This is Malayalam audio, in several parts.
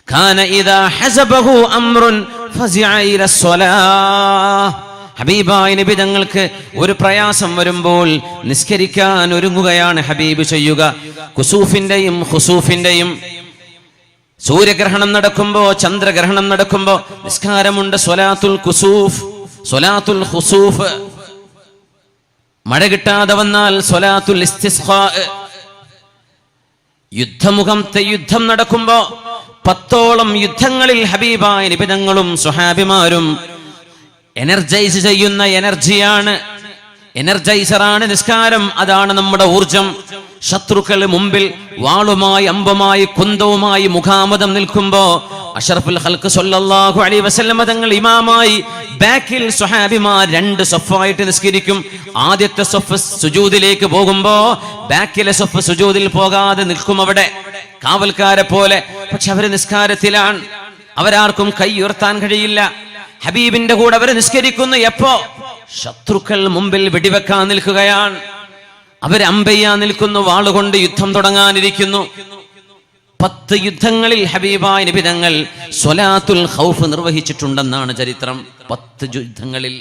കാന ഇദാ ഹസബഹു അംറുൻ ഫസിഅ ഇലസ്സലാഹ്. ഹബീബായ നബി തങ്ങൾക്ക് ഒരു പ്രയാസം വരുമ്പോൾ നിസ്കരിക്കാൻ ഒരുങ്ങുകയാണ് ഹബീബ് ചെയ്യുക. കുസൂഫിന്റെയും ഖുസൂഫിന്റെയും, സൂര്യഗ്രഹണം നടക്കുമ്പോ ചന്ദ്രഗ്രഹണം നടക്കുമ്പോ നിസ്കാരമുണ്ട്. സ്വലാത്തുൽ കുസൂഫ്, സ്വലാത്തുൽ ഖുസൂഫ്. മഴ കിട്ടാതെ വന്നാൽ സ്വലാത്തുൽ ഇസ്തിസ്ഖാ. യുദ്ധം നടക്കുമ്പോ 10ഓളം യുദ്ധങ്ങളിൽ ഹബീബായ നബി തങ്ങളും സ്വഹാബിമാരും എനർജൈസ് ചെയ്യുന്ന എനർജൈസറാണ് നിസ്കാരം. അതാണ് നമ്മുടെ ഊർജം. ശത്രുക്കൾ മുമ്പിൽ വാളുമായി, അമ്പുമായി, കുന്തവുമായി മുഖാമുഖം നിൽക്കുമ്പോ അഷ്റഫുൽ ഖൽഖ് സ്വല്ലല്ലാഹു അലൈഹി വസല്ലം തങ്ങൾ ഇമാമായി, ബാക്കിൽ സ്വഹാബിമാർ 2 സഫായിട്ട് നിസ്കരിക്കും. ആദ്യത്തെ സഫ് സുജൂദിലേക്ക് പോകുമ്പോ ബാക്കിലെ സഫ് സുജൂദിൽ പോകാതെ നിൽക്കും, അവിടെ കാവൽക്കാരെ പോലെ. പക്ഷെ അവര് നിസ്കാരത്തിലാണ്, അവരാർക്കും കൈ ഉയർത്താൻ കഴിയില്ല. ഹബീബിന്റെ കൂടെ അവർ നിസ്കരിക്കുന്നു. എപ്പോ? ശത്രുക്കൾ മുമ്പിൽ വെടിവെക്കാൻ നിൽക്കുകയാണ്, അവർ അമ്പെയ്യാൻ നിൽക്കുന്നു, വാളുകൊണ്ട് യുദ്ധം തുടങ്ങാനിരിക്കുന്നു. 10 യുദ്ധങ്ങളിൽ ഹബീബായ നബി തങ്ങൾ സ്വലാത്തുൽ ഖൗഫ് നിർവഹിച്ചിട്ടുണ്ടെന്നാണ് ചരിത്രം. 10 യുദ്ധങ്ങളിൽ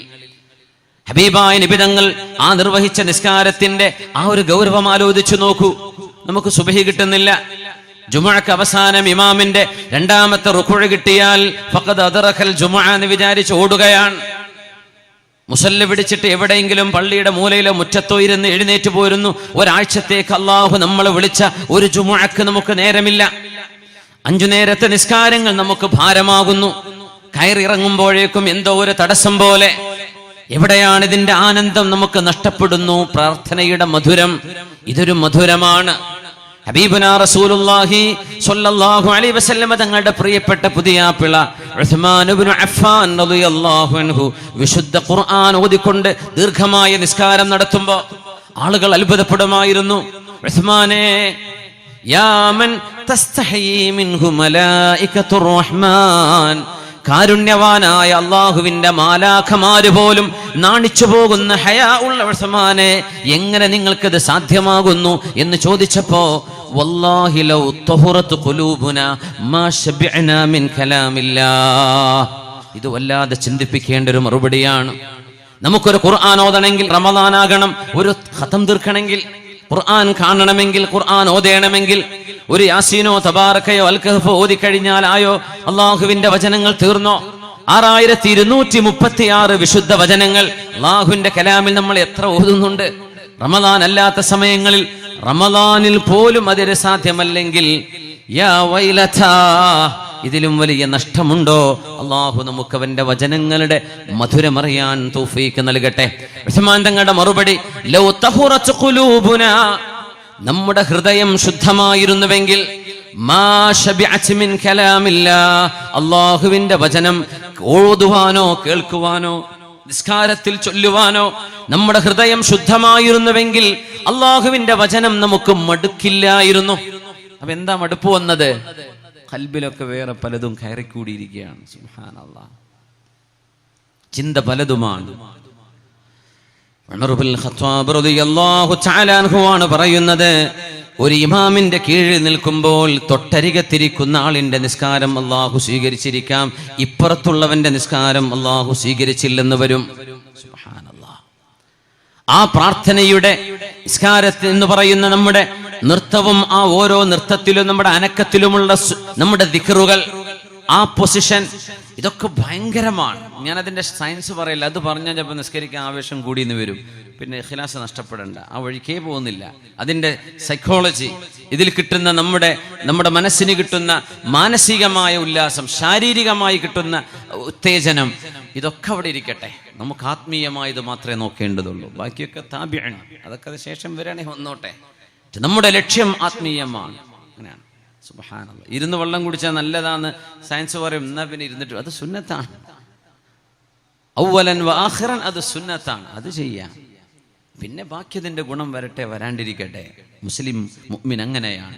ഹബീബായ നബി തങ്ങൾ ആ നിർവഹിച്ച നിസ്കാരത്തിന്റെ ആ ഒരു ഗൗരവം ആലോചിച്ചു നോക്കൂ. നമുക്ക് സുബ്ഹി കിട്ടുന്നില്ല, ജുമുഅക്ക് അവസാനം ഇമാമിന്റെ 2ാമത്തെ റുക്ഉ കിട്ടിയാൽ ഫഖദ് അദ്റകൽ ജുമുഅ എന്ന് വിചാരിച്ച് ഓടുകയാണ്. മുസല്ല പിടിച്ചിട്ട് എവിടെയെങ്കിലും പള്ളിയുടെ മൂലയിലോ മുറ്റത്തോ ഇരുന്ന് എഴുന്നേറ്റ് പോരുന്നു. ഒരാഴ്ചത്തേക്ക് അള്ളാഹു നമ്മളെ വിളിച്ച ഒരു ജുമുഅക്ക് നമുക്ക് നേരമില്ല. 5 നേരത്തെ നിസ്കാരങ്ങൾ നമുക്ക് ഭാരമാകുന്നു. കയറിറങ്ങുമ്പോഴേക്കും എന്തോ ഒരു തടസ്സം പോലെ. എവിടെയാണ് ഇതിന്റെ ആനന്ദം? നമുക്ക് നഷ്ടപ്പെടുന്നു പ്രാർത്ഥനയുടെ മധുരം. ഇതൊരു മധുരമാണ്. ഹബീബുനാ റസൂലുള്ളാഹി സ്വല്ലല്ലാഹു അലൈഹി വസല്ലം തങ്ങളുടെ പ്രിയപ്പെട്ട പുതിയാപ്പിള ഉസ്മാൻ ഇബ്നു അഫ്ഫാൻ റളിയല്ലാഹു അൻഹു വിശുദ്ധ ഖുർആൻ ഓതിക്കൊണ്ട് ദീർഘമായ നിസ്കാരം നടത്തുമ്പോൾ ആളുകൾ അത്ഭുതപ്പെടുമായിരുന്നു. ഉസ്മാനേ, യാ മൻ തസ്തഹീ മിൻഹു മലായികത്തുർ റഹ്മാൻ, കാരുണ്യവാനായ അള്ളാഹുവിന്റെ മാലാഖമാര് പോലും നാണിച്ചു പോകുന്ന ഹയാ ഉള്ള ഉസ്മാനെ, എങ്ങനെ നിങ്ങൾക്കത് സാധ്യമാകുന്നു എന്ന് ചോദിച്ചപ്പോ വല്ലാഹി ലൗ തഹുറത് ഖുലൂബുനാ മാ ശബിഅനാ മിൻ കലാമില്ലാഹ്. ഇത് വല്ലാതെ ചിന്തിപ്പിക്കേണ്ട ഒരു മറുപടിയാണ്. നമുക്കൊരു ഖുർആൻ ഓതണമെങ്കിൽ റമദാനാകണം, ഒരു ഖതം തീർക്കണമെങ്കിൽ, ഖുർആൻ കാണണമെങ്കിൽ, ഖുർആൻ ഓതണമെങ്കിൽ, ഒരു യാസീനോ തബാറക്കയോ അൽ കഹ്ഫ് ഓതിക്കഴിഞ്ഞാൽ ആയോ? അള്ളാഹുവിന്റെ വചനങ്ങൾ തീർന്നോ? 6236 വിശുദ്ധ വചനങ്ങൾ അള്ളാഹുവിന്റെ കലാമിൽ നമ്മൾ എത്ര ഓതുന്നുണ്ട്? റമദാൻ അല്ലാത്ത സമയങ്ങളിൽ, റമദാനിൽ പോലും അതിന് സാധ്യമല്ലെങ്കിൽ യാ വൈലതാ, ഇതിലും വലിയ നഷ്ടമുണ്ടോ? അള്ളാഹു നമുക്ക് അവന്റെ വചനങ്ങളുടെ മധുരമറിയാൻ തൗഫീഖ് നൽകട്ടെ. ഉസ്മാൻ തങ്ങളുടെ മറുപടി, ലൗ തഹുറത് ഖുലൂബുനാ, നമ്മുടെ ഹൃദയം ശുദ്ധമായിരുന്നുവെങ്കിൽ, മാ ശബിഅത് മിൻ കലാമില്ലാഹ്, അള്ളാഹുവിന്റെ വചനം ഓതുവാനോ കേൾക്കുവാനോ നിസ്കാരത്തിൽ ചൊല്ലുവാനോ നമ്മുടെ ഹൃദയം ശുദ്ധമായിരുന്നുവെങ്കിൽ അള്ളാഹുവിന്റെ വചനം നമുക്ക് മടുക്കില്ലായിരുന്നു. അപ്പൊ എന്താ മടുപ്പ് വന്നത്? ഖൽബിലൊക്കെ വേറെ പലതും കയറിക്കൂടിയിരിക്കുകയാണ്. സുബ്ഹാനല്ലാഹ്, ചിന്ത പലതുമാണ്. ഉമർ ഇബ്നുൽ ഖത്താബ് റളിയല്ലാഹു തആല അൻഹു ആണ് പറയുന്നത്, ഒരു ഇമാമിന്റെ കീഴിൽ നിൽക്കുമ്പോൾ തൊട്ടരികത്തിരിക്കുന്ന ആളിന്റെ നിസ്കാരം അള്ളാഹു സ്വീകരിച്ചിരിക്കാം, ഇപ്പുറത്തുള്ളവന്റെ നിസ്കാരം അള്ളാഹു സ്വീകരിച്ചില്ലെന്ന് വരും. സുബ്ഹാനല്ലാഹ്, ആ പ്രാർത്ഥനയുടെ നിസ്കാരത്തിൽ എന്ന് പറയുന്ന നമ്മുടെ നൃത്തവും, ആ ഓരോ നൃത്തത്തിലും നമ്മുടെ അനക്കത്തിലുമുള്ള നമ്മുടെ ദിക്റുകൾ, ആ പൊസിഷൻ, ഇതൊക്കെ ഭയങ്കരമാണ്. ഞാനതിൻ്റെ സയൻസ് പറയില്ല, അത് പറഞ്ഞാൽ ചിലപ്പോൾ നിസ്കരിക്കാൻ ആവേശം കൂടിയെന്ന് വരും, പിന്നെ ഇഖ്ലാസ് നഷ്ടപ്പെടേണ്ട, ആ വഴിക്കേ പോകുന്നില്ല. അതിൻ്റെ സൈക്കോളജി, ഇതിൽ കിട്ടുന്ന നമ്മുടെ മനസ്സിന് കിട്ടുന്ന മാനസികമായ ഉല്ലാസം, ശാരീരികമായി കിട്ടുന്ന ഉത്തേജനം, ഇതൊക്കെ അവിടെ ഇരിക്കട്ടെ. നമുക്ക് ആത്മീയമായത് മാത്രമേ നോക്കേണ്ടതുള്ളൂ, ബാക്കിയൊക്കെ താബിഅൻ, അതൊക്കെ അത് ശേഷം വരാണെങ്കിൽ വന്നോട്ടെ. നമ്മുടെ ലക്ഷ്യം ആത്മീയമാണ്. അങ്ങനെയാണ്. സുബ്ഹാനല്ലാഹ്, ഇരുന്ന് വെള്ളം കുടിച്ചാൽ നല്ലതാന്ന് സയൻസ് പറയും. എന്നാ പിന്നെ ഇരുന്നിട്ട് അത് സുന്നത്താണ്. ഔവലൻ വ ആഖിറൻ, അത് സുന്നത്താണ്, അത് ചെയ്യാം. പിന്നെ ബാക്കി അതിന്റെ ഗുണം വരട്ടെ, വരാണ്ടിരിക്കട്ടെ. മുസ്ലിം മുഅ്മിൻ അങ്ങനെയാണ്.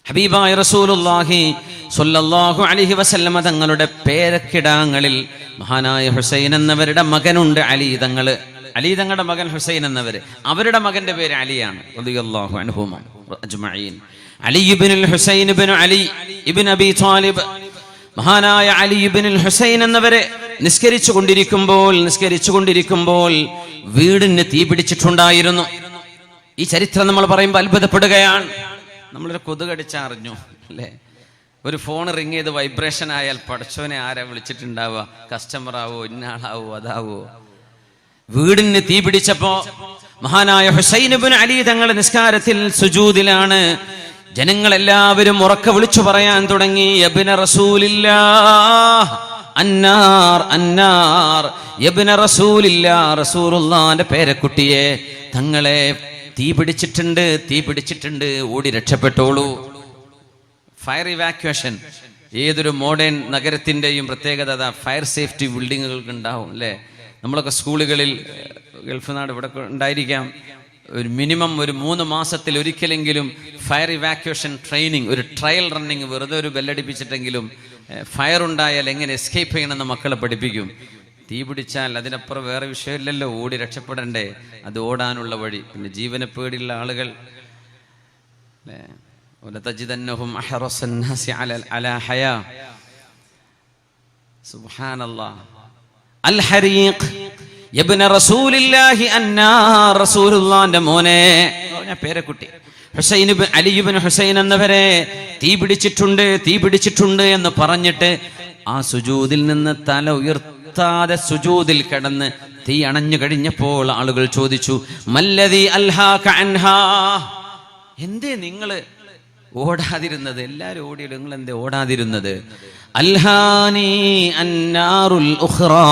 ഹബീബായ റസൂലുള്ളാഹി സ്വല്ലല്ലാഹു അലൈഹി വസല്ലമ തങ്ങളുടെ പേരക്കിടാങ്ങളിൽ മഹാനായ ഹുസൈൻ എന്നവരുടെ മകനുണ്ട്, അലി തങ്ങളുടെ മകൻ ഹുസൈൻ എന്നവര്, അവരുടെ മകന്റെ പേര് അലിയാണ് റളിയല്ലാഹു അൻഹുമാ അജ്മഈൻ. അലി ഇബ്നുൽ ഹുസൈൻ ഇബ്നു അലി ഇബ്നു അബി ത്വാലിബ്, മഹാനായ അലി ഇബ്നുൽ ഹുസൈൻ എന്നവരെ നിസ്കരിച്ചു കൊണ്ടിരിക്കുമ്പോൾ വീടിന് തീ പിടിച്ചിട്ടുണ്ടായിരുന്നു. ഈ ചരിത്രം നമ്മൾ പറയുമ്പോൾ അത്ഭുതപ്പെടുകയാണ്. നമ്മളൊരു കൊതുകടിച്ചറിഞ്ഞു അല്ലേ? ഒരു ഫോൺ റിങ് ചെയ്ത് വൈബ്രേഷൻ ആയാൽ പടച്ചോനെ ആരാ വിളിച്ചിട്ടുണ്ടാവുക? കസ്റ്റമർ ആവോ, ഇന്നാളാവോ, അതാവോ? വീടിന് തീ പിടിച്ചപ്പോ മഹാനായ ഹുസൈൻ ഇബ്നു അലി തങ്ങൾ നിസ്കാരത്തിൽ സുജൂദിലാണ്. ജനങ്ങളെല്ലാവരും ഉറക്കെ വിളിച്ചു പറയാൻ തുടങ്ങി, യബ്ന റസൂലില്ലാഹ് അന്നാർ അന്നാർ, യബ്ന റസൂലില്ലാഹ്, റസൂലുള്ളാഹിന്റെ പേരക്കുട്ടിയെ തങ്ങളെ തീ പിടിച്ചിട്ടുണ്ട്, ഓടി രക്ഷപ്പെട്ടോളൂ. ഫയർ ഇവാക്യുവേഷൻ ഏതൊരു മോഡേൺ നഗരത്തിൻ്റെയും പ്രത്യേകത ഫയർ സേഫ്റ്റി ബിൽഡിങ്ങുകൾക്ക് ഉണ്ടാവും അല്ലേ? നമ്മളൊക്കെ സ്കൂളുകളിൽ, ഗൾഫ് നാട് ഇവിടെ ഉണ്ടായിരിക്കാം, ഒരു മിനിമം ഒരു 3 മാസത്തിൽ ഒരിക്കലെങ്കിലും ഫയർ ഇവാക്യുവേഷൻ ട്രെയിനിങ്, ഒരു ട്രയൽ റണ്ണിങ്, വെറുതെ ഒരു ബെല്ലടിപ്പിച്ചിട്ടെങ്കിലും ഫയർ ഉണ്ടായാൽ എങ്ങനെ എസ്കേപ്പ് ചെയ്യണമെന്ന് മക്കളെ പഠിപ്പിക്കും. തീ പിടിച്ചാൽ അതിനപ്പുറം വേറെ വിഷയമില്ലല്ലോ, ഓടി രക്ഷപ്പെടണ്ടേ? അത് ഓടാനുള്ള വഴി. പിന്നെ ജീവനെ പേടിയുള്ള ആളുകൾ അല്ലേ? വലതജിദന്നഹും അഹറസന്നാസി അലാ ഹയാ. സുബ്ഹാനല്ലാഹ്. അൽ ഹരീഖ് യബ്ന റസൂലില്ലാഹി അന്നാർ, റസൂലുള്ളാഹിന്റെ മോനെ, പേരക്കുട്ടി ഹുസൈൻ ഇബ്നു അലി ഇബ്നു ഹുസൈൻ എന്നവരെ തീ പിടിച്ചിട്ടുണ്ട് എന്ന് പറഞ്ഞിട്ട് ആ സുജൂദിൽ നിന്ന് തല ഉയർത്താതെ സുജൂദിൽ കിടന്ന് തീ അണഞ്ഞു കഴിഞ്ഞപ്പോൾ ആളുകൾ ചോദിച്ചു, മല്ലദീ അൽഹാക അൻഹാ, എന്തേ നിങ്ങള് ഓടാതിരുന്നത്? എല്ലാരും ഓടിയത്, നിങ്ങൾ എന്തേ ഓടാതിരുന്നത്? അൽഹാനി അന്നാറുൽ ഉഖ്റാ,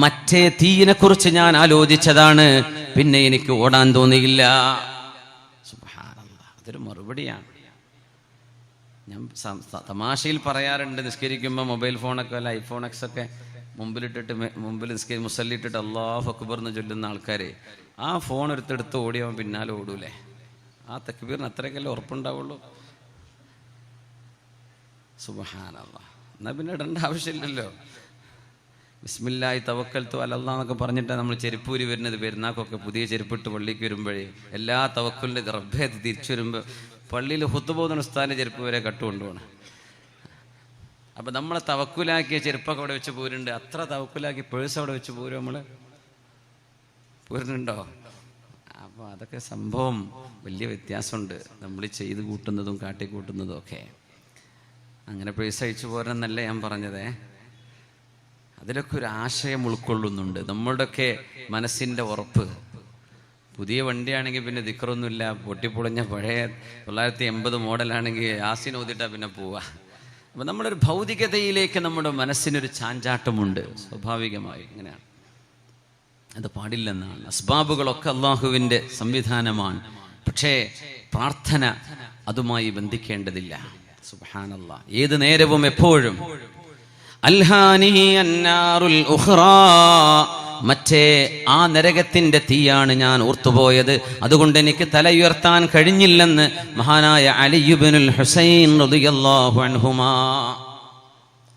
മറ്റേ തീയിനെ കുറിച്ച് ഞാൻ ആലോചിച്ചതാണ്, പിന്നെ എനിക്ക് ഓടാൻ തോന്നിയില്ല. സുബ്ഹാനല്ലാഹ്, അതൊരു മറുപടിയാണ്. ഞാൻ തമാശയിൽ പറയാറുണ്ട്, നിസ്കരിക്കുമ്പോൾ മൊബൈൽ ഫോണൊക്കെ അല്ല ഐഫോൺ എക്സ് ഒക്കെ മുമ്പിൽ മുസല്ലിട്ടിട്ട് അല്ലാഹു അക്ബർ എന്ന് ചൊല്ലുന്ന ആൾക്കാരെ, ആ ഫോൺ എടുത്തെടുത്ത് ഓടിയവൻ പിന്നാലെ ഓടൂലേ? ആ തക്ബീറിന് അത്രയ്ക്കല്ലേ ഉറപ്പുണ്ടാവുള്ളൂ. സുബ്ഹാനല്ലാഹ്. എന്നാൽ പിന്നെ ഇടേണ്ട ആവശ്യമില്ലല്ലോ. ബിസ്മില്ലാഹി തവക്കൽതു അലല്ലാഹ് എന്നൊക്കെ പറഞ്ഞിട്ടാണ് നമ്മൾ ചെരുപ്പൂരി വരുന്നത്. പെരുന്നാക്കൊക്കെ പുതിയ ചെരുപ്പിട്ട് പള്ളിക്ക് വരുമ്പോഴേ എല്ലാ തവക്കലിൻ്റെ റബ്ബേ തിരിച്ചു വരുമ്പോൾ പള്ളിയിൽ ഹുത്തുബ ഓതുന്ന ഉസ്താദിൻ്റെ ചെരുപ്പ് വരെ കട്ടുകൊണ്ടുപോകണം. അപ്പം നമ്മളെ തവക്കുലാക്കിയ ചെരുപ്പൊക്കെ അവിടെ വെച്ച് പോരുന്നുണ്ട്. അത്ര തവക്കുലാക്കി പേഴ്സ് അവിടെ വെച്ച് പോരും, നമ്മൾ പോരുന്നുണ്ടോ? അപ്പോൾ അതൊക്കെ സംഭവം വലിയ വ്യത്യാസമുണ്ട്, നമ്മൾ ചെയ്ത് കൂട്ടുന്നതും കാട്ടിക്കൂട്ടുന്നതും ഒക്കെ. അങ്ങനെ പേഴ്സ് അയച്ചു പോരെന്നല്ല ഞാൻ പറഞ്ഞതേ, അതിലൊക്കെ ഒരു ആശയം ഉൾക്കൊള്ളുന്നുണ്ട്. നമ്മളുടെയൊക്കെ മനസ്സിൻ്റെ ഉറപ്പ്. പുതിയ വണ്ടിയാണെങ്കിൽ പിന്നെ ദിക്റൊന്നുമില്ല, പൊട്ടിപ്പൊളിഞ്ഞ പഴയ 980 മോഡലാണെങ്കിൽ യാസീൻ ഓതിട്ടാ പിന്നെ പോവുക. അപ്പം നമ്മളൊരു ഭൗതികതയിലേക്ക് നമ്മുടെ മനസ്സിനൊരു ചാഞ്ചാട്ടമുണ്ട് സ്വാഭാവികമായി. ഇങ്ങനെയാണ്, അത് പാടില്ലെന്നാണ്. അസ്ബാബുകളൊക്കെ അള്ളാഹുവിൻ്റെ സംവിധാനമാണ്, പക്ഷേ പ്രാർത്ഥന അതുമായി ബന്ധിക്കേണ്ടതില്ല. സുബ്ഹാനല്ലാഹ്. ഏത് നേരവും എപ്പോഴും അൽഹാനി അന്നാറുൽ ഉഖ്റാ, മറ്റേ ആ നരകത്തിന്റെ തീയാണ് ഞാൻ ഓർത്തുപോയത്, അതുകൊണ്ട് എനിക്ക് തലയുയർത്താൻ കഴിഞ്ഞില്ലെന്ന് മഹാനായ അലി ഇബ്നുൽ ഹുസൈൻ റളിയല്ലാഹു അൻഹുമാ.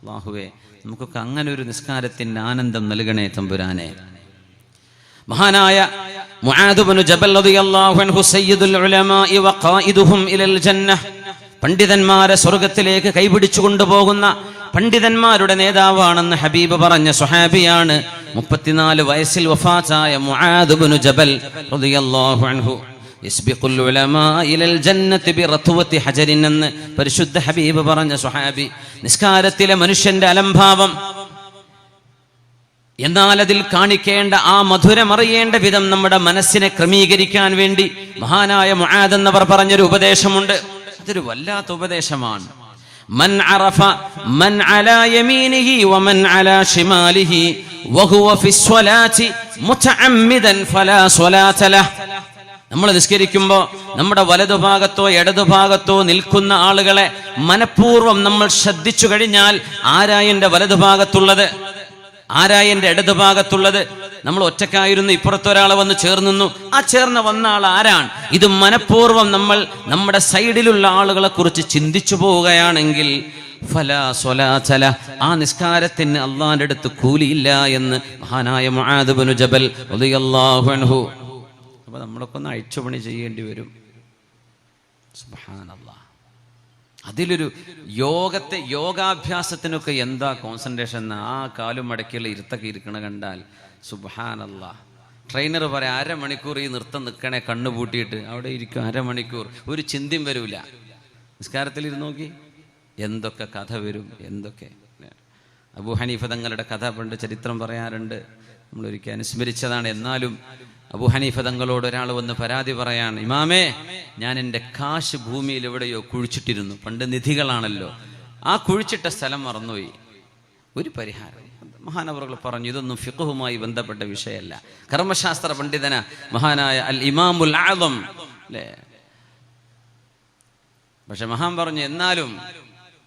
അല്ലാഹുവേ, നമുക്കൊക്കെ അങ്ങനെ ഒരു നിസ്കാരത്തിന്റെ ആനന്ദം നൽകണേ തമ്പുരാനെ. മഹാനായ മുആദ് ഇബ്നു ജബൽ റളിയല്ലാഹു അൻഹു സയ്യിദുൽ ഉലമാഇ വഖായിദുഹും ഇലൽ ജന്നഹ്, പണ്ഡിതന്മാരെ സ്വർഗത്തിലേക്ക് കൈപിടിച്ചു കൊണ്ടുപോകുന്ന പണ്ഡിതന്മാരുടെ നേതാവാണെന്ന് ഹബീബ് പറഞ്ഞ സ്വഹാബിയാണ് 34 വയസ്സിൽ വഫാത്തായ മുആദ് ഇബ്നു ജബൽ റളിയല്ലാഹു അൻഹു. യസ്ബിഖുൽ ഉലമാ ഇലൽ ജന്നത്തി ബിറത്വത്തി ഹജരിൻ എന്ന് പരിശുദ്ധ ഹബീബ് പറഞ്ഞ സ്വഹാബി. നിസ്കാരത്തിലെ മനുഷ്യന്റെ അലംഭാവം, എന്നാൽ അതിൽ കാണിക്കേണ്ട ആ മധുരമറിയേണ്ട വിധം നമ്മുടെ മനസ്സിനെ ക്രമീകരിക്കാൻ വേണ്ടി മഹാനായ മുആദ് എന്നവർ പറഞ്ഞൊരു ഉപദേശമുണ്ട്. അതൊരു വല്ലാത്ത ഉപദേശമാണ്. മൻ അറഫ മൻ അലാ യമീനിഹി വമൻ അലാ ശിമാലിഹി വഹുവ ഫിസ്വലാത്തി മുതഅമ്മിദൻ ഫലാ സ്വലാത ലഹ്. നമ്മൾ നിസ്കരിക്കുമ്പോൾ നമ്മുടെ വലതുഭാഗത്തോ ഇടതുഭാഗത്തോ നിൽക്കുന്ന ആളുകളെ മനഃപൂർവ്വം നമ്മൾ ശ്രദ്ധിച്ചു കഴിഞ്ഞാൽ, ആരാ എൻ്റെ വലതുഭാഗത്തുള്ളത്, ആരാ എൻ്റെ ഇടതുഭാഗത്തുള്ളത്? നമ്മൾ ഒറ്റക്കായിരുന്നു, ഇപ്പുറത്തൊരാളെ വന്ന് ചേർന്നു, ആ ചേർന്ന് വന്ന ആൾ ആരാണ്? ഇത് മനഃപൂർവ്വം നമ്മൾ നമ്മുടെ സൈഡിലുള്ള ആളുകളെ കുറിച്ച് ചിന്തിച്ചു പോവുകയാണെങ്കിൽ ഫലാ സ്വലാത ലഹ്, ആ നിസ്കാരത്തിന് അള്ളാന്റെ അടുത്ത് കൂലിയില്ല എന്ന് മഹാനായ മുആദ് ഇബ്നു ജബൽ റളിയല്ലാഹു അൻഹു. അപ്പൊ നമ്മളൊക്കെ ഒന്ന് അഴിച്ചുപണി ചെയ്യേണ്ടി വരും. സുബ്ഹാനല്ലാഹ്. അതിലൊരു യോഗാഭ്യാസത്തിനൊക്കെ എന്താ കോൺസെൻട്രേഷൻ എന്ന് ആ കാലും മടക്കിയുള്ള ഇരുത്തൊക്കെ ഇരിക്കണ കണ്ടാൽ സുബ്ഹാനല്ലാഹ്. ട്രെയിനർ പറയാം 1/2 മണിക്കൂർ ഈ നൃത്തം നിൽക്കണേ, കണ്ണു പൂട്ടിയിട്ട് അവിടെ ഇരിക്കും 1/2 മണിക്കൂർ, ഒരു ചിന്തയും വരൂല. നിസ്കാരത്തിൽ ഇരുന്ന് നോക്കി എന്തൊക്കെ കഥ വരും, എന്തൊക്കെ. അബൂ ഹനീഫ തങ്ങളുടെ കഥ പണ്ട് ചരിത്രം പറയാറുണ്ട്, നമ്മളൊരിക്കൽ അനുസ്മരിച്ചതാണ്. എന്നാലും അബൂ ഹനീഫ തങ്ങളോട് ഒരാൾ വന്ന് പരാതി പറയാണ്, ഇമാമേ, ഞാൻ എൻ്റെ കാശ് ഭൂമിയിൽ എവിടെയോ കുഴിച്ചിട്ടിരുന്നു. പണ്ട് നിധികളാണല്ലോ, ആ കുഴിച്ചിട്ട സ്ഥലം മറന്നുപോയി, ഒരു പരിഹാരം. മഹാനവറുകൾ പറഞ്ഞു, ഇതൊന്നും ഫിഖ്ഹുമായി ബന്ധപ്പെട്ട വിഷയമല്ല, കർമ്മശാസ്ത്ര പണ്ഡിതന മഹാനായ അൽ ഇമാമുൽ ആദം അല്ലേ. പക്ഷെ മഹാൻ പറഞ്ഞു, എന്നാലും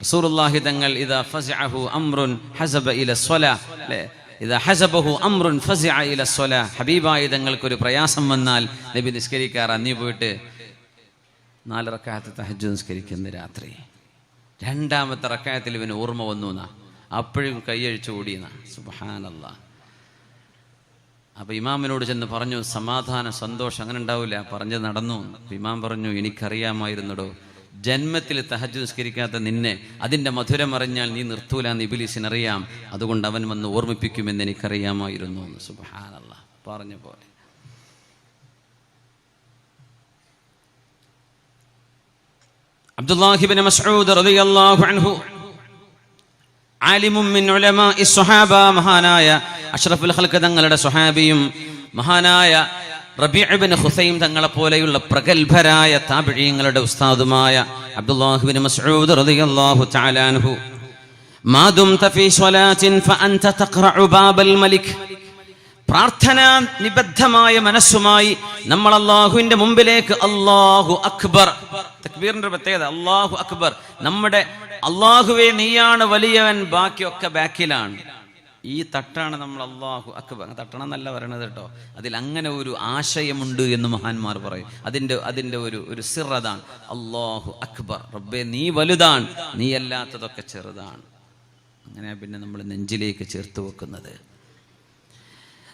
റസൂലുള്ളാഹി തങ്ങൾ ഇദാ ഫസഅഹു അംറുൻ ഹസബ ഇല സ്വലാഹ് അല്ലേ, ഇദാ ഹസബഹു അംറുൻ ഫസഅ ഇല സ്വലാഹ്, ഹബീബായ തങ്ങൾക്കൊരു പ്രയാസം വന്നാൽ നബി നിസ്കരിക്കാറ്. അന്നീ പോയിട്ട് 4 റക്അത്ത് തഹജ്ജുദ് നിസ്കരിക്കുന്ന രാത്രി 2ാമത്തെ റക്അത്തിൽ ഇവന് ഓർമ്മ വന്നു എന്നാ, അപ്പോഴും കൈയഴിച്ചു ഓടിയെന്ന. സുബ്ഹാനല്ലാഹ്. അപ്പോൾ ഇമാമിനോട് ചെന്ന് പറഞ്ഞു, സമാധാനം സന്തോഷം അങ്ങനെ ഉണ്ടാവില്ല, പറഞ്ഞ് നടന്നു. ഇമാം പറഞ്ഞു, എനിക്കറിയാമായിരുന്നടോ, ജന്മത്തിൽ തഹജ്ജുദ് നിസ്കരിക്കാത്ത നിന്നെ അതിൻ്റെ മധുരം അറിഞ്ഞാൽ നീ നിർത്തൂലെന്ന് ഇബ്ലീസിനറിയാം, അതുകൊണ്ട് അവൻ വന്ന് ഓർമ്മിപ്പിക്കുമെന്ന് എനിക്കറിയാമായിരുന്നു. സുബ്ഹാനല്ലാഹ്. പറഞ്ഞ പോലെ അബ്ദുല്ലാഹി ഇബ്നു മസ്ഊദ് റളിയല്ലാഹു അൻഹു ആലിമും മിൻ ഉലമാഇ സ്വഹാബ, മഹാനായ അഷ്റഫുൽ ഖൽഖ് തങ്ങളുടെ സ്വഹാബിയും മഹാനായ റബീഉ ഇബ്നു ഖുസൈം തങ്ങളെ പോലെയുള്ള പ്രഗൽഭരായ താബിഈങ്ങളുടെ ഉസ്താദുമായ അബ്ദുല്ലാഹി ഇബ്നു മസ്ഊദ് റളിയല്ലാഹു തആല അൻഹു, മാ ദുംത ഫീ സ്വലാത്തിൻ ഫഅൻത തഖറഉ ബാബൽ മലിക്, പ്രാർത്ഥനാ നിബദ്ധമായ മനസ്സുമായി നമ്മൾ അല്ലാഹുവിന്റെ മുമ്പിലേക്ക് അല്ലാഹു അക്ബർ, തക്ബീറിന്റെ പ്രത്യേകത അല്ലാഹു അക്ബർ, നമ്മുടെ അല്ലാഹുവേ നീയാണ് വലിയവൻ, ബാക്കിയൊക്കെ ബാക്കിലാണ്, ഈ തട്ടാണ് നമ്മൾ അല്ലാഹു അക്ബർ. തട്ടണം എന്നല്ല പറയണത് കേട്ടോ, അതിൽ അങ്ങനെ ഒരു ആശയമുണ്ട് എന്ന് മഹാന്മാർ പറയും. അതിൻ്റെ ഒരു സിർ അതാണ്, അല്ലാഹു അക്ബർ, റബ്ബേ നീ വലുതാണ്, നീ അല്ലാത്തതൊക്കെ ചെറുതാണ്. അങ്ങനെ പിന്നെ നമ്മൾ നെഞ്ചിലേക്ക് ചേർത്ത് വെക്കുന്നത്.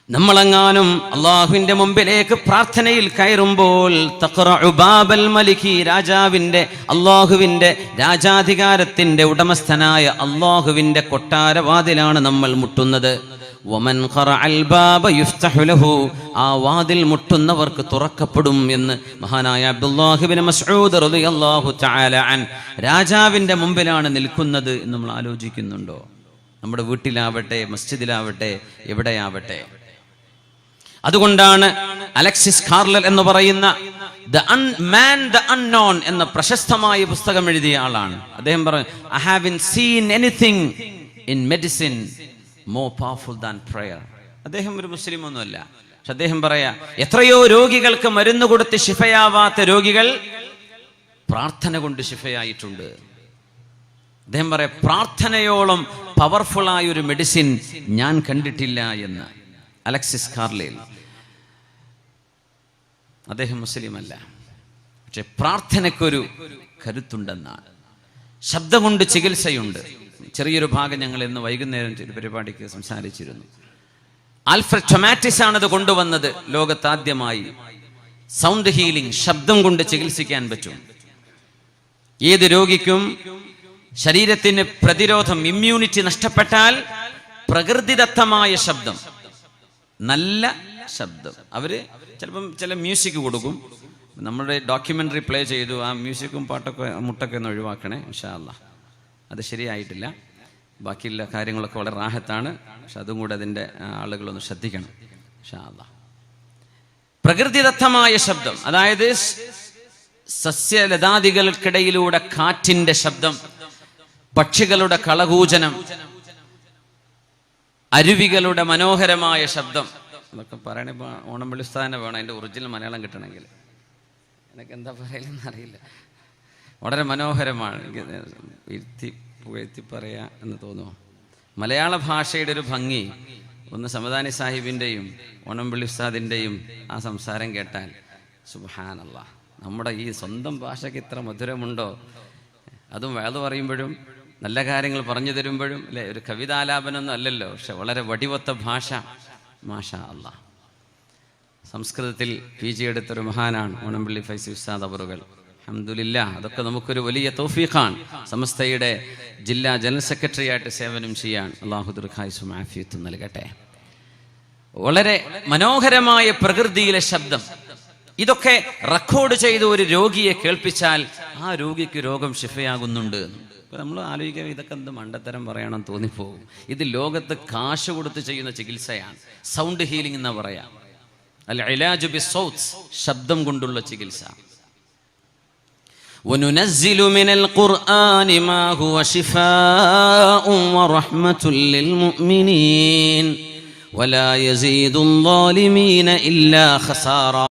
നമ്മളെങ്ങാനും അള്ളാഹുവിന്റെ മുമ്പിലേക്ക് പ്രാർത്ഥനയിൽ കയറുമ്പോൾ തഖറഉ ബാബൽ മലികി, രാജാവിന്റെ അള്ളാഹുവിന്റെ രാജാധികാരത്തിന്റെ ഉടമസ്ഥനായ അള്ളാഹുവിന്റെ കൊട്ടാരവാതിലാണ് നമ്മൾ മുട്ടുന്നത്. വമൻ ഖറഅൽ ബാബ യുഫ്തഹു ലഹു, ആ വാതിൽ മുട്ടുന്നവർക്ക് തുറക്കപ്പെടും എന്ന് മഹാനായ അബ്ദുല്ലാഹി ഇബ്നു മസ്ഊദ് റളിയല്ലാഹു തആല അൻ. രാജാവിന്റെ മുമ്പിലാണ് നിൽക്കുന്നത് എന്ന് നമ്മൾ ആലോചിക്കുന്നുണ്ടോ? നമ്മുടെ വീട്ടിലാവട്ടെ, മസ്ജിദിലാവട്ടെ, എവിടെയാവട്ടെ. അതുകൊണ്ടാണ് അലക്സിസ് കാർലൽ എന്ന് പറയുന്ന ദ അൺനോൺ എന്ന പ്രശസ്തമായ പുസ്തകം എഴുതിയ ആളാണ്. അദ്ദേഹം പറഞ്ഞു, I haven't seen anything in medicine more powerful than prayer. അദ്ദേഹം ഒരു മുസ്ലിം ഒന്നുമല്ല, പക്ഷെ അദ്ദേഹം പറയാ, എത്രയോ രോഗികൾക്ക് മരുന്ന് കൊടുത്ത് ശിഫയാവാത്ത രോഗികൾ പ്രാർത്ഥന കൊണ്ട് ശിഫയായിട്ടുണ്ട്. അദ്ദേഹം പറയാം, പ്രാർത്ഥനയോളം പവർഫുള്ളായ ഒരു മെഡിസിൻ ഞാൻ കണ്ടിട്ടില്ല എന്ന്. അലക്സിസ് കാർലൈൽ, അദ്ദേഹം മുസ്ലിം അല്ല, പക്ഷെ പ്രാർത്ഥനയ്ക്കൊരു കരുത്തുണ്ടെന്നാണ്. ശബ്ദം കൊണ്ട് ചികിത്സയുണ്ട്. ചെറിയൊരു ഭാഗം ഞങ്ങൾ ഇന്ന് വൈകുന്നേരം ഒരു പരിപാടിക്ക് സംസാരിച്ചിരുന്നു. ആൽഫ്രഡ് ടൊമാറ്റിസ് ആണത് കൊണ്ടുവന്നത്. ലോകത്താദ്യമായി സൗണ്ട് ഹീലിംഗ്, ശബ്ദം കൊണ്ട് ചികിത്സിക്കാൻ പറ്റും. ഏത് രോഗിക്കും ശരീരത്തിന് പ്രതിരോധം, ഇമ്മ്യൂണിറ്റി നഷ്ടപ്പെട്ടാൽ പ്രകൃതിദത്തമായ ശബ്ദം, നല്ല ശബ്ദം, അവര് ചിലപ്പം ചില മ്യൂസിക് കൊടുക്കും. നമ്മുടെ ഡോക്യുമെൻ്ററി പ്ലേ ചെയ്തു, ആ മ്യൂസിക്കും പാട്ടൊക്കെ മുട്ടൊക്കെ ഒന്ന് ഒഴിവാക്കണേ ഇൻഷാ അല്ലാഹ്. അത് ശരിയായിട്ടില്ല, ബാക്കിയുള്ള കാര്യങ്ങളൊക്കെ വളരെ റാഹത്താണ്, പക്ഷെ അതും കൂടെ അതിൻ്റെ ആളുകളൊന്ന് ശ്രദ്ധിക്കണം ഇൻഷാ അല്ലാഹ്. പ്രകൃതിദത്തമായ ശബ്ദം, അതായത് സസ്യലതാദികൾക്കിടയിലൂടെ കാറ്റിൻ്റെ ശബ്ദം, പക്ഷികളുടെ കളകൂജനം, അരുവികളുടെ മനോഹരമായ ശബ്ദം. അതൊക്കെ പറയണ ഓണംപള്ളി ഉസ്താദിനെ വേണം അതിൻ്റെ ഒറിജിനൽ മലയാളം കിട്ടണമെങ്കിൽ. എനിക്ക് എന്താ പറയലെന്ന് അറിയില്ല. വളരെ മനോഹരമാണ്. എനിക്ക് പുകഴ്ത്തി പറയാ എന്ന് തോന്നുന്നു. മലയാള ഭാഷയുടെ ഒരു ഭംഗി ഒന്ന് സമദാനി സാഹിബിൻ്റെയും ഓണംപള്ളി ഉസ്താദിൻ്റെയും ആ സംസാരം കേട്ടാൽ സുബ്ഹാനല്ലാഹ്, നമ്മുടെ ഈ സ്വന്തം ഭാഷയ്ക്ക് ഇത്ര മധുരമുണ്ടോ? അതും വേദ പറയുമ്പോഴും നല്ല കാര്യങ്ങൾ പറഞ്ഞു തരുമ്പോഴും അല്ലേ, ഒരു കവിതാലാപനമൊന്നും അല്ലല്ലോ, പക്ഷെ വളരെ വടിവത്ത ഭാഷ. മാഷാ അല്ലാഹ്. സംസ്കൃതത്തിൽ PG എടുത്തൊരു മഹാനാണ് ഓണംപള്ളി ഫൈസി ഉസ്താദ് അവറുകൾ അൽഹംദുലില്ലാഹ്, അതൊക്കെ നമുക്കൊരു വലിയ തൗഫീഖാണ്. സമസ്തയുടെ ജില്ലാ ജനറൽ സെക്രട്ടറി ആയിട്ട് സേവനം ചെയ്യാൻ അല്ലാഹു ദീർഘായുസ്സും ആഫിയത്തും നൽകട്ടെ. വളരെ മനോഹരമായ പ്രകൃതിയിലെ ശബ്ദം, ഇതൊക്കെ റെക്കോർഡ് ചെയ്ത് ഒരു രോഗിയെ കേൾപ്പിച്ചാൽ ആ രോഗിക്ക് രോഗം ശിഫയാകുന്നുണ്ട്. ഇപ്പം നമ്മൾ ആലോചിക്കുക, ഇതൊക്കെ എന്ത് മണ്ടത്തരം പറയണം തോന്നിപ്പോകും. ഇത് ലോകത്ത് കാശ് കൊടുത്ത് ചെയ്യുന്ന ചികിത്സയാണ്. സൗണ്ട് ഹീലിംഗ് എന്നാ പറയാം. അൽ ഇലാജു ബിസ്സൗത്ത്, ശബ്ദം കൊണ്ടുള്ള ചികിത്സ. وَنُنَزِّلُ مِنَ الْقُرْآنِ مَا هُوَ شِفَاءٌ وَرَحْمَةٌ لِّلْمُؤْمِنِينَ وَلَا يَزِيدُ الظَّالِمِينَ إِلَّا خَسَارًا.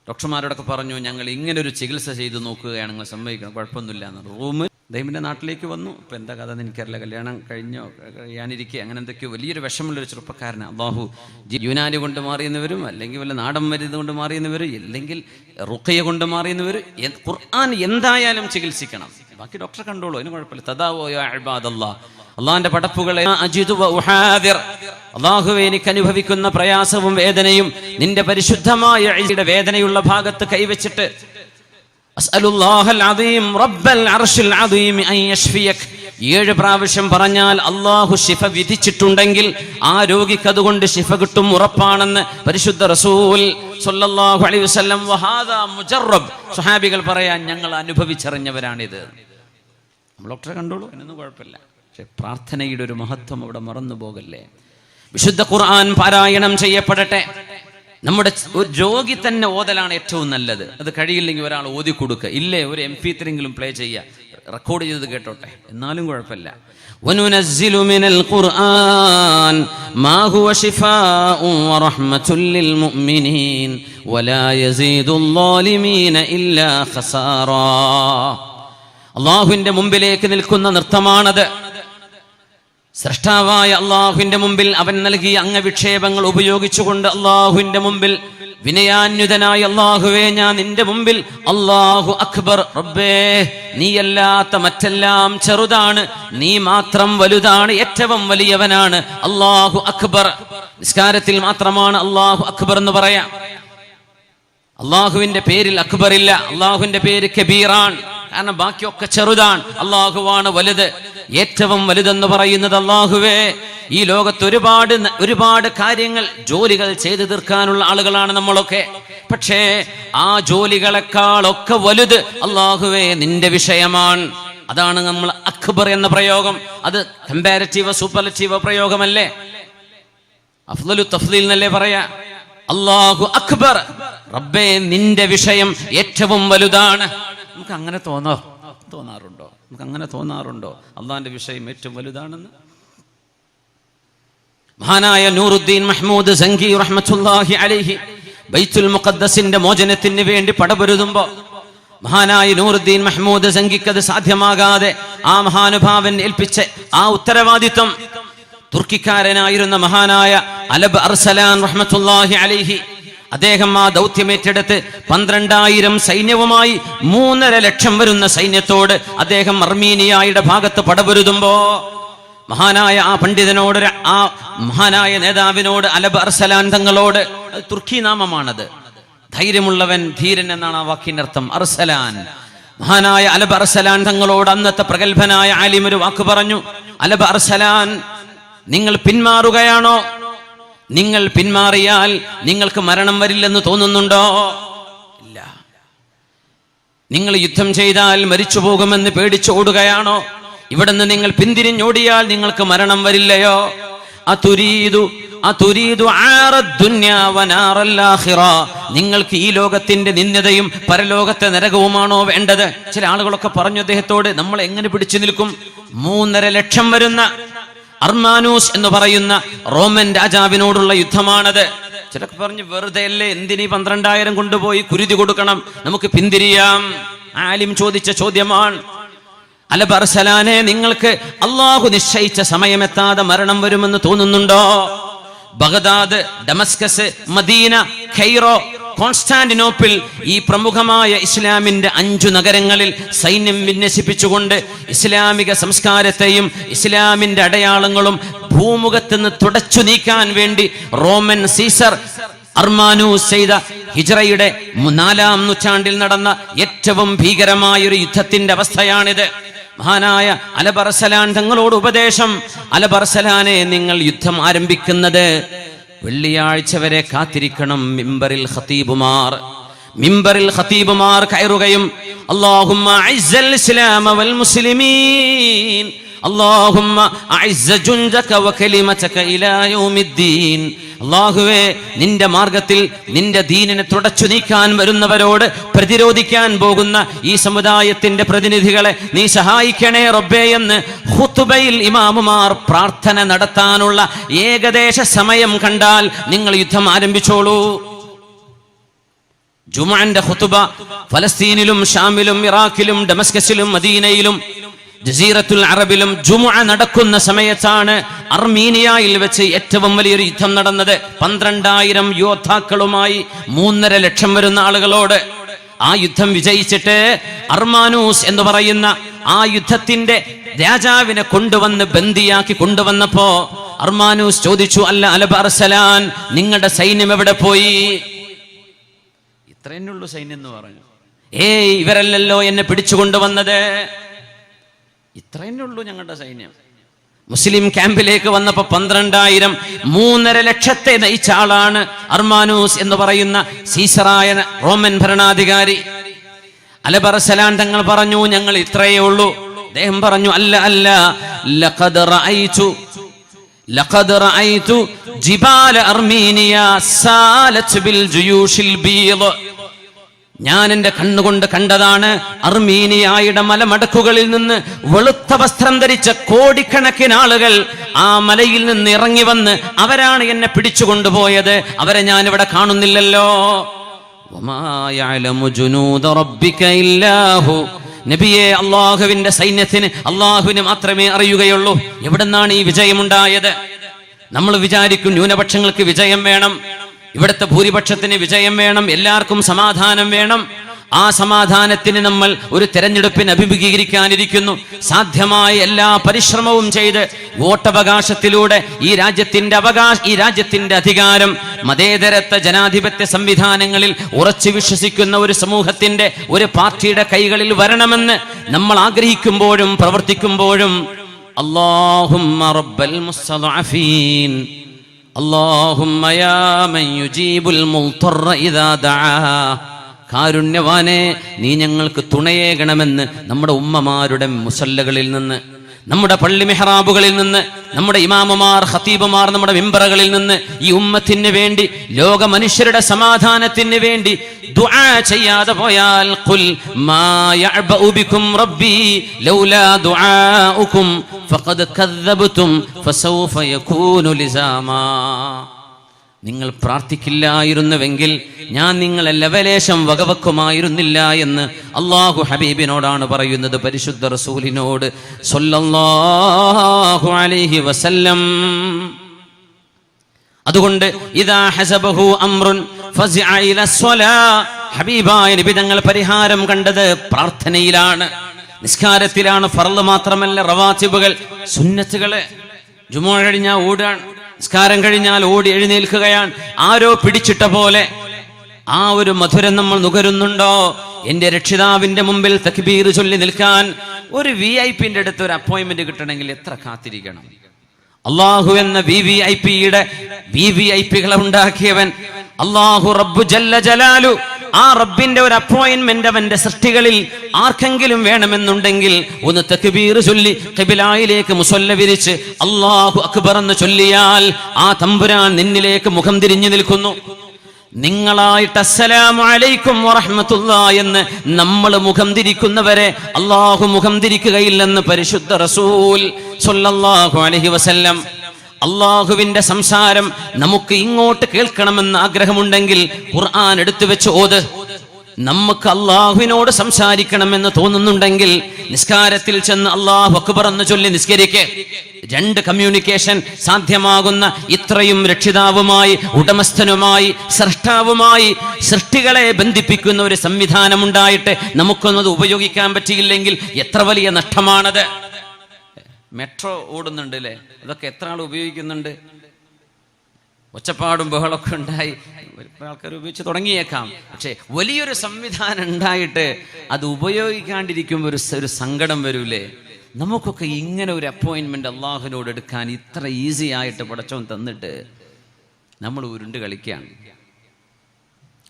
ഡോക്ടർമാരോടൊക്കെ പറഞ്ഞു, ഞങ്ങൾ ഇങ്ങനൊരു ചികിത്സ ചെയ്ത് നോക്കുകയാണ്, നിങ്ങൾ സമ്മതിക്കണം, കുഴപ്പമൊന്നുമില്ല എന്ന്. റൂമിൽ അദ്ദേഹത്തിൻ്റെ നാട്ടിലേക്ക് വന്നു. ഇപ്പം എന്താ കഥ എന്ന് എനിക്കറിയില്ല, കല്യാണം കഴിഞ്ഞോ കഴിയാനിരിക്കുക അങ്ങനെ എന്തൊക്കെയോ വലിയൊരു വിഷമമുള്ളൊരു ചെറുപ്പക്കാരനാണ്. അല്ലാഹു യുനാനി കൊണ്ട് മാറിയെന്നവരും, അല്ലെങ്കിൽ വല്ല നാടൻ മരുന്ന് കൊണ്ട് മാറിയെന്നവരും, അല്ലെങ്കിൽ റുഖിയ കൊണ്ട് മാറിയെന്നവരും. ഖുർആൻ എന്തായാലും ചികിത്സിക്കണം, ബാക്കി ഡോക്ടറെ കണ്ടോളൂ, അതിന് കുഴപ്പമില്ല. തദാവോ യാ ഇബാദല്ലാഹ്, അള്ളാഹിന്റെ പടപ്പുകളെ, അള്ളാഹുവേ എനിക്ക് അനുഭവിക്കുന്ന പ്രയാസവും വേദനയും നിന്റെ പരിശുദ്ധമായ വേദനയുള്ള ഭാഗത്ത് കൈവച്ചിട്ട് അസ്അലുല്ലാഹൽ അദീം റബ്ബൽ അർശിൽ അദീം അൻ യശ്ഫിയക് 7 പ്രാവശ്യം പറഞ്ഞാൽ അള്ളാഹു ശിഫ വിധിച്ചിട്ടുണ്ടെങ്കിൽ ആ രോഗിക്ക് അതുകൊണ്ട് ശിഫ കിട്ടും, ഉറപ്പാണെന്ന് പരിശുദ്ധ റസൂൽ സ്വല്ലല്ലാഹു അലൈഹി വസല്ലം. വഹാദാ മുജറബ്, സ്വഹാബികൾ പറയാൻ ഞങ്ങൾ അനുഭവിച്ചറിഞ്ഞവരാണിത്. നമ്മൾ ഡോക്ടറെ കണ്ടോളൂ, അതിനൊന്നും കുഴപ്പമില്ല. പക്ഷെ പ്രാർത്ഥനയുടെ ഒരു മഹത്വം അവിടെ മറന്നു പോകല്ലേ. വിശുദ്ധ ഖുർആൻ പാരായണം ചെയ്യപ്പെടട്ടെ. നമ്മുടെ ഒരു രോഗി തന്നെ ഓതലാണ് ഏറ്റവും നല്ലത്. അത് കഴിയില്ലെങ്കിൽ ഒരാൾ ഓതി കൊടുക്കുക, ഇല്ലേ ഒരു MP3 പ്ലേ ചെയ്യുക, റെക്കോർഡ് ചെയ്തത് കേട്ടോട്ടെ, എന്നാലും കുഴപ്പമില്ല. وَنُنَزِّلُ مِنَ الْقُرْآنِ مَا هُوَ شِفَاءٌ وَرَحْمَةٌ لِّلْمُؤْمِنِينَ وَلَا يَزِيدُ الظَّالِمِينَ إِلَّا خَسَارًا. അള്ളാഹുവിന്റെ മുമ്പിലേക്ക് നിൽക്കുന്ന നൃത്തമാണത്. സ്രഷ്ടാവായ അള്ളാഹുവിന്റെ മുമ്പിൽ അവൻ നൽകിയ അംഗവിക്ഷേപങ്ങൾ ഉപയോഗിച്ചുകൊണ്ട് അള്ളാഹുവിന്റെ മുമ്പിൽ വിനയാന്യുതനായ അള്ളാഹുവേ, ഞാൻ നിന്റെ മുമ്പിൽ അല്ലാഹു അക്ബർ, റബ്ബേ നീയല്ലാത്ത മറ്റെല്ലാം ചെറുതാണ്, നീ മാത്രം വലുതാണ്, ഏറ്റവും വലിയവനാണ്, അല്ലാഹു അക്ബർ. നിസ്കാരത്തിൽ മാത്രമാണ് അല്ലാഹു അക്ബർ എന്ന് പറയാം. അള്ളാഹുവിന്റെ പേരിൽ അക്ബർ ഇല്ല. അള്ളാഹുവിന്റെ പേര് കബീറാൻ, കാരണം ബാക്കിയൊക്കെ ചെറുതാണ്, അള്ളാഹുവാണ് വലുത്. ഏറ്റവും വലുതെന്ന് പറയുന്നത് അള്ളാഹുവേ. ഈ ലോകത്ത് ഒരുപാട് കാര്യങ്ങൾ, ജോലികൾ ചെയ്തു തീർക്കാനുള്ള ആളുകളാണ് നമ്മളൊക്കെ. പക്ഷേ ആ ജോലികളെക്കാളൊക്കെ വലുത് അള്ളാഹുവേ നിന്റെ വിഷയമാണ്. അതാണ് നമ്മൾ അക്ബർ എന്ന പ്രയോഗം. അത് കമ്പാരിറ്റീവ് സൂപ്പർലറ്റീവ് പ്രയോഗമല്ലേ, അഫ്ളലു തഫ്ളീൽ എന്നല്ലേ പറയാ. അല്ലാഹു അക്ബർ, റബ്ബേ നിന്റെ വിഷയം ഏറ്റവും വലുതാണ്. നമുക്ക് അങ്ങനെ തോന്നാറുണ്ടോ? നമുക്ക് അങ്ങനെ തോന്നാറുണ്ടോ അള്ളാഹിന്റെ വിഷയം ഏറ്റവും വലുതാണെന്ന്? മഹാനായ നൂറുദ്ദീൻ മഹ്മൂദ് സങ്കി റഹ്മത്തുള്ളാഹി അലൈഹി ബൈത്തുൽ മുഖദ്ദസിന്റെ മോചനത്തിന് വേണ്ടി പടപൊരുതുമ്പോ മഹാനായ നൂറുദ്ദീൻ മഹ്മൂദ് സങ്കിക്ക് അത് സാധ്യമാകാതെ ആ മഹാനുഭാവൻ ഏൽപ്പിച്ച ആ ഉത്തരവാദിത്വം തുർക്കിക്കാരനായിരുന്ന മഹാനായ അലബ് അർസലാൻ റഹ്മത്തുള്ളാഹി അലൈഹി, അദ്ദേഹം ആ ദൗത്യമേറ്റെടുത്ത് 12,000 സൈന്യവുമായി 3.5 ലക്ഷം വരുന്ന സൈന്യത്തോട് അദ്ദേഹം അർമീനിയയുടെ ഭാഗത്ത് പടപൊരുതുമ്പോ മഹാനായ ആ പണ്ഡിതനോട്, ആ മഹാനായ നേതാവിനോട്, അലബ് അർസലാൻ തങ്ങളോട്, തുർക്കി നാമമാണത്, ധൈര്യമുള്ളവൻ, ധീരൻ എന്നാണ് ആ വാക്കിന്റെ അർത്ഥം, അർസലാൻ. മഹാനായ അലബ് അർസലാൻ തങ്ങളോട് അന്നത്തെ പ്രഗത്ഭനായ ആലിം ഒരു വാക്ക് പറഞ്ഞു, അലബ് അർസലാൻ, നിങ്ങൾ പിന്മാറുകയാണോ? നിങ്ങൾ പിന്മാറിയാൽ നിങ്ങൾക്ക് മരണം വരില്ലെന്ന് തോന്നുന്നുണ്ടോ? ഇല്ല. നിങ്ങൾ യുദ്ധം ചെയ്താൽ മരിച്ചു പോകുമെന്ന് പേടിച്ചോടുകയാണോ? ഇവിടുന്ന് നിങ്ങൾ പിന്തിരിഞ്ഞോടിയാൽ നിങ്ങൾക്ക് മരണം വരില്ലയോ? നിങ്ങൾക്ക് ഈ ലോകത്തിന്റെ നിന്ദതയും പരലോകത്തെ നരകവുമാണോ വേണ്ടത്? ചില ആളുകളൊക്കെ പറഞ്ഞു അദ്ദേഹത്തോട്, നമ്മൾ എങ്ങനെ പിടിച്ചു നിൽക്കും? 3.5 ലക്ഷം വരുന്ന അർമാനൂസ് എന്ന് പറയുന്ന റോമൻ രാജാവിനോടുള്ള യുദ്ധമാണത്. ചിലർക്ക് പറഞ്ഞു, വെറുതെ അല്ലേ, എന്തിനീ 12,000 കൊണ്ടുപോയി കുരുതി കൊടുക്കണം, നമുക്ക് പിന്തിരിയാം. ആലിം ചോദിച്ച ചോദ്യമാണ്. അലബ് അർസലാനെ, നിങ്ങൾക്ക് അള്ളാഹു നിശ്ചയിച്ച സമയമെത്താതെ മരണം വരുമെന്ന് തോന്നുന്നുണ്ടോ? Baghdad, Damascus, Medina, Cairo, Constantinople, ഈ പ്രമുഖമായ ഇസ്ലാമിന്റെ 5 നഗരങ്ങളിൽ സൈന്യം വിന്യസിപ്പിച്ചുകൊണ്ട് ഇസ്ലാമിക സംസ്കാരത്തെയും ഇസ്ലാമിന്റെ അടയാളങ്ങളും ഭൂമുഖത്ത് നിന്ന് തുടച്ചു നീക്കാൻ വേണ്ടി റോമൻ സീസർ അർമാനൂസ് ചെയ്ത ഹിജ്റയുടെ 4-ാം നൂറ്റാണ്ടിൽ നടന്ന ഏറ്റവും ഭീകരമായൊരു യുദ്ധത്തിന്റെ അവസ്ഥയാണിത്. മഹാനായ അലബർസലാൻ തങ്ങളോട് ഉപദേശം, അലബർസലാനെ, നിങ്ങൾ യുദ്ധം ആരംഭിക്കുന്നത് വെള്ളിയാഴ്ച വരെ കാത്തിരിക്കണം. മിമ്പറിൽ ഖതീബുമാർ കയറുകയും അല്ലാഹുമ്മ അഇസ്സൽ ഇസ്ലാമ വൽ മുസ്ലിമീൻ, അല്ലാഹുമ്മ അഇസ്സ ജുൻദക വകലിമതക ഇലാ യൗമിദ്ദീൻ, അല്ലാഹുവേ, നിന്റെ മാർഗത്തിൽ നിന്റെ ദീനിനെ തുടച്ചു നീക്കാൻ വരുന്നവരോട് പ്രതിരോധിക്കാൻ പോകുന്ന ഈ സമുദായത്തിന്റെ പ്രതിനിധികളെ നീ സഹായിക്കണേ റബ്ബേ എന്ന് ഖുതുബയിൽ ഇമാമുമാർ പ്രാർത്ഥന നടത്താനുള്ള ഏകദേശ സമയം കണ്ടാൽ നിങ്ങൾ യുദ്ധം ആരംഭിച്ചോളൂ. ജുമുഅന്റെ ഖുതുബ ഫലസ്തീനിലും ഷാമിലും ഇറാഖിലും ഡമസ്കസിലും മദീനയിലും ജസീറത്തുൽ അറബിലും ജുമുഅ നടക്കുന്ന സമയത്താണ് അർമീനിയയിൽ വെച്ച് ഏറ്റവും വലിയൊരു യുദ്ധം നടന്നത്. 12,000 യോദ്ധാക്കളുമായി 3.5 ലക്ഷം വരുന്ന ആളുകളോട്. ആ യുദ്ധം വിജയിച്ചിട്ട് അർമാനൂസ് എന്ന് പറയുന്ന ആ യുദ്ധത്തിന്റെ രാജാവിനെ കൊണ്ടുവന്ന് ബന്ദിയാക്കി കൊണ്ടുവന്നപ്പോ അർമാനൂസ് ചോദിച്ചു, അല്ല അലബർസലാൻ, നിങ്ങളുടെ സൈന്യം എവിടെ പോയി? ഇത്രയെന്നുള്ളൂ സൈന്യം എന്ന് പറഞ്ഞു. ഇവരല്ലല്ലോ എന്നെ പിടിച്ചുകൊണ്ടുവന്നത്, ഇത്രയെന്നുള്ളൂ ഞങ്ങളുടെ സൈന്യം. മുസ്ലിം ക്യാമ്പിലേക്ക് വന്നപ്പോ 12,000 3.5 ലക്ഷത്തെ നയിച്ച ആളാണ് അർമാനൂസ് എന്ന് പറയുന്ന സീസറായ റോമൻ ഭരണാധികാരി. അലബർസലാൻ തങ്ങൾ പറഞ്ഞു, ഞങ്ങൾ ഇത്രയേ ഉള്ളൂ. അദ്ദേഹം പറഞ്ഞു, അല്ല, ലഖദ് റഅയ്തു ജിബാല അർമീനിയ സാലത് ബിൽ ജുയൂഷിൽ ബീദ്, ഞാൻ എന്റെ കണ്ണുകൊണ്ട് കണ്ടതാണ് അർമീനിയയുടെ മലമടക്കുകളിൽ നിന്ന് വെളുത്ത വസ്ത്രം ധരിച്ച കോടിക്കണക്കിന് ആളുകൾ ആ മലയിൽ നിന്ന് ഇറങ്ങി വന്ന് അവരാണ് എന്നെ പിടിച്ചു കൊണ്ടുപോയത്. അവരെ ഞാൻ ഇവിടെ കാണുന്നില്ലല്ലോ. വമാ യഅലമു ജുനൂദ റബ്ബിക ഇല്ലാഹു, നബിയെ, അള്ളാഹുവിന്റെ സൈന്യത്തിന് അള്ളാഹുവിന് മാത്രമേ അറിയുകയുള്ളൂ എവിടെന്നാണ് ഈ വിജയമുണ്ടായത്. നമ്മൾ വിചാരിക്കും ന്യൂനപക്ഷങ്ങൾക്ക് വിജയം വേണം, ഇവിടുത്തെ ഭൂരിപക്ഷത്തിന് വിജയം വേണം, എല്ലാവർക്കും സമാധാനം വേണം. ആ സമാധാനത്തിന് നമ്മൾ ഒരു തെരഞ്ഞെടുപ്പിന് അഭിമുഖീകരിക്കാനിരിക്കുന്നു. സാധ്യമായ എല്ലാ പരിശ്രമവും ചെയ്ത് വോട്ടവകാശത്തിലൂടെ ഈ രാജ്യത്തിന്റെ അധികാരം മതേതരത്വ ജനാധിപത്യ സംവിധാനങ്ങളിൽ ഉറച്ചു വിശ്വസിക്കുന്ന ഒരു സമൂഹത്തിന്റെ, ഒരു പാർട്ടിയുടെ കൈകളിൽ വരണമെന്ന് നമ്മൾ ആഗ്രഹിക്കുമ്പോഴും പ്രവർത്തിക്കുമ്പോഴും അല്ലാഹുമ്മ റബ്ബൽ മുസ്തദഅഫീൻ, അല്ലാഹുമ്മ യാ മൻ യുജീബുൽ മുൽതറ ഇദാ ദആ, കാരുണ്യവാനെ, നീ ഞങ്ങൾക്ക് തുണയേകണമെന്ന് നമ്മുടെ ഉമ്മമാരുടെ മുസല്ലകളിൽ നിന്ന്, നമ്മുടെ പള്ളി മെഹ്റാബുകളിൽ നിന്ന്, നമ്മുടെ ഇമാമുമാർ ഖതീബുമാർ നമ്മുടെ മിമ്പറുകളിൽ നിന്ന് ഈ ഉമ്മത്തിന് വേണ്ടി, ലോക മനുഷ്യരുടെ സമാധാനത്തിന് വേണ്ടി ദുആ ചെയ്യാതെ പോയാൽ ഖുൽ മാ യഅബഉ ബികും റബ്ബി ലൗലാ ദുആഉകും ഫഖദ് കദ്ദബ്തും ഫസൗഫ യകൂനു ലിസാമാ, നിങ്ങൾ പ്രാർത്ഥിക്കില്ലായിരുന്നുവെങ്കിൽ ഞാൻ നിങ്ങളെ ലവലേശം വകവെക്കുമായിരുന്നില്ല എന്ന് അല്ലാഹു ഹബീബിനോടാണ് പറയുന്നത്, പരിശുദ്ധ റസൂലിനോട് സ്വല്ലല്ലാഹു അലൈഹി വസല്ലം. അതുകൊണ്ട് ഇദാ ഹസബഹു അംറുൻ ഫസിഅ ഇലാ സ്വലാ, ഹബീബായ നബി തങ്ങൾ പരിഹാരം കണ്ടത് പ്രാർത്ഥനയിലാണ്, നിസ്കാരത്തിലാണ്. ഫർള് മാത്രമല്ല, റവാത്തിബുകൾ, സുന്നത്തുകള്. ജുമുഅ കഴിഞ്ഞാൽ ഓടാൻ, നിസ്കാരം കഴിഞ്ഞാൽ ഓടി എഴുന്നേൽക്കുകയാണ്. ആരോ പിടിച്ചിട്ട പോലെ ആ ഒരു മധുരം നമ്മൾ നുകരുന്നുണ്ടോ? എന്റെ രക്ഷിതാവിന്റെ മുമ്പിൽ തക്ബീർ ചൊല്ലി നിൽക്കാൻ ഒരു VIP-ന്റെ അടുത്ത് ഒരു അപ്പോയിന്റ്മെന്റ് കിട്ടണമെങ്കിൽ എത്ര കാത്തിരിക്കണം? അള്ളാഹു എന്ന VVIP-കളെ ഉണ്ടാക്കിയവൻ അള്ളാഹു റബ്ബു ജല്ല ജലാലു. ആ റബ്ബിന്റെ ഒരു അപ്പോയിന്റ്മെന്റ് അവന്റെ സൃഷ്ടികളിൽ ആർക്കെങ്കിലും വേണമെന്നുണ്ടെങ്കിൽ ഒന്ന് തക്ബീർ ചൊല്ലി ഖിബിലയിലേക്ക് മുസല്ല വിരിച്ച് അല്ലാഹു അക്ബർ എന്ന് ചൊല്ലിയാൽ ആ തമ്പുരാൻ നിന്നിലേക്ക് മുഖം തിരിഞ്ഞു നിൽക്കുന്നു. നിങ്ങളായിട്ട് അസ്സലാമു അലൈക്കും വറഹ്മത്തുള്ളാഹി എന്ന് നമ്മൾ മുഖം തിരിക്കുന്നവരെ അല്ലാഹു മുഖം തിരിക്കുകയില്ലെന്ന് പരിശുദ്ധ റസൂൽ സ്വല്ലല്ലാഹു അലൈഹി വസല്ലം. അള്ളാഹുവിന്റെ സംസാരം നമുക്ക് ഇങ്ങോട്ട് കേൾക്കണമെന്ന് ആഗ്രഹമുണ്ടെങ്കിൽ ഖുർആൻ എടുത്തു വെച്ച് ഓത്. നമുക്ക് അള്ളാഹുവിനോട് സംസാരിക്കണമെന്ന് തോന്നുന്നുണ്ടെങ്കിൽ നിസ്കാരത്തിൽ ചെന്ന് അല്ലാഹു അക്ബർ എന്ന് ചൊല്ലി നിസ്കരിക്ക്. 2 കമ്മ്യൂണിക്കേഷൻ സാധ്യമാകുന്ന ഇത്രയും രക്ഷിതാവുമായി, ഉടമസ്ഥനുമായി, സൃഷ്ടാവുമായി, സൃഷ്ടികളെ ബന്ധിപ്പിക്കുന്ന ഒരു സംവിധാനം ഉണ്ടായിട്ട് നമുക്കൊന്നത് ഉപയോഗിക്കാൻ പറ്റിയില്ലെങ്കിൽ എത്ര വലിയ നഷ്ടമാണത്. മെട്രോ ഓടുന്നുണ്ട് അല്ലേ? അതൊക്കെ എത്ര ആൾ ഉപയോഗിക്കുന്നുണ്ട്? ഒച്ചപ്പാടും ബഹളമൊക്കെ ഉണ്ടായി ആൾക്കാർ ഉപയോഗിച്ച് തുടങ്ങിയേക്കാം. പക്ഷേ വലിയൊരു സംവിധാനം ഉണ്ടായിട്ട് അത് ഉപയോഗിക്കാണ്ടിരിക്കുമ്പോൾ ഒരു സങ്കടം വരൂലേ? നമുക്കൊക്കെ ഇങ്ങനെ ഒരു അപ്പോയിൻമെന്റ് അള്ളാഹുവിനോട് എടുക്കാൻ ഇത്ര ഈസി ആയിട്ട് പടച്ചവൻ തന്നിട്ട് നമ്മൾ ഉരുണ്ട് കളിക്കുകയാണ്.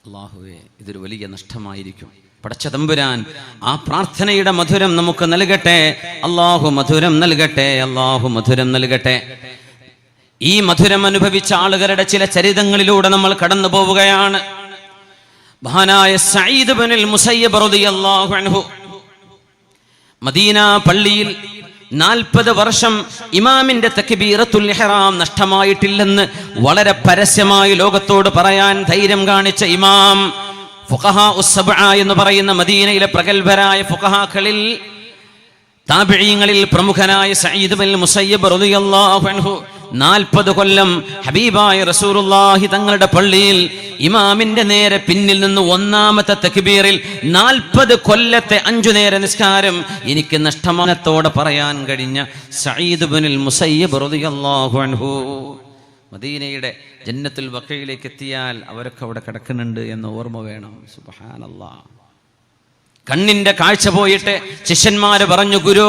അള്ളാഹുവേ, ഇതൊരു വലിയ നഷ്ടമായിരിക്കും. പടച്ച തമ്പുരാൻ ആ പ്രാർത്ഥനയുടെ മധുരം നമുക്ക് നൽകട്ടെ. അള്ളാഹു മധുരം നൽകട്ടെ, അള്ളാഹു മധുരം നൽകട്ടെ. ഈ മധുരം അനുഭവിച്ച ആളുകളുടെ ചില ചരിതങ്ങളിലൂടെ നമ്മൾ കടന്നു പോവുകയാണ്. മഹാനായ സഈദ് ഇബ്നുൽ മുസയ്യിബ് റളിയല്ലാഹു അൻഹു മദീന പള്ളിയിൽ 40 വർഷം ഇമാമിന്റെ തക്ബീറത്തുൽ ഇഹ്റാം നഷ്ടമായിട്ടില്ലെന്ന് വളരെ പരസ്യമായി ലോകത്തോട് പറയാൻ ധൈര്യം കാണിച്ച ഇമാം, ഫുഖഹാ ഉസ്സബ്അ എന്ന് പറയുന്ന മദീനയിലെ പ്രഗൽഭരായ ഫുഖഹാക്കളിൽ താബിഈങ്ങളിൽ പ്രമുഖനായ സഈദ് ഇബ്നുൽ മുസയ്യിബ് റളിയല്ലാഹു അൻഹു 40 കൊല്ലം ഹബീബായ റസൂലുള്ളാഹി തങ്ങളുടെ പള്ളിയിൽ ഇമാമിന്റെ നേരെ പിന്നിൽ നിന്ന് ഒന്നാമത്തെ തക്ബീറിൽ 40 കൊല്ലത്തെ 5 നേര നിസ്കാരം എനിക്ക് നഷ്ടമാനത്തോടെ പറയാൻ കഴിഞ്ഞ സഈദ് ഇബ്നുൽ മുസയ്യിബ് റളിയല്ലാഹു അൻഹു. മദീനയുടെ ജന്നത്തുൽ ബഖീയിലേക്ക് എത്തിയാൽ അവരൊക്കെ അവിടെ കിടക്കുന്നുണ്ട് എന്ന ഓർമ്മ വേണം. സുബ്ഹാനല്ലാഹ്. കണ്ണിന്റെ കാഴ്ച പോയിട്ട് ശിഷ്യന്മാര് പറഞ്ഞു, ഗുരു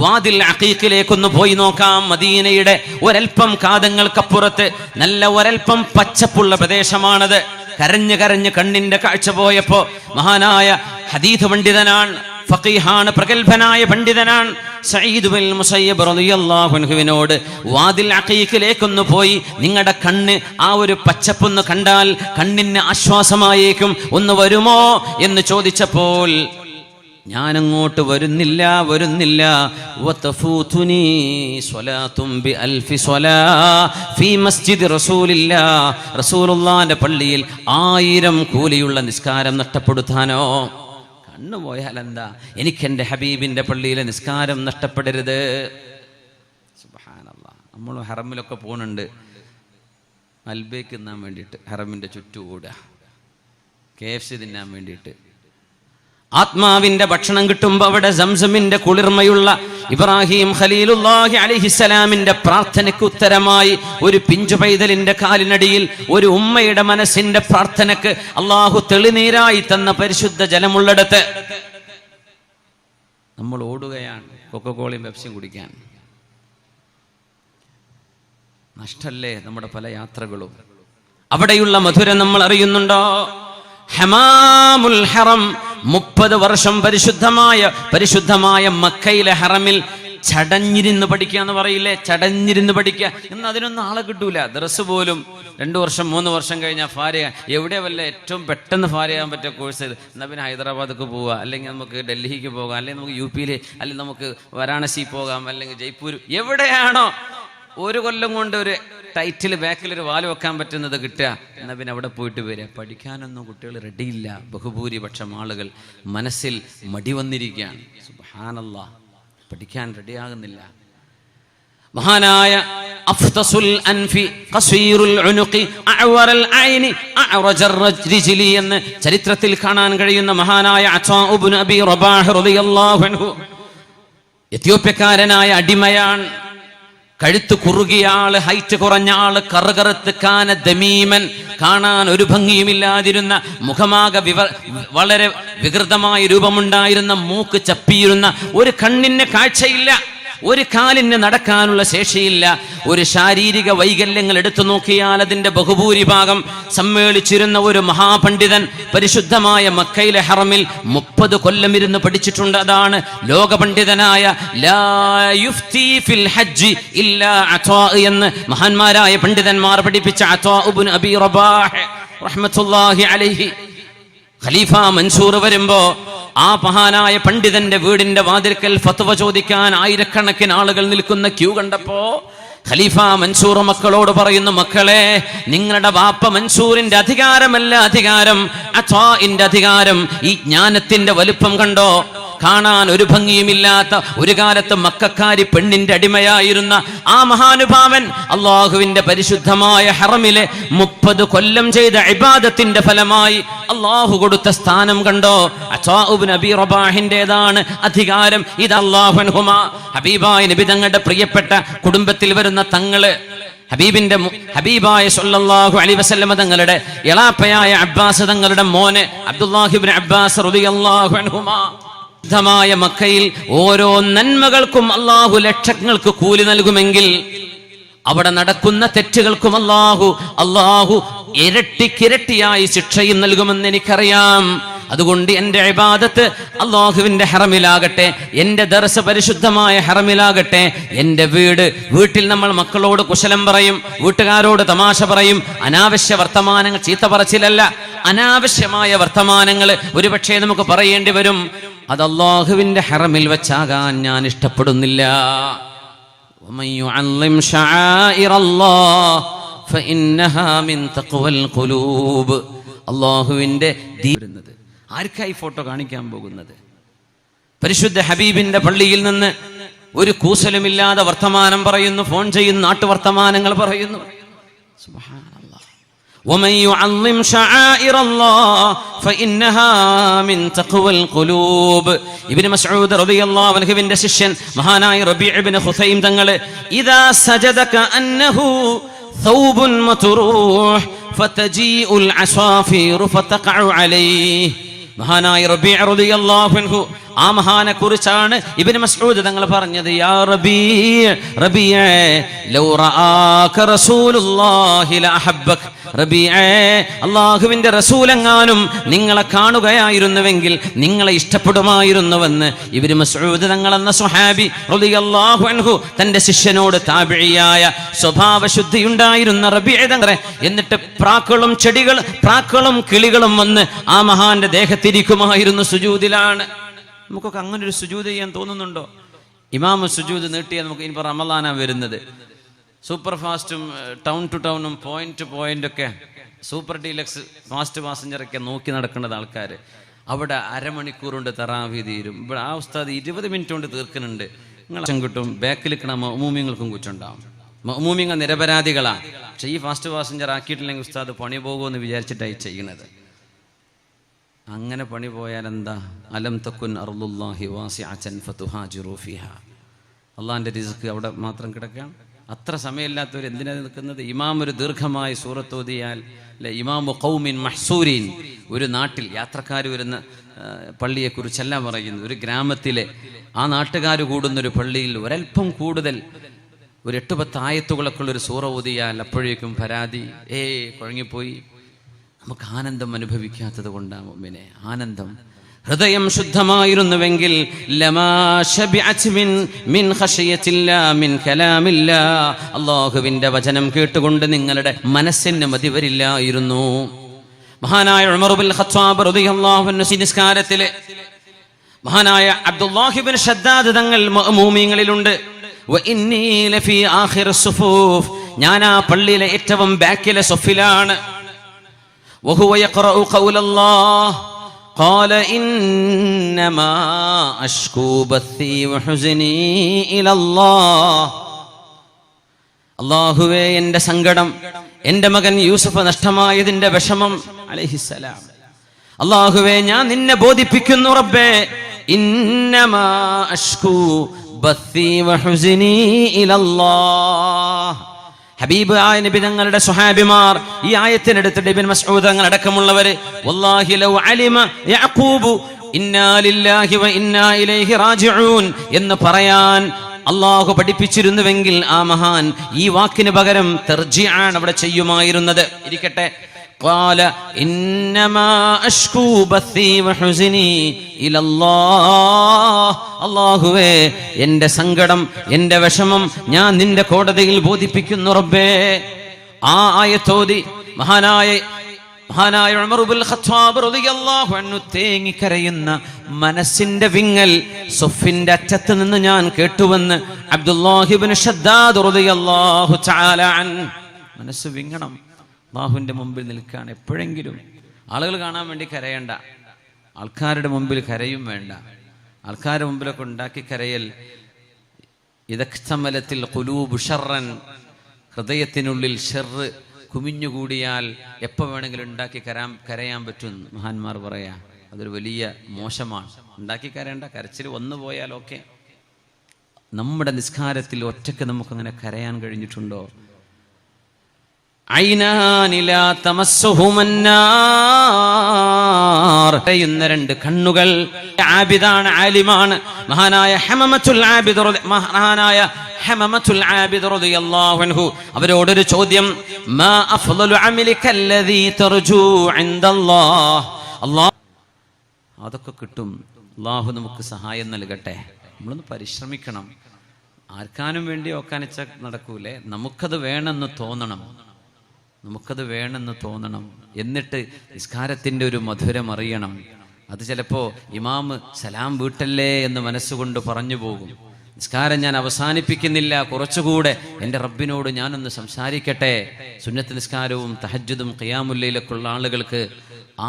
വാദിൽ അഖീഖിലേക്കൊന്ന് പോയി നോക്കാം. മദീനയുടെ ഒരൽപ്പം കാതങ്ങൾക്കപ്പുറത്ത് നല്ല ഒരൽപ്പം പച്ചപ്പുള്ള പ്രദേശമാണത്. കരഞ്ഞ് കരഞ്ഞ് കണ്ണിന്റെ കാഴ്ച പോയപ്പോ മഹാനായ ഹദീസ് പണ്ഡിതനാണ്, ഫഖീഹാണ്, പ്രഗൽഭനായ പണ്ഡിതനാണ് സഈദ് ഇബ്നുൽ മുസയ്യിബ് റളിയല്ലാഹു അൻഹുവിനോട് വാദിൽ അഖീഖിലേക്കൊന്ന് പോയി നിങ്ങളുടെ കണ്ണ് ആ ഒരു പച്ചപ്പൊന്ന് കണ്ടാൽ കണ്ണിന് ആശ്വാസമായേക്കും, ഒന്ന് വരുമോ എന്ന് ചോദിച്ചപ്പോൾ ഞാനങ്ങോട്ട് വരുന്നില്ല വതഫൂതുനി സ്വലാത്തും ബിഅൽഫി സ്വലാ ഫീ മസ്ജിദി റസൂലില്ലാ, റസൂലുള്ളാഹിന്റെ പള്ളിയിൽ 1000 കൂലിയുള്ള നിസ്കാരം നഷ്ടപ്പെടുത്താനോ? കണ്ണു പോയാൽ എന്താ, എനിക്കെൻ്റെ ഹബീബിൻ്റെ പള്ളിയിലെ നിസ്കാരം നഷ്ടപ്പെടരുത്. സുബ്ഹാനല്ലാഹ്. നമ്മൾ ഹറമിലൊക്കെ പോകുന്നുണ്ട് അൽബേക്ക് തിന്നാൻ വേണ്ടിയിട്ട്, ഹറമിൻ്റെ ചുറ്റുകൂടുക, KFC തിന്നാൻ വേണ്ടിയിട്ട്. ആത്മാവിന്റെ ഭക്ഷണം കിട്ടുമ്പോൾ അവിടെ സംസമിന്റെ കുളിർമയുള്ള ഇബ്രാഹിം ഖലീലുല്ലാഹി അലൈഹിസ്സലാമിന്റെ പ്രാർത്ഥനയ്ക്ക് ഉത്തരമായി ഒരു പിഞ്ചു പൈതലിന്റെ കാലിനടിയിൽ ഒരു ഉമ്മയുടെ മനസ്സിന്റെ പ്രാർത്ഥനയ്ക്ക് അള്ളാഹു തെളിനീരായി തന്ന പരിശുദ്ധ ജലമുള്ളിടത്ത് നമ്മൾ ഓടുകയാണ് കൊക്കക്കോളയും പെപ്സിയും കുടിക്കാൻ. നഷ്ടല്ലേ നമ്മുടെ പല യാത്രകളും? അവിടെയുള്ള മധുരം നമ്മൾ അറിയുന്നുണ്ടോ? ഹമാമുൽ ഹറം 30 വർഷം പരിശുദ്ധമായ മക്കയിലെ ഹറമിൽ ചടഞ്ഞിരുന്ന് പഠിക്കുക എന്ന് പറയില്ലേ, ചടഞ്ഞിരുന്ന് പഠിക്കുക. ഇന്ന് അതിനൊന്നും ആളെ കിട്ടൂല. ദർസ് പോലും 2 വർഷം 3 വർഷം കഴിഞ്ഞാൽ ഫാരിക. എവിടെ വല്ല ഏറ്റവും പെട്ടെന്ന് ഫാരിയാൻ പറ്റിയ കോഴ്സ് എന്നാൽ പിന്നെ ഹൈദരാബാദിലേക്ക് പോവുക, അല്ലെങ്കിൽ നമുക്ക് ഡൽഹിക്ക് പോകാം, അല്ലെങ്കിൽ നമുക്ക് UP-യിൽ, അല്ലെങ്കിൽ നമുക്ക് വാരാണസി പോകാം, അല്ലെങ്കിൽ ജയ്പൂർ. എവിടെയാണോ 1 കൊല്ലം കൊണ്ട് ഒരു ടൈറ്റിൽ ബാക്കിലൊരു വാല് വെക്കാൻ പറ്റുന്നത് കിട്ടുക, എന്നാൽ പിന്നെ അവിടെ പോയിട്ട് വരിക. പഠിക്കാനൊന്നും കുട്ടികൾ റെഡിയില്ല. ബഹുഭൂരിപക്ഷം ആളുകൾ മനസ്സിൽ മടി വന്നിരിക്കുകയാണ്. സുബ്ഹാനല്ലാഹ്. പഠിക്കാൻ റെഡിയാകുന്നില്ല. മഹാനായ അഫ്തസുൽ അൻഫി ഖസീറുൽ ഉനുഖി അഅ്വറൽ ഐനി അഅ്റജർ റിജ്ലി എന്ന് ചരിത്രത്തിൽ കാണാൻ കഴിയുന്ന മഹാനായ അതാ ഇബ്നു അബി റബാഹ് റളിയല്ലാഹു അൻഹു എത്യോപ്യക്കാരനായ അടിമയാണ്. കഴുത്ത് കുറുകിയ ആള്, ഹൈറ്റ് കുറഞ്ഞ ആള്, കറുകറുത്ത് കാന ദമീമൻ, കാണാൻ ഒരു ഭംഗിയുമില്ലാതിരുന്ന, മുഖമാകെ വളരെ വികൃതമായ രൂപമുണ്ടായിരുന്ന, മൂക്ക് ചപ്പിയിരുന്ന, ഒരു കണ്ണിന് കാഴ്ചയില്ല, ഒരു കാലിന് നടക്കാനുള്ള ശേഷിയില്ല. ഒരു ശാരീരിക വൈകല്യങ്ങൾ എടുത്തു നോക്കിയാൽ അതിന്റെ ബഹുഭൂരിഭാഗം സമ്മേളിച്ചിരുന്ന ഒരു മഹാപണ്ഡിതൻ പരിശുദ്ധമായ മക്കയിലെ ഹറമിൽ 30 കൊല്ലം ഇരുന്ന് പഠിച്ചിട്ടുണ്ട്. അതാണ് ലോക പണ്ഡിതനായ ലാ യുഫ്തി ഫിൽ ഹജ്ജ് ഇല്ലാ അതാ എന്ന് മഹാന്മാരായ പണ്ഡിതന്മാർ പഠിപ്പിച്ച അതാ ഇബ്നു അബി റബാഹ് റഹ്മത്തുള്ളാഹി അലൈഹി. ഖലീഫ മൻസൂർ വരുമ്പോ ആ മഹാനായ പണ്ഡിതന്റെ വീടിന്റെ വാതിൽക്കൽ ഫത്വ ചോദിക്കാൻ ആയിരക്കണക്കിന് ആളുകൾ നിൽക്കുന്ന ക്യൂ കണ്ടപ്പോ ഖലീഫ മൻസൂർ മക്കളോട് പറയുന്നു, മക്കളെ, നിങ്ങളുടെ വാപ്പ മൻസൂറിന്റെ അധികാരമല്ല അധികാരം, അതാഇന്റെ അധികാരം. ഈ ജ്ഞാനത്തിന്റെ വലുപ്പം കണ്ടോ? കാണാൻ ഒരു ഭംഗിയുമില്ലാത്ത, ഒരു കാലത്ത് മക്കക്കാരി പെണ്ണിന്റെ അടിമയായിരുന്ന ആ മഹാനുഭാവൻ അള്ളാഹുവിന്റെ പരിശുദ്ധമായ ഹറമിലെ 30 കൊല്ലം ചെയ്ത ഇബാദത്തിന്റെ ഫലമായി അള്ളാഹു കൊടുത്ത സ്ഥാനം കണ്ടോ? അതാ ഇബ്നു അബി റബാഹിന്റേതാണ് അധികാരം. ഇത് അല്ലാഹു അൻഹുമാ ഹബീബായ നബി തങ്ങളുടെ പ്രിയപ്പെട്ട കുടുംബത്തിൽ വരുന്ന തങ്ങള് ഹബീബായ സല്ലല്ലാഹു അലൈഹി വസല്ലം തങ്ങളുടെ ഇളാപ്പയായ അബ്ബാസ് തങ്ങളുടെ മോനെ അബ്ദുല്ലാഹി ഇബ്നു അബ്ബാസ് റളിയല്ലാഹു അൻഹുമാ മായ മക്കയിൽ ഓരോ നന്മകൾക്കും അല്ലാഹു ലക്ഷങ്ങൾക്ക് കൂലി നൽകുമെങ്കിൽ അവിടെ നടക്കുന്ന തെറ്റുകൾക്കും അല്ലാഹു ഇരട്ടിക്കിരട്ടിയായി ശിക്ഷയും നൽകുമെന്ന് എനിക്കറിയാം. അതുകൊണ്ട് എൻ്റെ ഇബാദത്ത് അല്ലാഹുവിൻ്റെ ഹറമിലാകട്ടെ, എൻ്റെ ദർസ് പരിശുദ്ധമായ ഹറമിലാകട്ടെ, എൻ്റെ വീട്ടിൽ നമ്മൾ മക്കളോട് കുശലം പറയും, വീട്ടുകാരോട് തമാശ പറയും. അനാവശ്യ വർത്തമാനങ്ങൾ, ചീത്ത പറച്ചിലല്ല, അനാവശ്യമായ വർത്തമാനങ്ങൾ ഒരുപക്ഷെ നമുക്ക് പറയേണ്ടി വരും. അത് അല്ലാഹുവിൻ്റെ ഹറമിൽ വെച്ചാകാൻ ഞാൻ ഇഷ്ടപ്പെടുന്നില്ല. ومن يعظم شعائر الله فإنها من تقوى القلوب. അല്ലാഹുവിൻ്റെ ദീനുന്നത് ആർക്കായി ഫോട്ടോ കാണിക്കാൻ പോകുന്നത്? പരിശുദ്ധ ഹബീബിന്റെ പള്ളിയിൽ നിന്ന് ഒരു കൂസലുമില്ലാതെ വർത്തമാനം പറയുന്നു, ഫോൺ ചെയ്യുന്നു, നാട്ടുവർത്തമാനങ്ങൾ പറയുന്നു. സുബ്ഹാനല്ലാഹ്. ومن يعظم شعائر الله فإنها من تقوى القلوب. ഇബ്നു മസ്ഊദ് റളിയല്ലാഹു അൻഹുവിന്റെ ശിഷ്യൻ മഹാനായ റബീഅ് ഇബ്നു ഖുസൈം തങ്ങൾ ഇദാ സജദക അന്നഹു ثوبٌ مطروح فتجيء العصافير فتقع عليه. മഹാനായ റബീഅ് റളിയല്ലാഹു അൻഹു, ആ മഹാനെ കുറിച്ചാണ് ഇബ്നു മസ്ഊദ് തങ്ങൾ പറഞ്ഞത്, യാ റബീഅ് ലൗ റആക റസൂലുള്ളാഹി ലഅഹബ്ബക. റബീഅ്, അല്ലാഹുവിൻ്റെ റസൂലെങ്ങാനും നിങ്ങളെ കാണുകയായിരുന്നുവെങ്കിൽ നിങ്ങളെ ഇഷ്ടപ്പെടുമായിരുന്നുവെന്ന് ഇബ്നു മസ്ഊദ് തങ്ങൾ എന്ന സ്വഹാബി റളിയല്ലാഹു അൻഹു തൻ്റെ ശിഷ്യനോട്, താബിഈയായ സ്വഭാവശുദ്ധിയുണ്ടായിരുന്ന റബീഅ് തങ്ങൾ, എന്നിട്ട് പ്രാക്കളും കിളികളും വന്ന് ആ മഹാന്റെ ദേഹത്തിരിക്കുമായിരുന്നു. സുജൂദിലാണ്. നമുക്കൊക്കെ അങ്ങനെ ഒരു സുജൂദ് ചെയ്യാൻ തോന്നുന്നുണ്ടോ? ഇമാമ് സുജൂദ് നീട്ടിയാൽ നമുക്ക് ഇനിയിപ്പോൾ റമളാനാ വരുന്നത്. സൂപ്പർ ഫാസ്റ്റും ടൗൺ ടു ടൗണും പോയിന്റ് ടു പോയിന്റ് ഒക്കെ, സൂപ്പർ ഡീലക്സ് ഫാസ്റ്റ് പാസഞ്ചറൊക്കെ നോക്കി നടക്കുന്നത് ആൾക്കാർ. അവിടെ അരമണിക്കൂർ കൊണ്ട് തറാവി തീരും. ഇവിടെ ആ ഉസ്താദ് 20 മിനിറ്റ് കൊണ്ട് തീർക്കുന്നുണ്ട്. നിങ്ങൾ കിട്ടും, ബാക്കിൽ നിൽക്കണ മഅ്മൂമിങ്ങൾക്കും കുറ്റുണ്ടാവും. മഅ്മൂമിങ്ങൾ നിരപരാധികളാണ്. പക്ഷേ ഈ ഫാസ്റ്റ് പാസഞ്ചർ ആക്കിയിട്ടില്ലെങ്കിൽ ഉസ്താദ് പണി പോകുമെന്ന് വിചാരിച്ചിട്ടായി ചെയ്യുന്നത്. അങ്ങനെ പണി പോയാൽ എന്താ? അലം തക്കുൻ അർളുല്ലാഹി വാസിഅതൻ ഫതുഹാജിറു ഫിഹാ. അള്ളാഹിൻ്റെ റിസ്ക് അവിടെ മാത്രം കിടക്കാം. അത്ര സമയമില്ലാത്തവർ എന്തിനാണ് നിൽക്കുന്നത്? ഇമാം ഒരു ദീർഘമായ സൂറത്ത് ഓതിയാൽ, അല്ലെ, ഇമാമു ഖൗമിൻ മഹ്സൂരീൻ, ഒരു നാട്ടിൽ യാത്രക്കാർ വരുന്ന പള്ളിയെക്കുറിച്ചല്ല പറയുന്നത്. ഒരു ഗ്രാമത്തിലെ ആ നാട്ടുകാർ കൂടുന്നൊരു പള്ളിയിൽ ഒരൽപ്പം കൂടുതൽ ഒരു 8-10 ആയത്തുകളൊക്കെ ഉള്ളൊരു സൂറ ഓതിയാൽ അപ്പോഴേക്കും പരാതി, കുഴങ്ങിപ്പോയി. നമുക്ക് ആനന്ദം അനുഭവിക്കാത്തത് കൊണ്ടാണ് മുഅ്മിനെ. ആനന്ദം, ഹൃദയം ശുദ്ധമായിരുന്നുവെങ്കിൽ ലമാ ശബിഅത് മിൻ ഖശിയത്തില്ലാ മിൻ കലാമില്ലാ, അല്ലാഹുവിൻ്റെ വചനം കേട്ടുകൊണ്ട് നിങ്ങളുടെ മനസ്സിന് മതി വരില്ലായിരുന്നു. മഹാനായ ഉമർ ഇബ്നുൽ ഖത്താബ് റളിയല്ലാഹു അൻഹു നിസ്കാരത്തിലെ മഹാനായ അബ്ദുല്ലാഹി ഇബ്നു ഷദ്ദാദ് തങ്ങൾ മഅ്മൂമിങ്ങളിലുണ്ട്. വ ഇന്നി ലഫീ ആഖിർ സുഫൂഫ്, ഞാൻ ആ പള്ളിയിലെ ഏറ്റവും ബാക്കിലെ സഫിലാണ്. വഹുവ യഖറഉ ഖൗലല്ലാഹ് ഖാല ഇന്നമാ അശ്കൂ ബത്തി വഹുസ്നി ഇലല്ലാഹ്. അല്ലാഹുവേ, എൻ്റെ സങ്കടം, എൻ്റെ മകൻ യൂസുഫ് നഷ്ടമായതിൻ്റെ വിഷമം അലൈഹിസ്സലാം. അല്ലാഹുവേ, ഞാൻ നിന്നെ ബോധിപ്പിക്കുന്നു റബ്ബേ, ഇന്നമാ അശ്കൂ ബത്തി വഹുസ്നി ഇലല്ലാഹ്. ഹബീബ് ആയ നബി തങ്ങളുടെ സ്വഹാബിമാർ ഈ ആയത്തിനെടുത്തിട്ട് ഇബ്നു മസ്ഊദ് തങ്ങൾ അടക്കമുള്ളവർ, വല്ലാഹി ലൗ അലിമ യഅഖൂബു ഇന്നാ ലില്ലാഹി വ ഇന്നാ ഇലൈഹി റാജിഊൻ എന്ന് പറയാൻ അല്ലാഹു പഠിപ്പിച്ചിരുന്നുവെങ്കിൽ ആ മഹാൻ ഈ വാക്കിന് പകരം തർജിആൻ അവിടെ ചെയ്യുമായിരുന്നത്. ഇരിക്കട്ടെ, ഖാല ഇന്നമാ അശ്കൂ ബത്തി വഹുസ്നി ഇലല്ലാഹ്. അല്ലാഹുവേ, എൻ്റെ സങ്കടം, എൻ്റെ വിഷമം ഞാൻ നിന്റെ കോടതിയിൽ ബോധിപ്പിക്കുന്നു റബ്ബേ. ആ ആയത്തോതി മഹാനായ ഉമർ ഇബ്നുൽ ഖത്താബ് റളിയല്ലാഹു അൻഹു തേങ്ങിക്കരയുന്ന മനസ്സിന്റെ വിങ്ങൽ സഫിന്റെ അറ്റത്ത് നിന്ന് ഞാൻ കേട്ടുവെന്ന് അബ്ദുല്ലാഹി ഇബ്നു ഷദ്ദാദ് റളിയല്ലാഹു തആല അൻ. മനസ്സ് വിങ്ങണം. അല്ലാഹുവിൻ്റെ മുമ്പിൽ നിൽക്കാൻ എപ്പോഴെങ്കിലും ആളുകൾ കാണാൻ വേണ്ടി കരയണ്ട, ആൾക്കാരുടെ മുമ്പിൽ കരയും വേണ്ട. ആൾക്കാരുടെ മുമ്പിലൊക്കെ ഉണ്ടാക്കി കരയൽ, ഇദക്തമലത്തിൽ ഖുലൂബു ശർറൻ, ഹൃദയത്തിനുള്ളിൽ ഷർറ് കുമിഞ്ഞുകൂടിയാൽ എപ്പോൾ വേണമെങ്കിലും ഉണ്ടാക്കി കരയാൻ പറ്റും മഹാന്മാർ പറയാ. അതൊരു വലിയ മോശമാണ്. ഉണ്ടാക്കി കരയേണ്ട, കരച്ചിൽ വന്നു പോയാൽ ഓക്കെ. നമ്മുടെ നിസ്കാരത്തിൽ ഒറ്റയ്ക്ക് നമുക്കങ്ങനെ കരയാൻ കഴിഞ്ഞിട്ടുണ്ടോ? ഐനാനി ലാ തമസ്സുഹുമന്നാർ, രണ്ട് കണ്ണുകൾ. ആബിദാണ്, ആലിമാണ്, മഹാനായ ഹമമത്തുൽ ആബിദ് റളിയല്ലാഹു അൻഹു. അവരോടൊരു ചോദ്യം, മാ അഫ്ളലു അമലിക അല്ലദീ തർജൂ ഇൻദല്ലാഹ്. അല്ലാഹ് അതൊക്കെ കിട്ടും. അല്ലാഹു നമുക്ക് സഹായം നൽകട്ടെ. നമ്മളൊന്ന് പരിശ്രമിക്കണം. ആർക്കാനും വേണ്ടി ഒക്കാനിച്ച നടക്കൂലേ. നമുക്കത് വേണമെന്ന് തോന്നണം. എന്നിട്ട് നിസ്കാരത്തിൻ്റെ ഒരു മധുരം അറിയണം. അത് ചിലപ്പോൾ ഇമാമ് സലാം വീട്ടല്ലേ എന്ന് മനസ്സുകൊണ്ട് പറഞ്ഞു പോകും. നിസ്കാരം ഞാൻ അവസാനിപ്പിക്കുന്നില്ല, കുറച്ചുകൂടെ എൻ്റെ റബ്ബിനോട് ഞാനൊന്ന് സംസാരിക്കട്ടെ. സുന്നത്ത് നിസ്കാരവും തഹജ്ജുദും ഖിയാമുൽ ലൈലൊക്കെ ഉള്ള ആളുകൾക്ക്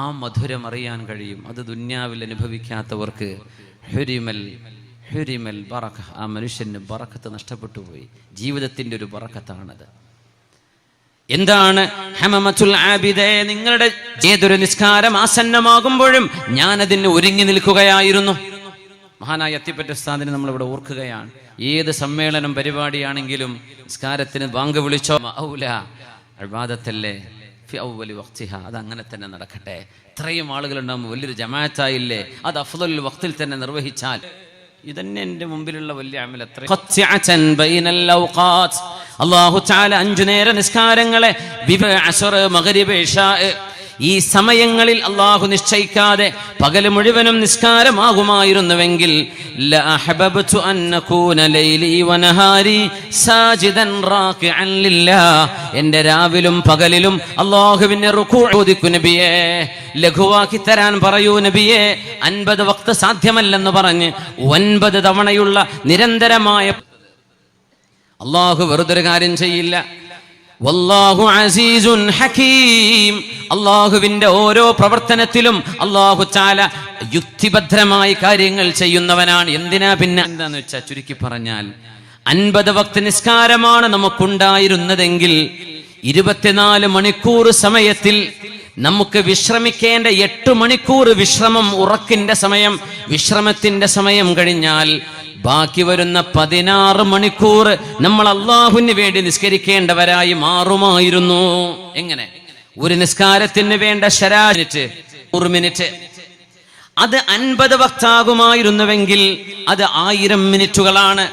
ആ മധുരം അറിയാൻ കഴിയും. അത് ദുന്യാവിൽ അനുഭവിക്കാത്തവർക്ക് ഹുരിമൽ ബറക, ആ മനുഷ്യന് ബറക്കത്ത് നഷ്ടപ്പെട്ടു പോയി. ജീവിതത്തിൻ്റെ ഒരു ബറക്കത്താണത്. എന്താണ് ഹമമത്തുൽ ആബിദേ? നിങ്ങളുടെ ഏതൊരു നിസ്കാരം ആസന്നമാകുമ്പോഴും ഞാനതിന് ഒരുങ്ങി നിൽക്കുകയായിരുന്നു. മഹാനായ അത്തിപ്പറ്റ ഉസ്താദിനെ നമ്മളിവിടെ ഓർക്കുകയാണ്. ഏത് സമ്മേളനം പരിപാടിയാണെങ്കിലും നിസ്കാരത്തിന് ബാങ്ക് വിളിച്ചോ ഇബാദത്തല്ലേ ഫി അവ്വലി വഖ്തിഹാ, അത് അങ്ങനെ തന്നെ നടക്കട്ടെ. ഇത്രയും ആളുകളുണ്ടാകുമ്പോൾ വലിയൊരു ജമാഅത്തായില്ലേ, അത് അഫ്ളലുൽ വഖ്തിൽ തന്നെ നിർവഹിച്ചാൽ ഇതന്നെ എൻ്റെ മുമ്പിലുള്ള വലിയ അമൽ. അല്ലാഹു തആല 5 നേര നിസ്കാരങ്ങളെ അസ്ർ, മഗ്രിബ്, ഇശാ ഈ സമയങ്ങളിൽ അല്ലാഹു നിശ്ചയിക്കാതെ പകൽ മുഴുവനും നിസ്കാരമാകുമായിരുന്നുവെങ്കിൽ ലഅഹബബ്തു അൻ നകൂന ലൈലി വനഹാരി സാജിദൻ റാകിഅൻ ലില്ലാഹ്, എൻ്റെ രാവിലും പകലിലും അല്ലാഹുവിനെ റുകൂഅ് ഓദിക്കു നബിയേ. ലഘുവാക്കി തരാൻ പറയൂ നബിയേ. 50 വക്ത് സാധ്യമല്ലെന്ന് പറഞ്ഞ് 9 തവണയുള്ള നിരന്തരമായ അല്ലാഹു വെറുതൊരു കാര്യം ചെയ്യില്ല. വല്ലാഹു അസീസുൻ ഹകീം, അല്ലാഹുവിന്റെ ഓരോ പ്രവർത്തനത്തിലും അല്ലാഹു തആല യുക്തിഭദ്രമായി കാര്യങ്ങൾ ചെയ്യുന്നവനാണ്. എന്തിനാ പിന്നെ എന്താന്ന് വെച്ചാൽ ചുരുക്കി പറഞ്ഞാൽ 50 വക്ത് നിസ്കാരമാണ് നമുക്കുണ്ടായിരുന്നതെങ്കിൽ 24 മണിക്കൂർ സമയത്തിൽ നമുക്ക് വിശ്രമിക്കേണ്ട 8 മണിക്കൂർ വിശ്രമം, ഉറക്കിന്റെ സമയം, വിശ്രമത്തിന്റെ സമയം കഴിഞ്ഞാൽ ബാക്കി വരുന്ന 16 മണിക്കൂർ നമ്മൾ അല്ലാഹുവിന് വേണ്ടി നിസ്കരിക്കേണ്ടവരായി മാറുമായിരുന്നു. എങ്ങനെ? ഒരു നിസ്കാരത്തിന് വേണ്ട ശരാശരി 100 മിനിറ്റ്, അത് 50 വക്താകുമായിരുന്നുവെങ്കിൽ അത് 1000 മിനിറ്റുകളാണ്.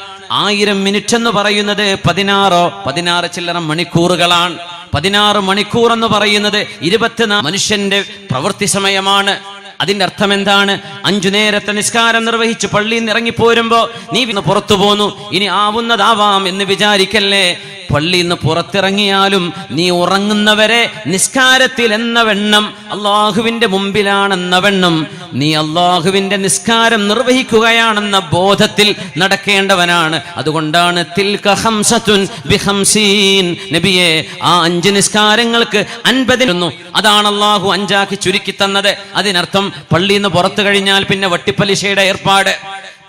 1000 മിനിറ്റ് എന്ന് പറയുന്നത് 16 ചില്ലറ മണിക്കൂറുകളാണ്. 16 മണിക്കൂർ എന്ന് പറയുന്നത് 24 മനുഷ്യന്റെ പ്രവൃത്തി സമയമാണ്. അതിന്റെ അർത്ഥം എന്താണ്? 5 നേരത്തെ നിസ്കാരം നിർവഹിച്ച് പള്ളിയിൽ നിന്ന് ഇറങ്ങിപ്പോരുമ്പോ നീ പുറത്തു പോന്നു, ഇനി ആവുന്നതാവാം എന്ന് വിചാരിക്കല്ലേ. പള്ളിയിൽ നിന്ന് പുറത്തിറങ്ങിയാലും നീ ഉറങ്ങുന്നവരെ നിസ്കാരത്തിൽ എന്ന വെണ്ണം, അള്ളാഹുവിന്റെ മുമ്പിലാണെന്ന വെണ്ണം നീ അള്ളാഹുവിന്റെ നിസ്കാരം നിർവഹിക്കുകയാണെന്ന ബോധത്തിൽ നടക്കേണ്ടവനാണ്. അതുകൊണ്ടാണ് തിൽക ഖംസത്തുൻ ബിഖംസീൻ, നബിയെ ആ 5 നിസ്കാരങ്ങൾക്ക് 50. അതാണ് അള്ളാഹു 5 ആക്കി ചുരുക്കി തന്നത്. അതിനർത്ഥം പള്ളിയിൽ നിന്ന് പുറത്തു കഴിഞ്ഞാൽ പിന്നെ വട്ടിപ്പലിശയുടെ ഏർപ്പാട്,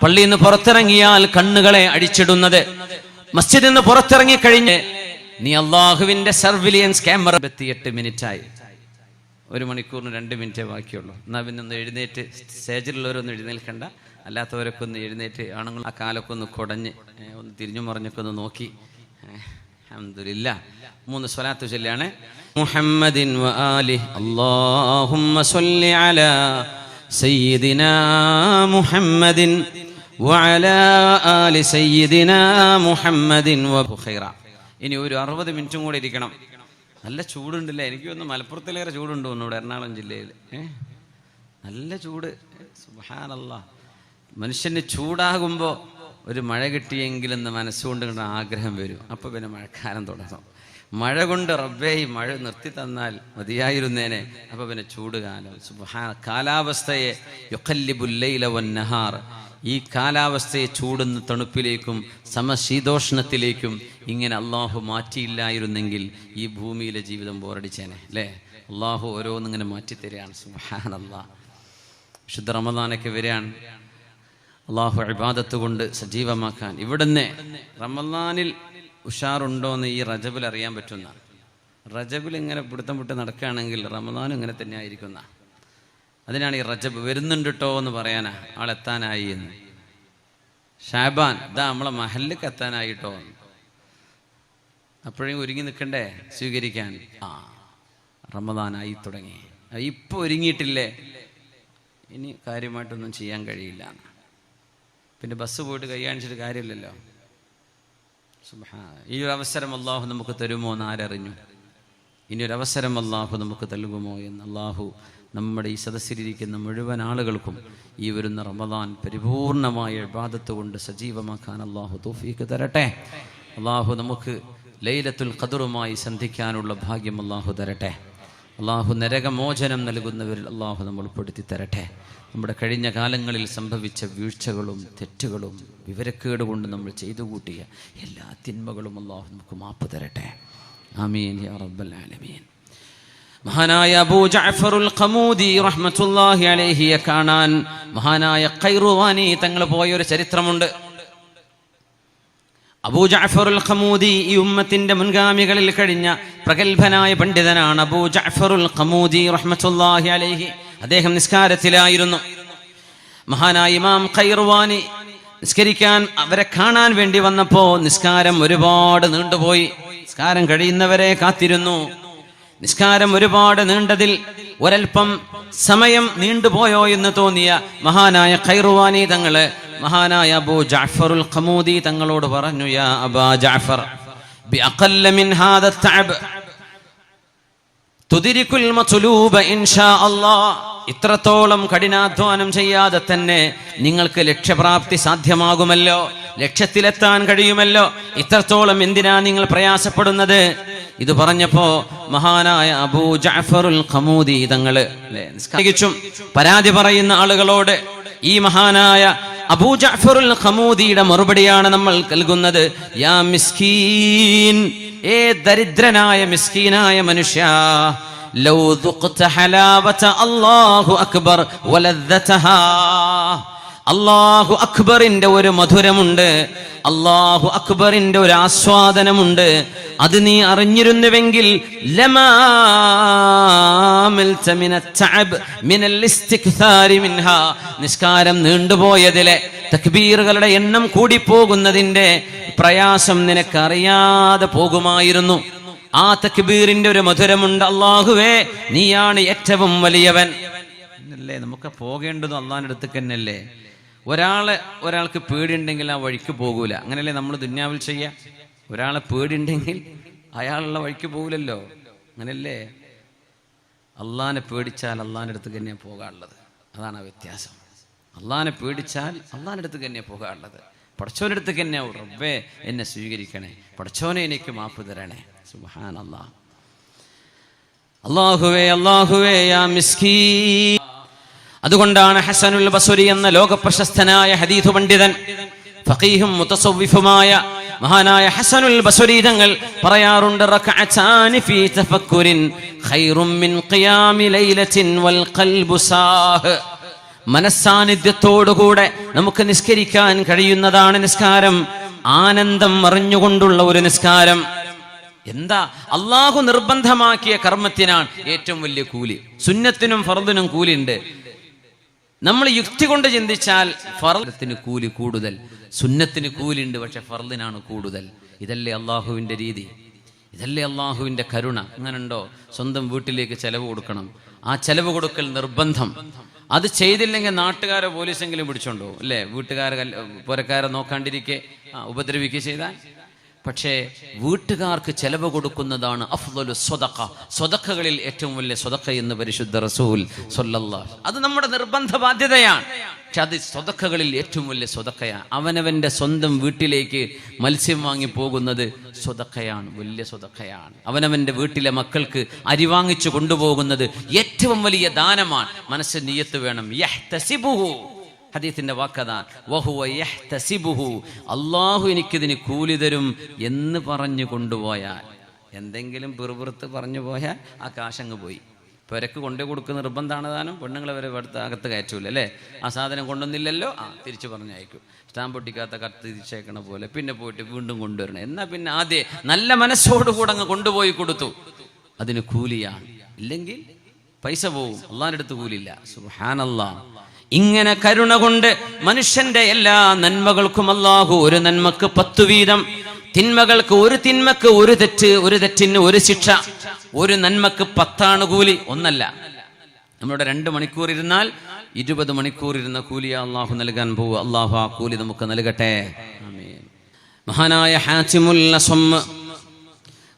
പള്ളിയിൽ നിന്ന് പുറത്തിറങ്ങിയാൽ കണ്ണുകളെ അടിച്ചിടുന്നത്, മസ്ജിദിൽ നിന്ന് പുറത്തിറങ്ങി കഴിഞ്ഞ് നീ അള്ളാഹുവിന്റെ സർവിലിയൻസ് ക്യാമറ 8 മിനിറ്റായി. 1 മണിക്കൂറിന് 2 മിനിറ്റേ ബാക്കിയുള്ളൂ. എന്നാൽ പിന്നെ ഒന്ന് എഴുന്നേറ്റ്, സ്റ്റേജിലുള്ളവരൊന്നും എഴുന്നേൽക്കണ്ട, അല്ലാത്തവരൊക്കെ ഒന്ന് എഴുന്നേറ്റ്, ആണുങ്ങൾ ആ കാലൊക്കെ ഒന്ന് കുടഞ്ഞ് ഒന്ന് തിരിഞ്ഞു മറിഞ്ഞൊക്കെ ഒന്ന് നോക്കി അൽഹംദുലില്ലാ 3 സ്വലാത്ത് ചൊല്ലാണ്. മുഹമ്മദിൻ വ ആലിഹി അല്ലാഹുമ്മ സ്വല്ലി അലാ സയ്യിദിനാ മുഹമ്മദിൻ വഅലാ ആലി സയ്യിദിനാ മുഹമ്മദിൻ വഖൈറ. ഇനി ഒരു 60 മിനിറ്റും കൂടെ ഇരിക്കണം. നല്ല ചൂടുണ്ടല്ലേ? എനിക്ക് തോന്നുന്നു മലപ്പുറത്തിലേറെ ചൂടുണ്ട് തോന്നുന്നു എറണാകുളം ജില്ലയിൽ. നല്ല ചൂട്, സുബ്ഹാനല്ലാഹ്. മനുഷ്യന് ചൂടാകുമ്പോൾ ഒരു മഴ കിട്ടിയെങ്കിലെന്ന് മനസ്സുകൊണ്ട് ആഗ്രഹം വരും. അപ്പോൾ പിന്നെ മഴക്കാലം തുടങ്ങും. മഴ കൊണ്ട് റബ്ബേ ഈ മഴ നിർത്തി തന്നാൽ മതിയായിരുന്നേനെ. അപ്പോൾ പിന്നെ ചൂട് കാലം. സുബ്ഹാന, കാലാവസ്ഥയെ യുഖല്ലിബുൽ ലൈല വന്നഹാർ, ഈ കാലാവസ്ഥയെ ചൂടുന്ന തണുപ്പിലേക്കും സമശീതോഷ്ണത്തിലേക്കും ഇങ്ങനെ അള്ളാഹു മാറ്റിയില്ലായിരുന്നെങ്കിൽ ഈ ഭൂമിയിലെ ജീവിതം ബോറടിച്ചേനെ അല്ലേ? അള്ളാഹു ഓരോന്നിങ്ങനെ മാറ്റിത്തരികയാണ്. സുബ്ഹാനല്ലാഹ്. വിശുദ്ധ റമദാനൊക്കെ വരികയാണ്. അള്ളാഹു ഇബാദത്ത് കൊണ്ട് സജീവമാക്കാൻ. ഇവിടുന്ന് റമദാനിൽ ഉഷാറുണ്ടോ എന്ന് ഈ റജബിൽ അറിയാൻ പറ്റുന്ന, റജബിൽ ഇങ്ങനെ പിടുത്തം വിട്ട് നടക്കുകയാണെങ്കിൽ റമദാനും ഇങ്ങനെ തന്നെ ആയിരിക്കുന്ന. അതിനാണ് ഈ റജബ് വരുന്നുണ്ട് കേട്ടോ എന്ന് പറയാനാ, ആളെത്താനായി എന്ന്. ഷാബാൻ ഇതാ നമ്മളെ മഹല്ലിക്ക് എത്താനായിട്ടോ. അപ്പോഴേ ഒരുങ്ങി നിൽക്കണ്ടേ സ്വീകരിക്കാൻ? റമദാനായി തുടങ്ങി, ഇപ്പോൾ ഒരുങ്ങിയിട്ടില്ലേ, ഇനി കാര്യമായിട്ടൊന്നും ചെയ്യാൻ കഴിയില്ല. പിന്നെ ബസ് പോയിട്ട് കൈ കാണിച്ചിട്ട് കാര്യമില്ലല്ലോ. ഈ ഒരു അവസരം അള്ളാഹു നമുക്ക് തരുമോ എന്ന് ആരറിഞ്ഞു? ഇനിയൊരവസരം അള്ളാഹു നമുക്ക് നൽകുമോ എന്ന്. അള്ളാഹു നമ്മുടെ ഈ സദസ്സിലിരിക്കുന്ന മുഴുവൻ ആളുകൾക്കും ഈ വരുന്ന റമദാൻ പരിപൂർണമായ ഇബാദത്ത് കൊണ്ട് സജീവമാക്കാൻ അള്ളാഹു തൗഫീഖ് തരട്ടെ. അള്ളാഹു നമുക്ക് ലൈലത്തുൽ ഖദറുമായി സന്ധിക്കാനുള്ള ഭാഗ്യം അള്ളാഹു തരട്ടെ. അള്ളാഹു നരകമോചനം നൽകുന്നവരിൽ അള്ളാഹു നമ്മൾ ഉൾപ്പെടുത്തി തരട്ടെ. നമ്മുടെ കഴിഞ്ഞ കാലങ്ങളിൽ സംഭവിച്ച വീഴ്ചകളും തെറ്റുകളും വിവരക്കേട് കൊണ്ട് നമ്മൾ ചെയ്തു കൂട്ടിയ എല്ലാ തിന്മകളും അള്ളാഹു നമുക്ക് മാപ്പ് തരട്ടെ. ആമീൻ യാ റബ്ബൽ ആലമീൻ. മഹാനായ അബൂ ജഅഫറുൽ ഖമൂദി റഹ്മത്തുള്ളാഹി അലൈഹിയെ കാണാൻ മഹാനായ ഖൈറുവാനി തങ്ങൾ പോയൊരു ചരിത്രമുണ്ട്. അബൂ ജഅഫറുൽ ഖമൂദി ഈ ഉമ്മത്തിന്റെ മുൻഗാമികളിൽ കഴിഞ്ഞ പ്രഗത്ഭനായ പണ്ഡിതനാണ്. അബൂ ജഅഫറുൽ ഖമൂദി റഹ്മത്തുള്ളാഹി അലൈഹി അദ്ദേഹം നിസ്കാരത്തിലായിരുന്നു. മഹാനായ ഇമാം ഖൈറുവാനി നിസ്കരിക്കാൻ അവരെ കാണാൻ വേണ്ടി വന്നപ്പോൾ നിസ്കാരം ഒരുപാട് നീണ്ടുപോയി. നിസ്കാരം കഴിയുന്നവരെ കാത്തിരുന്നു. നിസ്കാരം ഒരുപാട് നീണ്ടതിൽ ഒരൽപ്പം സമയം നീണ്ടുപോയോ എന്ന് തോന്നിയ മഹാനായ ഖൈറുവാനി തങ്ങള് മഹാനായ അബൂ ജഅഫറുൽ ഖമൂദി തങ്ങളോട് പറഞ്ഞു, യാ അബാ ജഅഫർ ബിഅഖല്ല മിൻ ഹാദ തഅബ് തുദ്രികുൽ മത്ലൂബ ഇൻഷാ അല്ലാഹ്. ഇത്രത്തോളം കഠിനാധ്വാനം ചെയ്യാതെ തന്നെ നിങ്ങൾക്ക് ലക്ഷ്യപ്രാപ്തി സാധ്യമാകുമല്ലോ, ലക്ഷ്യത്തിലെത്താൻ കഴിയുമല്ലോ. ഇത്രത്തോളം എന്തിനാ നിങ്ങൾ പ്രയാസപ്പെടുന്നത്? ഇത് പറഞ്ഞപ്പോ മഹാനായ അബൂ ജഅഫറുൽ ഖമൂദി തങ്ങള് തികച്ചും പരാതി പറയുന്ന ആളുകളോട് ഈ മഹാനായ അബൂ ജഅഫറുൽ ഖമൂദിയുടെ മറുപടിയാണ് നമ്മൾ നൽകുന്നത്. യാ മിസ്കീൻ, ഏ ദരിദ്രനായ മിസ്കീനായ മനുഷ്യ, ലൗ ദുഖ്ത ഹലാവത അല്ലാഹു അക്ബർ വലദ്ദതഹാ. അല്ലാഹു അക്ബറിന്റെ ഒരു മധുരമുണ്ട്, അല്ലാഹു അക്ബറിന്റെ ഒരു ആസ്വാദനമുണ്ട്. അത് നീ അറിഞ്ഞിരുന്നുവെങ്കിൽ ലമാ മിൽത മിനൽ തഅബ് മിനൽ ഇസ്തിക്സാരി മിൻഹാ. നിസ്കാരം നീണ്ടുപോയതിലെ തക്ബീറുകളുടെ എണ്ണം കൂടിപ്പോകുന്നതിന്റെ പ്രയാസം നിനക്കറിയാതെ പോകുമായിരുന്നു. ആ തക്ബീറിന്റെ ഒരു മധുരമുണ്ട്. അല്ലാഹുവേ, നീയാണ് ഏറ്റവും വലിയവൻ എന്നല്ലേ. നമുക്ക് പോകേണ്ടതും അള്ളാഹിന്റെ അടുത്തേക്ക് തന്നെയല്ലേ. ഒരാൾക്ക് പേടിയുണ്ടെങ്കിൽ ആ വഴിക്ക് പോകൂല, അങ്ങനെയല്ലേ നമ്മൾ ദുന്യാവിൽ ചെയ്യാ. ഒരാളെ പേടിയുണ്ടെങ്കിൽ അയാളുള്ള വഴിക്ക് പോകില്ലല്ലോ, അങ്ങനെയല്ലേ. അള്ളാഹിനെ പേടിച്ചാൽ അള്ളാഹിന്റെ അടുത്തേക്ക് തന്നെയാണ് പോകാനുള്ളത്. അതാണ് ആ വ്യത്യാസം. അള്ളാഹിനെ പേടിച്ചാൽ അള്ളാഹിന്റെ അടുത്തേക്ക് തന്നെയാണ് പോകാനുള്ളത്. പടച്ചോന്റെ അടുത്തേക്ക് തന്നെയാവും, റബ്ബേ എന്നെ സ്വീകരിക്കണേ, പടച്ചോനെ എനിക്ക് മാപ്പ് തരണേ. സുബ്ഹാനല്ലാഹ്. അല്ലാഹുവേ അല്ലാഹുവേ യാ മിസ്കീൻ. അതുകൊണ്ടാണ് ഹസനുൽ ബസ്രി എന്ന ലോകപ്രശസ്തനായ ഹദീസ് പണ്ഡിതൻ ഫഖീഹും മുതസവ്വിഫുമായ മഹാനായ ഹസനുൽ ബസ്രി തങ്ങൾ പറയാറുണ്ട്, റകഅതാനി ഫീ തഫക്കുരിൻ ഖൈറും മിൻ ഖിയാമി ലൈലത്തിൻ വൽ ഖൽബു സാഹ്. മനസ്സാന്നിധ്യത്തോടുകൂടെ നമുക്ക് നിസ്കരിക്കാൻ കഴിയുന്നതാണ് നിസ്കാരം, ആനന്ദം അറിഞ്ഞുകൊണ്ടുള്ള ഒരു നിസ്കാരം. എന്താ? അള്ളാഹു നിർബന്ധമാക്കിയ കർമ്മത്തിനാണ് ഏറ്റവും വലിയ കൂലി. സുന്നത്തിനും ഫർദിനും കൂലിയുണ്ട്. നമ്മൾ യുക്തി കൊണ്ട് ചിന്തിച്ചാൽ ഫർദിന് കൂലി കൂടുതൽ, സുന്നത്തിന് കൂലിയുണ്ട്, പക്ഷെ ഫർദിനാണ് കൂടുതൽ. ഇതല്ലേ അള്ളാഹുവിന്റെ രീതി, ഇതല്ലേ അള്ളാഹുവിന്റെ കരുണ. അങ്ങനുണ്ടോ? സ്വന്തം വീട്ടിലേക്ക് ചെലവ് കൊടുക്കണം, ആ ചെലവ് കൊടുക്കൽ നിർബന്ധം. അത് ചെയ്തില്ലെങ്കിൽ നാട്ടുകാരെ പോലീസെങ്കിലും പിടിച്ചോണ്ടോ അല്ലേ? വീട്ടുകാരെ പുരക്കാരെ നോക്കാണ്ടിരിക്കെ ഉപദ്രവിക്കുക ചെയ്താൽ. പക്ഷേ വീട്ടുകാർക്ക് ചെലവ് കൊടുക്കുന്നതാണ് അഫ്ളലു സ്വദഖ, സ്വദഖകളിൽ ഏറ്റവും വലിയ സ്വദഖ എന്ന് പരിശുദ്ധ റസൂൽ സ്വല്ലല്ലാഹു. അത് നമ്മുടെ നിർബന്ധ ബാധ്യതയാണ്. പക്ഷെ അത് സ്വദഖകളിൽ ഏറ്റവും വലിയ സ്വദഖയാണ്. അവനവന്റെ സ്വന്തം വീട്ടിലേക്ക് മത്സ്യം വാങ്ങി പോകുന്നത് സ്വദഖയാണ്, വലിയ സ്വദഖയാണ്. അവനവന്റെ വീട്ടിലെ മക്കൾക്ക് അരി വാങ്ങിച്ചു കൊണ്ടുപോകുന്നത് ഏറ്റവും വലിയ ദാനമാണ്. മനസ്സിൽ നിയ്യത്ത് വേണം. യഹ്തസിബുഹു, ഹദീസിന്റെ വാക്കതാണ്, വഹുവ യഹ്തസിബുഹു, അല്ലാഹു എനിക്കിതിന് കൂലി തരും എന്ന് പറഞ്ഞു കൊണ്ടുപോയാൽ, എന്തെങ്കിലും പിറുപിറുത്ത് പറഞ്ഞു പോയാൽ ആ കാശങ്ങ് പോയി. പുരക്ക് കൊണ്ടു കൊടുക്കുന്ന നിർബന്ധമാണ് ദാനം. പെണ്ണുങ്ങളെ വരെ അകത്ത് കയറ്റൂല അല്ലേ? ആ സാധനം കൊണ്ടുവന്നില്ലല്ലോ, തിരിച്ചു പറഞ്ഞയക്കും. സ്റ്റാമ്പ് ഒട്ടിക്കാത്ത കത്ത് തിരിച്ചേക്കണ പോലെ പിന്നെ പോയിട്ട് വീണ്ടും കൊണ്ടുവരണം. എന്നാൽ പിന്നെ ആദ്യം നല്ല മനസ്സോടുകൂടെ അങ്ങ് കൊണ്ടുപോയി കൊടുത്തു, അതിന് കൂലിയാണ്. ഇല്ലെങ്കിൽ പൈസ പോവും, അള്ളാഹിന്റെ അടുത്ത് കൂലിയില്ല. സുബ്ഹാനല്ലാഹ്. ഇങ്ങനെ കരുണ കൊണ്ട് മനുഷ്യന്റെ എല്ലാ നന്മകൾക്കും അല്ലാഹു ഒരു നന്മക്ക് 10 വീതം തിന്മകൾക്ക് ഒരു തിന്മക്ക് ഒരു തെറ്റ്, ഒരു തെറ്റിന് ഒരു ശിക്ഷ, ഒരു നന്മക്ക് 10 കൂലി. ഒന്നല്ല, നമ്മളിവിടെ 2 മണിക്കൂർ ഇരുന്നാൽ 20 മണിക്കൂർ ഇരുന്ന കൂലിയാ അള്ളാഹു നൽകാൻ പോവുക. അള്ളാഹു ആ കൂലി നമുക്ക് നൽകട്ടെ. ആമീൻ. മഹാനായ ഹാത്തിമുൽ അസ്വം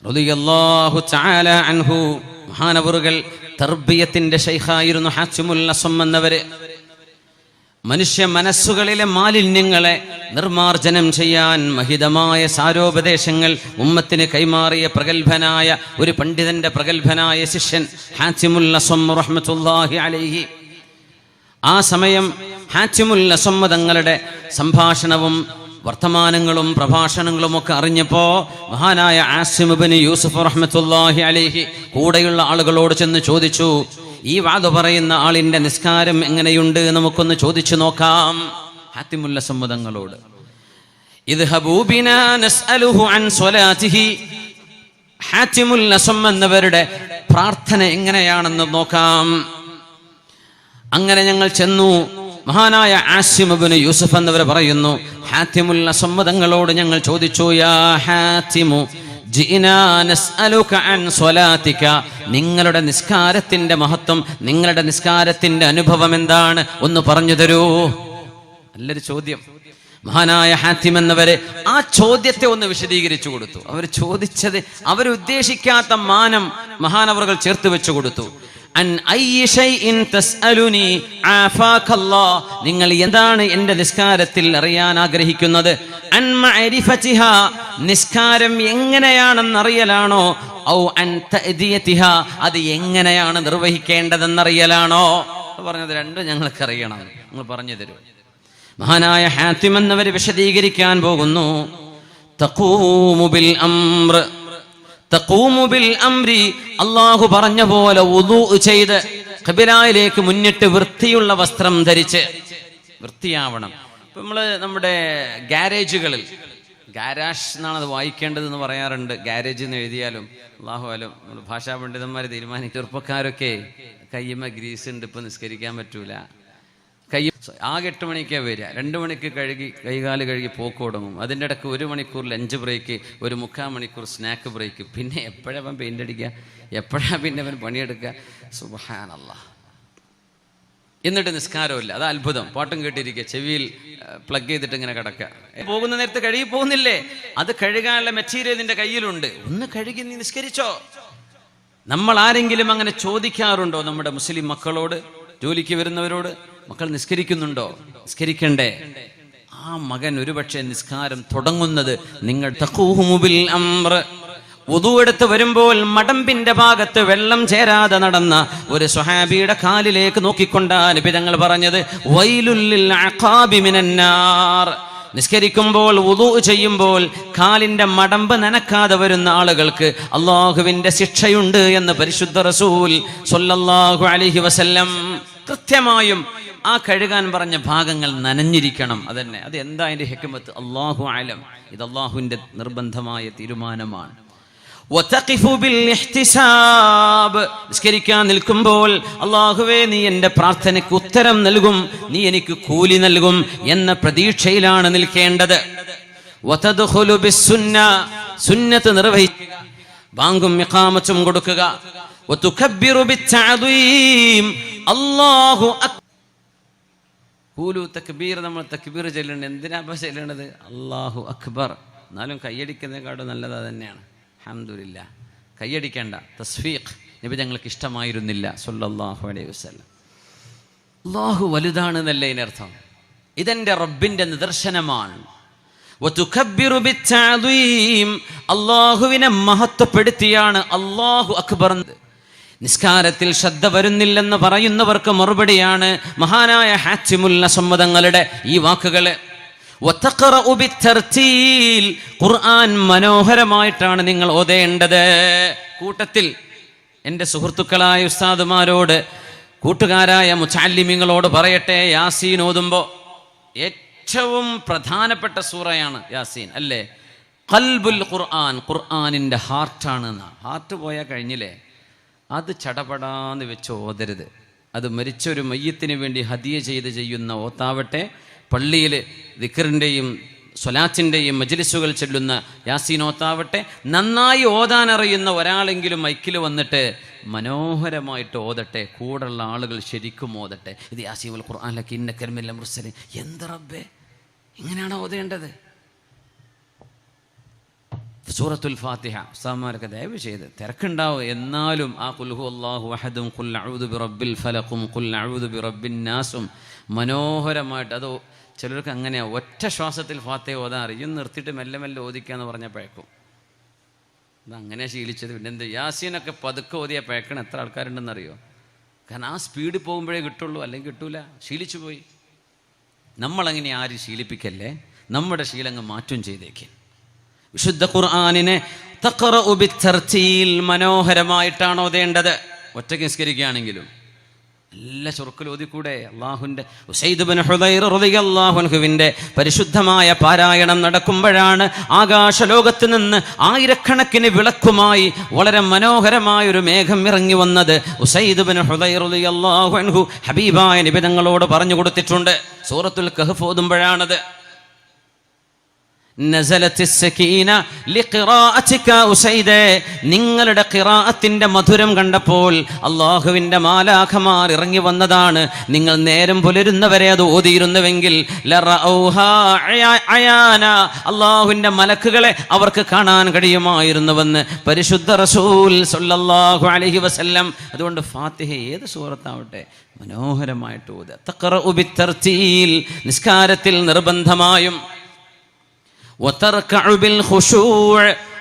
റളിയല്ലാഹു തആല അൻഹു, മഹാനവറുകൾ തർബിയത്തിന്റെ ശൈഖായിരുന്നു ഹാത്തിമുൽ അസ്വം എന്നവര്. മനുഷ്യ മനസ്സുകളിലെ മാലിന്യങ്ങളെ നിർമാർജനം ചെയ്യാൻ മഹിതമായ സാരോപദേശങ്ങൾ ഉമ്മത്തിന് കൈമാറിയ പ്രഗത്ഭനായ ഒരു പണ്ഡിതന്റെ പ്രഗത്ഭനായ ശിഷ്യൻ ഹാത്തിമുൽ അസ്വം റഹ്മത്തുള്ളാഹി അലൈഹി. ആ സമയം ഹാത്തിമുൽ അസ്വം തങ്ങളുടെ സംഭാഷണവും വർത്തമാനങ്ങളും പ്രഭാഷണങ്ങളും ഒക്കെ അറിഞ്ഞപ്പോ മഹാനായ ആസിം ഇബ്നു യൂസുഫ് റഹ്മത്തുള്ളാഹി അലൈഹി കൂടെയുള്ള ആളുകളോട് ചെന്ന് ചോദിച്ചു, ഈ വാദ പറയുന്ന ആളിന്റെ നിസ്കാരം എങ്ങനെയുണ്ട്, നമുക്കൊന്ന് ചോദിച്ചു നോക്കാം. ഹാത്തിമുൽ അസ്വം തങ്ങളോട് ഇദ്ഹബൂ ബിനാ നസ്അലുഹു അൻ സ്വലാത്തിഹി, ഹാത്തിമുൽ അസ്വം എന്നവരുടെ പ്രാർത്ഥന എങ്ങനെയാണെന്ന് നോക്കാം. അങ്ങനെ ഞങ്ങൾ ചെന്നു. മഹാനായ ആസിം ഇബ്നു യൂസുഫ് എന്നവർ പറയുന്നു, ഹാത്തിമുൽ അസ്വം തങ്ങളോട് ഞങ്ങൾ ചോദിച്ചു, യാ ഹാത്തിമു ജിനാ നസ്അലുക അൻ സ്വലാത്തിക, നിങ്ങളുടെ നിസ്കാരത്തിന്റെ മഹത്വം, നിങ്ങളുടെ നിസ്കാരത്തിന്റെ അനുഭവം എന്താണ്, ഒന്ന് പറഞ്ഞു തരൂ. നല്ലൊരു ചോദ്യം. മഹാനായ ഹാത്തിം എന്നവരെ ആ ചോദ്യത്തെ ഒന്ന് വിശദീകരിച്ചു കൊടുത്തു. അവർ ചോദിച്ചത് അവരുദ്ദേശിക്കാത്ത മാനം മഹാനവറുകൾ ചേർത്ത് വെച്ചു കൊടുത്തു. അൻ അയ്യി ഷൈഇൻ തസ്അലുനി ആഫാകല്ലാഹ്, നിങ്ങൾ എന്താണ് എൻ്റെ നിസ്കാരത്തിൽ അറിയാൻ ആഗ്രഹിക്കുന്നത്? അൻ മഅരിഫതിഹാ, നിസ്കാരം എങ്ങനെയാണെന്ന് അറിയലാണോ? ഔ അൻ തഅദിയതിഹാ, അത് എങ്ങനെയാണ് നിർവഹിക്കേണ്ടതെന്നറിയലാണോ? പറഞ്ഞത് രണ്ടും ഞങ്ങൾക്ക് അറിയണം, നിങ്ങൾ പറഞ്ഞു തരൂ. മഹാനായ ഹാത്തിം എന്നവർ വിശദീകരിക്കാൻ പോകുന്നു. തഖൂമു ബിൽ അംർ, തഖൂമു ബിൽ അംരി, അല്ലാഹു പറഞ്ഞ പോലെ വുദൂ ചെയ്ത് ഖിബലയിലേക്ക് മുന്നിട്ട് വൃത്തിയുള്ള വസ്ത്രം ധരിച്ച്, വൃത്തിയാവണം. ഇപ്പം നമ്മൾ നമ്മുടെ ഗാരേജുകളിൽ, ഗാരാഷ് എന്നാണ് അത് വായിക്കേണ്ടതെന്ന് പറയാറുണ്ട്, ഗാരേജ് എന്ന് എഴുതിയാലും അല്ലാഹു അലം, നമ്മൾ ഭാഷാ പണ്ഡിതന്മാർ തീരുമാനിക്കും. ചെറുപ്പക്കാരൊക്കെ കയ്യുമ്മ ഗ്രീസ് ഉണ്ട്, ഇപ്പം നിസ്കരിക്കാൻ പറ്റൂല, കൈ ആകെ 8 മണിക്കാണ് വരിക, 2 മണിക്ക് കഴുകി കൈകാല് കഴുകി പോക്ക് തുടങ്ങും. അതിൻ്റെ ഇടയ്ക്ക് 1 മണിക്കൂർ ലഞ്ച് ബ്രേക്ക്, 1/4 മണിക്കൂർ സ്നാക്ക് ബ്രേക്ക്, പിന്നെ എപ്പോഴവൻ പെയിൻ്റ് അടിക്കുക, എപ്പോഴാണ് പിന്നെ അവൻ പണിയെടുക്കുക? സുബ്ഹാനല്ലാഹ്. എന്നിട്ട് നിസ്കാരമില്ല. അത് അത്ഭുതം. പാട്ടും കേട്ടിരിക്കുക, ചെവിയിൽ പ്ലഗ് ചെയ്തിട്ട് ഇങ്ങനെ കിടക്കുക. പോകുന്ന നേരത്തെ കഴുകി പോകുന്നില്ലേ? അത് കഴുകാനുള്ള മെറ്റീരിയൽ നിന്റെ കയ്യിലുണ്ട്, ഒന്ന് കഴുകി നീ നിസ്കരിച്ചോ. നമ്മൾ ആരെങ്കിലും അങ്ങനെ ചോദിക്കാറുണ്ടോ നമ്മുടെ മുസ്ലിം മക്കളോട്, ജോലിക്ക് വരുന്നവരോട്, മക്കൾ നിസ്കരിക്കുന്നുണ്ടോ? നിസ്കരിക്കണ്ടേ? ആ മകൻ ഒരുപക്ഷെ നിസ്കാരം തുടങ്ങുന്നത് നിങ്ങൾ തഖൂമു ബിൽ അംർ, വുദൂ എടുത്ത് വരുമ്പോൾ മടമ്പിന്റെ ഭാഗത്ത് വെള്ളം ചേരാതെ നടന്ന ഒരു സ്വഹാബിയുടെ കാലിലേക്ക് നോക്കിക്കൊണ്ടാണ് നബി തങ്ങൾ പറഞ്ഞത്, വൈലുൽ ലിൽ അഖാബി മിനന്നാർ. നിസ്കരിക്കുമ്പോൾ വുദൂ ചെയ്യുമ്പോൾ കാലിന്റെ മടമ്പ് നനക്കാതെ വരുന്ന ആളുകൾക്ക് അല്ലാഹുവിന്റെ ശിക്ഷയുണ്ട് എന്ന് പരിശുദ്ധ റസൂൽ സ്വല്ലല്ലാഹു അലൈഹി വസല്ലം. കൃത്യമായും ആ കഴുകാൻ പറഞ്ഞ ഭാഗങ്ങൾ നനഞ്ഞിരിക്കണം. അതന്നെ, അത് എന്താ അതിന്റെ ഹിക്മത്ത്? അല്ലാഹു അലം. ഇത് അല്ലാഹുവിന്റെ നിർബന്ധമായ തീരുമാനമാണ്. നിസ്കരിക്കാൻ നിൽക്കുമ്പോൾ അല്ലാഹുവേ നീ എൻ്റെ പ്രാർത്ഥനയ്ക്ക് ഉത്തരം നൽകും, നീ എനിക്ക് കൂലി നൽകും എന്ന പ്രതീക്ഷയിലാണ് നിൽക്കേണ്ടത്. സുന്നത്ത് നിർവഹിക്കുക, ബാങ്കും ഇഖാമത്തും കൊടുക്കുക. തക്ബീർ, നമ്മൾ തക്ബീർ ചെല്ലുന്നത് എന്തിനാ ചെല്ലണത്? അല്ലാഹു അക്ബർ. എന്നാലും കയ്യടിക്കുന്നതിനെക്കാട്ടും നല്ലത് തന്നെയാണ്. അൽഹംദുലില്ലാഹ്. കയ്യടിക്കേണ്ട, തസ്ഫീഖ് നബി ഞങ്ങൾക്ക് ഇഷ്ടമായിരുന്നില്ല സ്വല്ലല്ലാഹു അലൈഹി വസല്ലം. അല്ലാഹു വലുതാണെന്നല്ലേ ഇതിനർത്ഥം. ഇതെന്റെ റബ്ബിന്റെ നിദർശനമാണ്. അല്ലാഹുവിനെ മഹത്വപ്പെടുത്തിയാണ് അല്ലാഹു അക്ബർ. നിസ്കാരത്തിൽ ശ്രദ്ധ വരുന്നില്ലെന്ന് പറയുന്നവർക്ക് മറുപടിയാണ് മഹാനായ ഹാത്തിമുൽ അസ്വം തങ്ങളുടെ ഈ വാക്കുകള്. ഖുർആൻ മനോഹരമായിട്ടാണ് നിങ്ങൾ ഓതേണ്ടത്. കൂട്ടത്തിൽ എൻ്റെ സുഹൃത്തുക്കളായ ഉസ്താദുമാരോട്, കൂട്ടുകാരായ മുതഅല്ലിമീങ്ങളോട് പറയട്ടെ, യാസീൻ ഓതുമ്പോൾ ഏറ്റവും പ്രധാനപ്പെട്ട സൂറയാണ് യാസീൻ, അല്ലേ? ഖൽബുൽ ഖുർആൻ, ഖുർആനിൻ്റെ ഹാർട്ടാണ്. ഹാർട്ട് പോയാൽ കഴിഞ്ഞില്ലേ? അത് ചടപടാന്ന് വെച്ച് ഓതരുത്. അത് മരിച്ചൊരു മയ്യത്തിന് വേണ്ടി ഹദിയ ചെയ്യുന്ന ഓത്താവട്ടെ, പള്ളിയിൽ ദിക്റിൻ്റെയും സ്വലാത്തിൻ്റെയും മജ്ലിസുകൾ ചെല്ലുന്ന യാസീനോത്താവട്ടെ, നന്നായി ഓതാനറിയുന്ന ഒരാളെങ്കിലും മൈക്കിൽ വന്നിട്ട് മനോഹരമായിട്ട് ഓതട്ടെ, കൂടുള്ള ആളുകൾ ശരിക്കും ഓതട്ടെ. ഇത് യാസീനുൽ ഖുർആനിലൊക്കെ ഇന്നക മിനൽ മുർസലീൻ. എന്ത് റബ്ബേ, ഇങ്ങനെയാണോ ഓതേണ്ടത്? സൂറത്തുൽ ഫാത്തിഹ ഉസ്താദ്മാരൊക്കെ ദയവ് ചെയ്ത് തിരക്കുണ്ടാവും, എന്നാലും ആ ഖുൽ ഹുവല്ലാഹു അഹദും ഖുൽ അഊദു ബിറബ്ബിൽ ഫലഖും ഖുൽ അഊദു ബിറബ്ബിൻ നാസും മനോഹരമായിട്ട്, അത് ചിലർക്ക് അങ്ങനെയാണ് ഒറ്റ ശ്വാസത്തിൽ ഫാത്തിഹ ഓതാൻ അറിയും, നിർത്തിയിട്ട് മെല്ലെ മെല്ലെ ഓദിക്കാന്ന് പറഞ്ഞാൽ പഴക്കും. അതങ്ങനെ ശീലിച്ചത്. പിന്നെ എന്ത്, യാസീനൊക്കെ പതുക്കെ ഓതിയ പഴക്കണ എത്ര ആൾക്കാരുണ്ടെന്നറിയോ? കാരണം ആ സ്പീഡ് പോകുമ്പോഴേ കിട്ടുള്ളൂ, അല്ലെങ്കിൽ കിട്ടൂല, ശീലിച്ചു പോയി. നമ്മളങ്ങനെ ആരും ശീലിപ്പിക്കല്ലേ, നമ്മുടെ ശീലങ്ങൾ മാറ്റം ചെയ്തേക്ക്. വിശുദ്ധ ഖുർആനിനെ തഖറഉ ബിത്തർതീൽ മനോഹരമായിട്ടാണ് ഓതേണ്ടത്. ഒറ്റയ്ക്ക് നിസ്കരിക്കുകയാണെങ്കിലും നല്ല ചുരുക്കൽ ഓതിക്കൂടെ? അള്ളാഹുവിൻ്റെ ഉസൈദ് ഇബ്നു ഹുദൈർ റളിയല്ലാഹു അൻഹുവിൻ്റെ പരിശുദ്ധമായ പാരായണം നടക്കുമ്പോഴാണ് ആകാശലോകത്ത് നിന്ന് ആയിരക്കണക്കിന് വിളക്കുമായി വളരെ മനോഹരമായൊരു മേഘം ഇറങ്ങി വന്നത്. ഉസൈദ് ഇബ്നു ഹുദൈർ റളിയല്ലാഹു അൻഹു ഹബീബായ നബി തങ്ങളോട് പറഞ്ഞു കൊടുത്തിട്ടുണ്ട്. സൂറത്തുൽ കഹ്ഫ് ഓതുമ്പോഴാണത്. നിങ്ങളുടെ ഖിറാഅത്തിന്റെ മധുരം കണ്ടപ്പോൾ അള്ളാഹുവിൻ്റെ മാലാഖമാർ ഇറങ്ങി വന്നതാണ്. നിങ്ങൾ നേരം പുലരുന്നവരെ അത് ഓതിയിരുന്നുവെങ്കിൽ അള്ളാഹുവിൻ്റെ മലക്കുകളെ അവർക്ക് കാണാൻ കഴിയുമായിരുന്നുവെന്ന് പരിശുദ്ധ റസൂൽ സ്വല്ലല്ലാഹു അലൈഹി വസല്ലം. അതുകൊണ്ട് ഫാത്തിഹ ഏത് സൂറത്താവട്ടെ മനോഹരമായിട്ട് ഓതുക. തഖറഉ ബിത്തർതീൽ, നിസ്കാരത്തിൽ നിർബന്ധമായും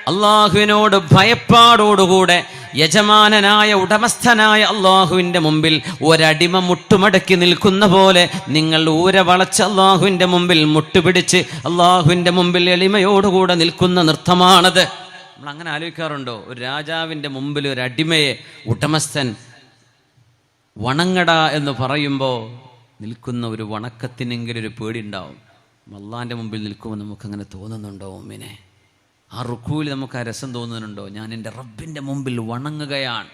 അള്ളാഹുവിനോട് ഭയപ്പാടോടുകൂടെ യജമാനനായ ഉടമസ്ഥനായ അള്ളാഹുവിൻ്റെ മുമ്പിൽ ഒരടിമ മുട്ടുമടക്കി നിൽക്കുന്ന പോലെ നിങ്ങൾ ഊര വളച്ച് അള്ളാഹുവിൻ്റെ മുമ്പിൽ മുട്ടുപിടിച്ച് അള്ളാഹുവിൻ്റെ മുമ്പിൽ എളിമയോടുകൂടെ നിൽക്കുന്ന നൃത്തമാണത്. നമ്മൾ അങ്ങനെ ആലോചിക്കാറുണ്ടോ? ഒരു രാജാവിൻ്റെ മുമ്പിൽ ഒരു അടിമയെ ഉടമസ്ഥൻ വണങ്ങട എന്ന് പറയുമ്പോൾ നിൽക്കുന്ന ഒരു വണക്കത്തിനെങ്കിലും ഒരു പേടി ഉണ്ടാവും. അള്ളാഹിൻ്റെ മുമ്പിൽ നിൽക്കുമ്പോൾ നമുക്കങ്ങനെ തോന്നുന്നുണ്ടോ? മുഅ്മിനെ, ആ റുക്കൂയിൽ നമുക്ക് ആ രസം തോന്നുന്നുണ്ടോ? ഞാൻ എൻ്റെ റബ്ബിൻ്റെ മുമ്പിൽ വണങ്ങുകയാണ്.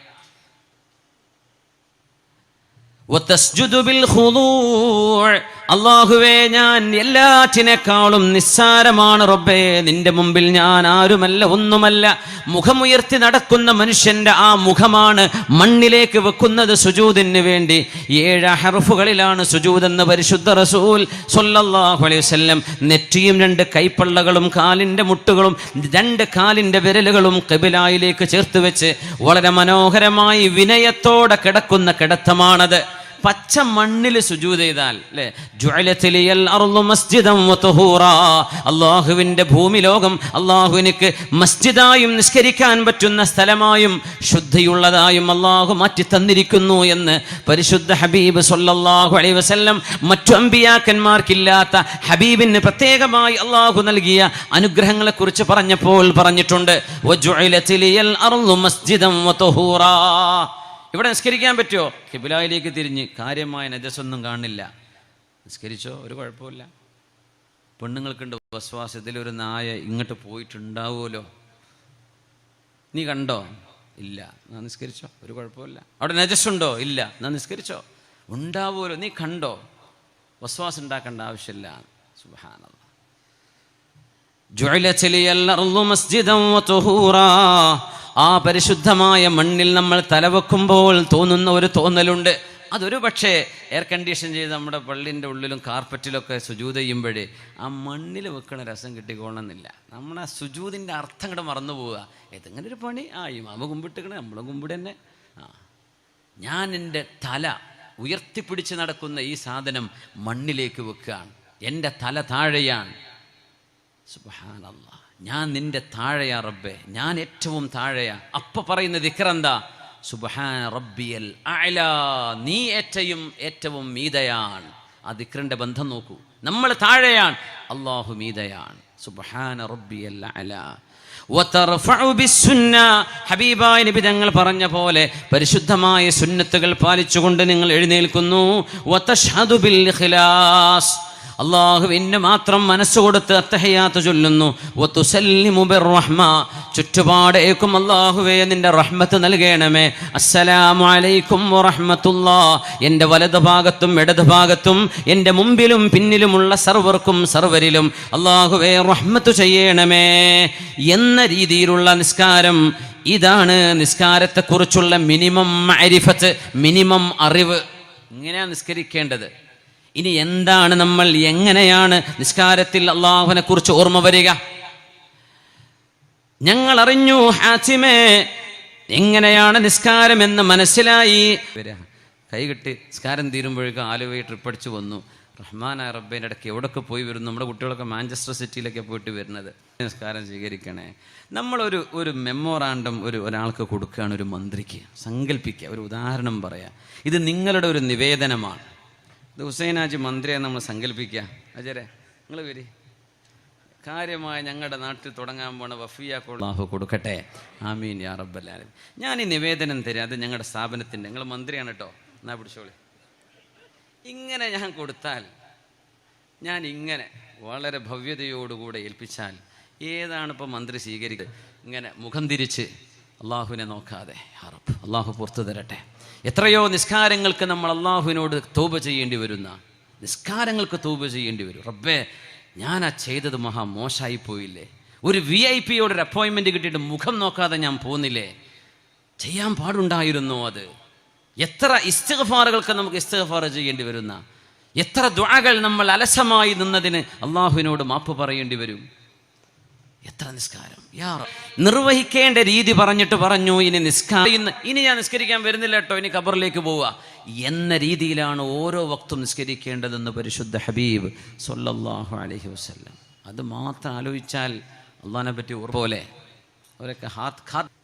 അല്ലാഹുവേ, ഞാൻ എല്ലാറ്റിനേക്കാളും നിസ്സാരമാണ് റബ്ബേ, നിന്റെ മുമ്പിൽ ഞാൻ ആരുമല്ല, ഒന്നുമല്ല. മുഖമുയർത്തി നടക്കുന്ന മനുഷ്യന്റെ ആ മുഖമാണ് മണ്ണിലേക്ക് വെക്കുന്നത് സുജൂദിന് വേണ്ടി. 7 ഹർഫുകളിലാണ് സുജൂദ് എന്ന് പരിശുദ്ധ റസൂൽ സ്വല്ലല്ലാഹു അലൈഹി വസല്ലം. നെറ്റിയും 2 കൈപ്പള്ളകളും കാലിൻ്റെ മുട്ടുകളും 2 കാലിൻ്റെ വിരലുകളും ഖിബിലയിലേക്ക് ചേർത്ത് വെച്ച് വളരെ മനോഹരമായി വിനയത്തോടെ കിടക്കുന്ന കിടത്തമാണത്. പച്ച മണ്ണിൽ സുജൂദ് ചെയ്താൽ അല്ലേ, ജുഅലതിൽ അർളു മസ്ജിദൻ വതഹൂറാ, അല്ലാഹുവിൻ്റെ ഭൂമി ലോകം അല്ലാഹുവിനിക്ക് മസ്ജിദായും നിസ്കരിക്കാൻ പറ്റുന്ന സ്ഥലമായും ശുദ്ധിയുള്ളതായും അല്ലാഹു മാറ്റി തന്നിരിക്കുന്നു എന്ന് പരിശുദ്ധ ഹബീബ് സ്വല്ലല്ലാഹു അലൈഹി വസല്ലം. മറ്റു അമ്പിയാക്കന്മാർക്കില്ലാത്ത ഹബീബിന് പ്രത്യേകമായി അല്ലാഹു നൽകിയ അനുഗ്രഹങ്ങളെക്കുറിച്ച് പറഞ്ഞപ്പോൾ പറഞ്ഞിട്ടുണ്ട്, വജുഅലതിൽ അർളു മസ്ജിദൻ വതഹൂറാ. ഇവിടെ നിസ്കരിക്കാൻ പറ്റുമോ? ഖിബിലയിലേക്ക് തിരിഞ്ഞ് കാര്യമായ നജസൊന്നും കാണില്ല, നിസ്കരിച്ചോ, ഒരു കുഴപ്പമില്ല. പെണ്ണുങ്ങൾക്കുണ്ട് വസ്വാസത്തിൽ, ഒരു നായ ഇങ്ങോട്ട് പോയിട്ടുണ്ടാവുമല്ലോ, നീ കണ്ടോ? ഇല്ല, ഞാൻ നിസ്കരിച്ചോ, ഒരു കുഴപ്പമില്ല. അവിടെ നജസ്സുണ്ടോ? ഇല്ല, ഞാൻ നിസ്കരിച്ചോ. ഉണ്ടാവുമല്ലോ, നീ കണ്ടോ? വസ്വാസം ഉണ്ടാക്കേണ്ട ആവശ്യമില്ല. സുബ്ഹാനല്ലാഹ്. ജുഅലത് ലിയൽ അർളു മസ്ജിദൻ വതഹൂറാ, ആ പരിശുദ്ധമായ മണ്ണിൽ നമ്മൾ തലവെക്കുമ്പോൾ തോന്നുന്ന ഒരു തോന്നലുണ്ട്. അതൊരു പക്ഷേ എയർ കണ്ടീഷൻ ചെയ്ത് നമ്മുടെ പള്ളിൻ്റെ ഉള്ളിലും കാർപ്പറ്റിലൊക്കെ സുജൂദ് ചെയ്യുമ്പോഴേ ആ മണ്ണിൽ വെക്കണ രസം കിട്ടിക്കൊള്ളണമെന്നില്ല. നമ്മുടെ സുജൂദിൻ്റെ അർത്ഥം കൂടെ മറന്നു പോവുക. ഏതെങ്ങനെ ഒരു പണി, ഇമാമ കുമ്പിട്ടിക്കണേ, നമ്മളും കുമ്പിട് തന്നെ. ഞാൻ എൻ്റെ തല ഉയർത്തിപ്പിടിച്ച് നടക്കുന്ന ഈ സാധനം മണ്ണിലേക്ക് വെക്കുകയാണ്, എൻ്റെ തല താഴെയാണ്. സുബ്ഹാനല്ലാഹ്, ഞാൻ നിന്റെ താഴെയാ റബ്ബേ, ഞാൻ ഏറ്റവും താഴെയാ. അപ്പ പറയുന്ന ദിക്റെന്താ? സുബ്ഹാന റബ്ബിയൽ അഅ്ലാ, നീ ഏറ്റവും മീതയാണ്. ആ ദിക്റിന്റെ ബന്ധം നോക്കൂ. നമ്മൾ താഴെയാണ്, അല്ലാഹു മീതയാണ്. സുബ്ഹാന റബ്ബിയൽ അഅ്ലാ വതർഫഉ ബിസ്സുന്ന, ഹബീബായ നബി തങ്ങൾ പറഞ്ഞ പോലെ പരിശുദ്ധമായ സുന്നത്തുകൾ പാലിച്ചുകൊണ്ട് നിങ്ങൾ എഴുന്നേൽക്കുന്നു. വതഷ്ഹദു ബിൽ ഇഖ്ലാസ്, അള്ളാഹുവിന് മാത്രം മനസ്സുകൊടുത്ത് അത്തഹിയാത്ത് ചൊല്ലുന്നു. വതുസല്ലിമു ബിർറഹ്മ, ചുറ്റുപാടേക്കും അള്ളാഹുവേ നിന്റെ റഹ്മത്ത് നൽകണമേ. അസ്സലാമു അലൈക്കും വറഹ്മത്തുള്ളാഹ്, എൻ്റെ വലതു ഭാഗത്തും ഇടതു ഭാഗത്തും എൻ്റെ മുമ്പിലും പിന്നിലുമുള്ള സർവർക്കും സർവരിലും അള്ളാഹുവേ റഹ്മത്ത് ചെയ്യണമേ എന്ന രീതിയിലുള്ള നിസ്കാരം. ഇതാണ് നിസ്കാരത്തെക്കുറിച്ചുള്ള മിനിമം മഅരിഫത്ത്, മിനിമം അറിവ്. ഇങ്ങനെയാണ് നിസ്കരിക്കേണ്ടത്. ഇനി എന്താണ് നമ്മൾ, എങ്ങനെയാണ് നിസ്കാരത്തിൽ അള്ളാഹുവിനെ കുറിച്ച് ഓർമ്മ വരിക? ഞങ്ങൾ അറിഞ്ഞു ഹാത്തിമേ എങ്ങനെയാണ് നിസ്കാരം എന്ന് മനസ്സിലായി. കൈകെട്ടി നിസ്കാരം തീരുമ്പോഴേക്കും ആലുവയിൽ ട്രിപ്പടിച്ച് വന്നു. റഹ്മാനായ റബ്ബേൻ്റെ ഇടയ്ക്ക് എവിടെയൊക്കെ പോയി വരും. നമ്മുടെ കുട്ടികളൊക്കെ മാഞ്ചസ്റ്റർ സിറ്റിയിലൊക്കെ പോയിട്ട് വരുന്നത്. നിസ്കാരം സ്വീകരിക്കണേ. നമ്മളൊരു മെമ്മോറാണ്ടം ഒരാൾക്ക് കൊടുക്കുകയാണ്, ഒരു മന്ത്രിക്ക്. സങ്കല്പിക്കുക, ഒരു ഉദാഹരണം പറയാം. ഇത് നിങ്ങളുടെ ഒരു നിവേദനമാണ്. ഇത് ഹുസൈനാജി മന്ത്രിയെ നമ്മൾ സങ്കല്പിക്കുക. അജരെ നിങ്ങൾ വരി. കാര്യമായ ഞങ്ങളുടെ നാട്ടിൽ തുടങ്ങാൻ പോണ വഫിയാക്ക് അല്ലാഹു കൊടുക്കട്ടെ. ആമീൻ യാ റബ്ബൽ ആലമീൻ. ഞാൻ ഈ നിവേദനം തരാം. അത് ഞങ്ങളുടെ സ്ഥാപനത്തിൻ്റെ, നിങ്ങൾ മന്ത്രിയാണ് കേട്ടോ, എന്നാ പിടിച്ചോളി. ഇങ്ങനെ ഞാൻ കൊടുത്താൽ, ഞാൻ ഇങ്ങനെ വളരെ ഭവ്യതയോടുകൂടെ ഏൽപ്പിച്ചാൽ ഏതാണ് ഇപ്പോൾ മന്ത്രി സ്വീകരിക്കുക? ഇങ്ങനെ മുഖം തിരിച്ച് അള്ളാഹുവിനെ നോക്കാതെ. റബ്ബ് അള്ളാഹു പുറത്തു തരട്ടെ. എത്രയോ നിസ്കാരങ്ങൾക്ക് നമ്മൾ അള്ളാഹുവിനോട് തൗബ ചെയ്യേണ്ടി വരുന്ന നിസ്കാരങ്ങൾക്ക് തൗബ ചെയ്യേണ്ടി വരും. റബ്ബേ ഞാൻ ചെയ്തത് മഹാ മോശമായി പോയില്ലേ. ഒരു VIP യോട് ഒരു അപ്പോയിൻമെൻറ്റ് കിട്ടിയിട്ട് മുഖം നോക്കാതെ ഞാൻ പോകുന്നില്ലേ? ചെയ്യാൻ പാടുണ്ടായിരുന്നോ അത്? എത്ര ഇസ്തിഗ്ഫാറുകൾക്ക് നമുക്ക് ഇസ്തിഗ്ഫാർ ചെയ്യേണ്ടി വരുന്ന, എത്ര ദുആകൾ നമ്മൾ അലസമായി നിന്നതിന് അള്ളാഹുവിനോട് മാപ്പ് പറയേണ്ടി വരും. എത്ര നിസ്കാരം നിർവഹിക്കേണ്ട രീതി പറഞ്ഞിട്ട് പറഞ്ഞു, ഇനി ഞാൻ നിസ്കരിക്കാൻ വരുന്നില്ല കേട്ടോ, ഇനി ഖബറിലേക്ക് പോവുക എന്ന രീതിയിലാണ് ഓരോ വക്തും നിസ്കരിക്കേണ്ടതെന്ന് പരിശുദ്ധ ഹബീബ് സ്വല്ലല്ലാഹു അലൈഹി വസല്ലം. അത് മാത്രം ആലോചിച്ചാൽ അള്ളാഹിനെ പറ്റി പോലെ അവരൊക്കെ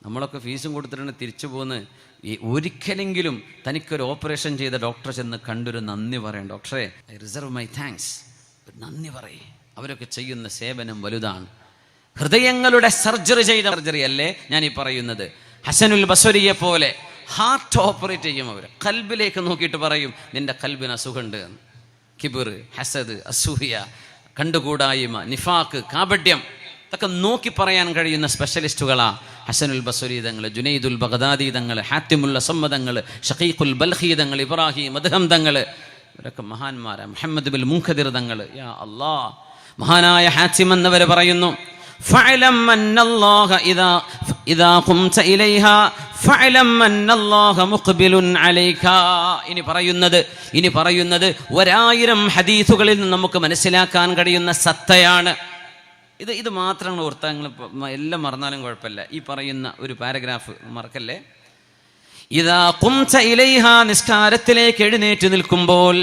നമ്മളൊക്കെ ഫീസും കൊടുത്തിട്ടാണ് തിരിച്ചു പോകുന്നത്. ഈ ഒരിക്കലെങ്കിലും തനിക്കൊരു ഓപ്പറേഷൻ ചെയ്ത ഡോക്ടറെ ചെന്ന് കണ്ടൊരു നന്ദി പറയണം. ഡോക്ടറെ ഐ റിസർവ് മൈ താങ്ക്സ്, ഒരു നന്ദി പറയേ. അവരൊക്കെ ചെയ്യുന്ന സേവനം വലുതാണ്. ഹൃദയങ്ങളുടെ സർജറി അല്ലേ ഞാൻ ഈ പറയുന്നത്. ഹസനുൽ ബസ്വരിയെ പോലെ ഹാർട്ട് ഓപ്പറേറ്റ് ചെയ്യും. അവർ കൽബിലേക്ക് നോക്കിയിട്ട് പറയും നിന്റെ കൽബിന് അസുഖമുണ്ട്. കിബിർ, ഹസദ്, അസൂയ, കണ്ടുകൂടായ്മ, നിഫാക്ക്, കാപട്യം, ഇതൊക്കെ നോക്കി പറയാൻ കഴിയുന്ന സ്പെഷ്യലിസ്റ്റുകളാ ഹസനുൽ ബസ്വരി തങ്ങൾ, ജുനൈദുൽ ബഗ്ദാദി തങ്ങൾ, ഹാത്തിമുൽ അസമ്മ തങ്ങൾ, ഷഖീഖുൽ ബൽഖി തങ്ങൾ, ഇബ്രാഹിം അദ്ഹം തങ്ങൾ, ഇവരൊക്കെ മഹാന്മാരാ. മുഹമ്മദ് ബിൻ മുൻഖദിർ തങ്ങൾ, യാ അല്ലാഹ്. മഹാനായ ഹാത്തിം എന്നവർ പറയുന്നു, ഫഅലം അന്നല്ലാഹ ഇദാ ഖുംത ഇലൈഹാ ഫഅലം അന്നല്ലാഹ മുഖ്ബിലുൻ അലൈക. ഇനി പറയുന്നത് 1000 ഹദീസുകളിൽ നിന്ന് നമുക്ക് മനസ്സിലാക്കാൻ കഴിയുന്ന സത്തയാണ്. ഇത് മാത്രങ്ങൾ ഓർത്താൽ നിങ്ങൾ എല്ലാം മറന്നാലും കുഴപ്പമില്ല. ഈ പറയുന്ന ഒരു പാരഗ്രാഫ് മറക്കല്ലേ. ഇദാ ഖുംത ഇലൈഹാ, നിസ്കാരത്തിലേക്ക് എഴുന്നേറ്റ് നിൽക്കുമ്പോൾ,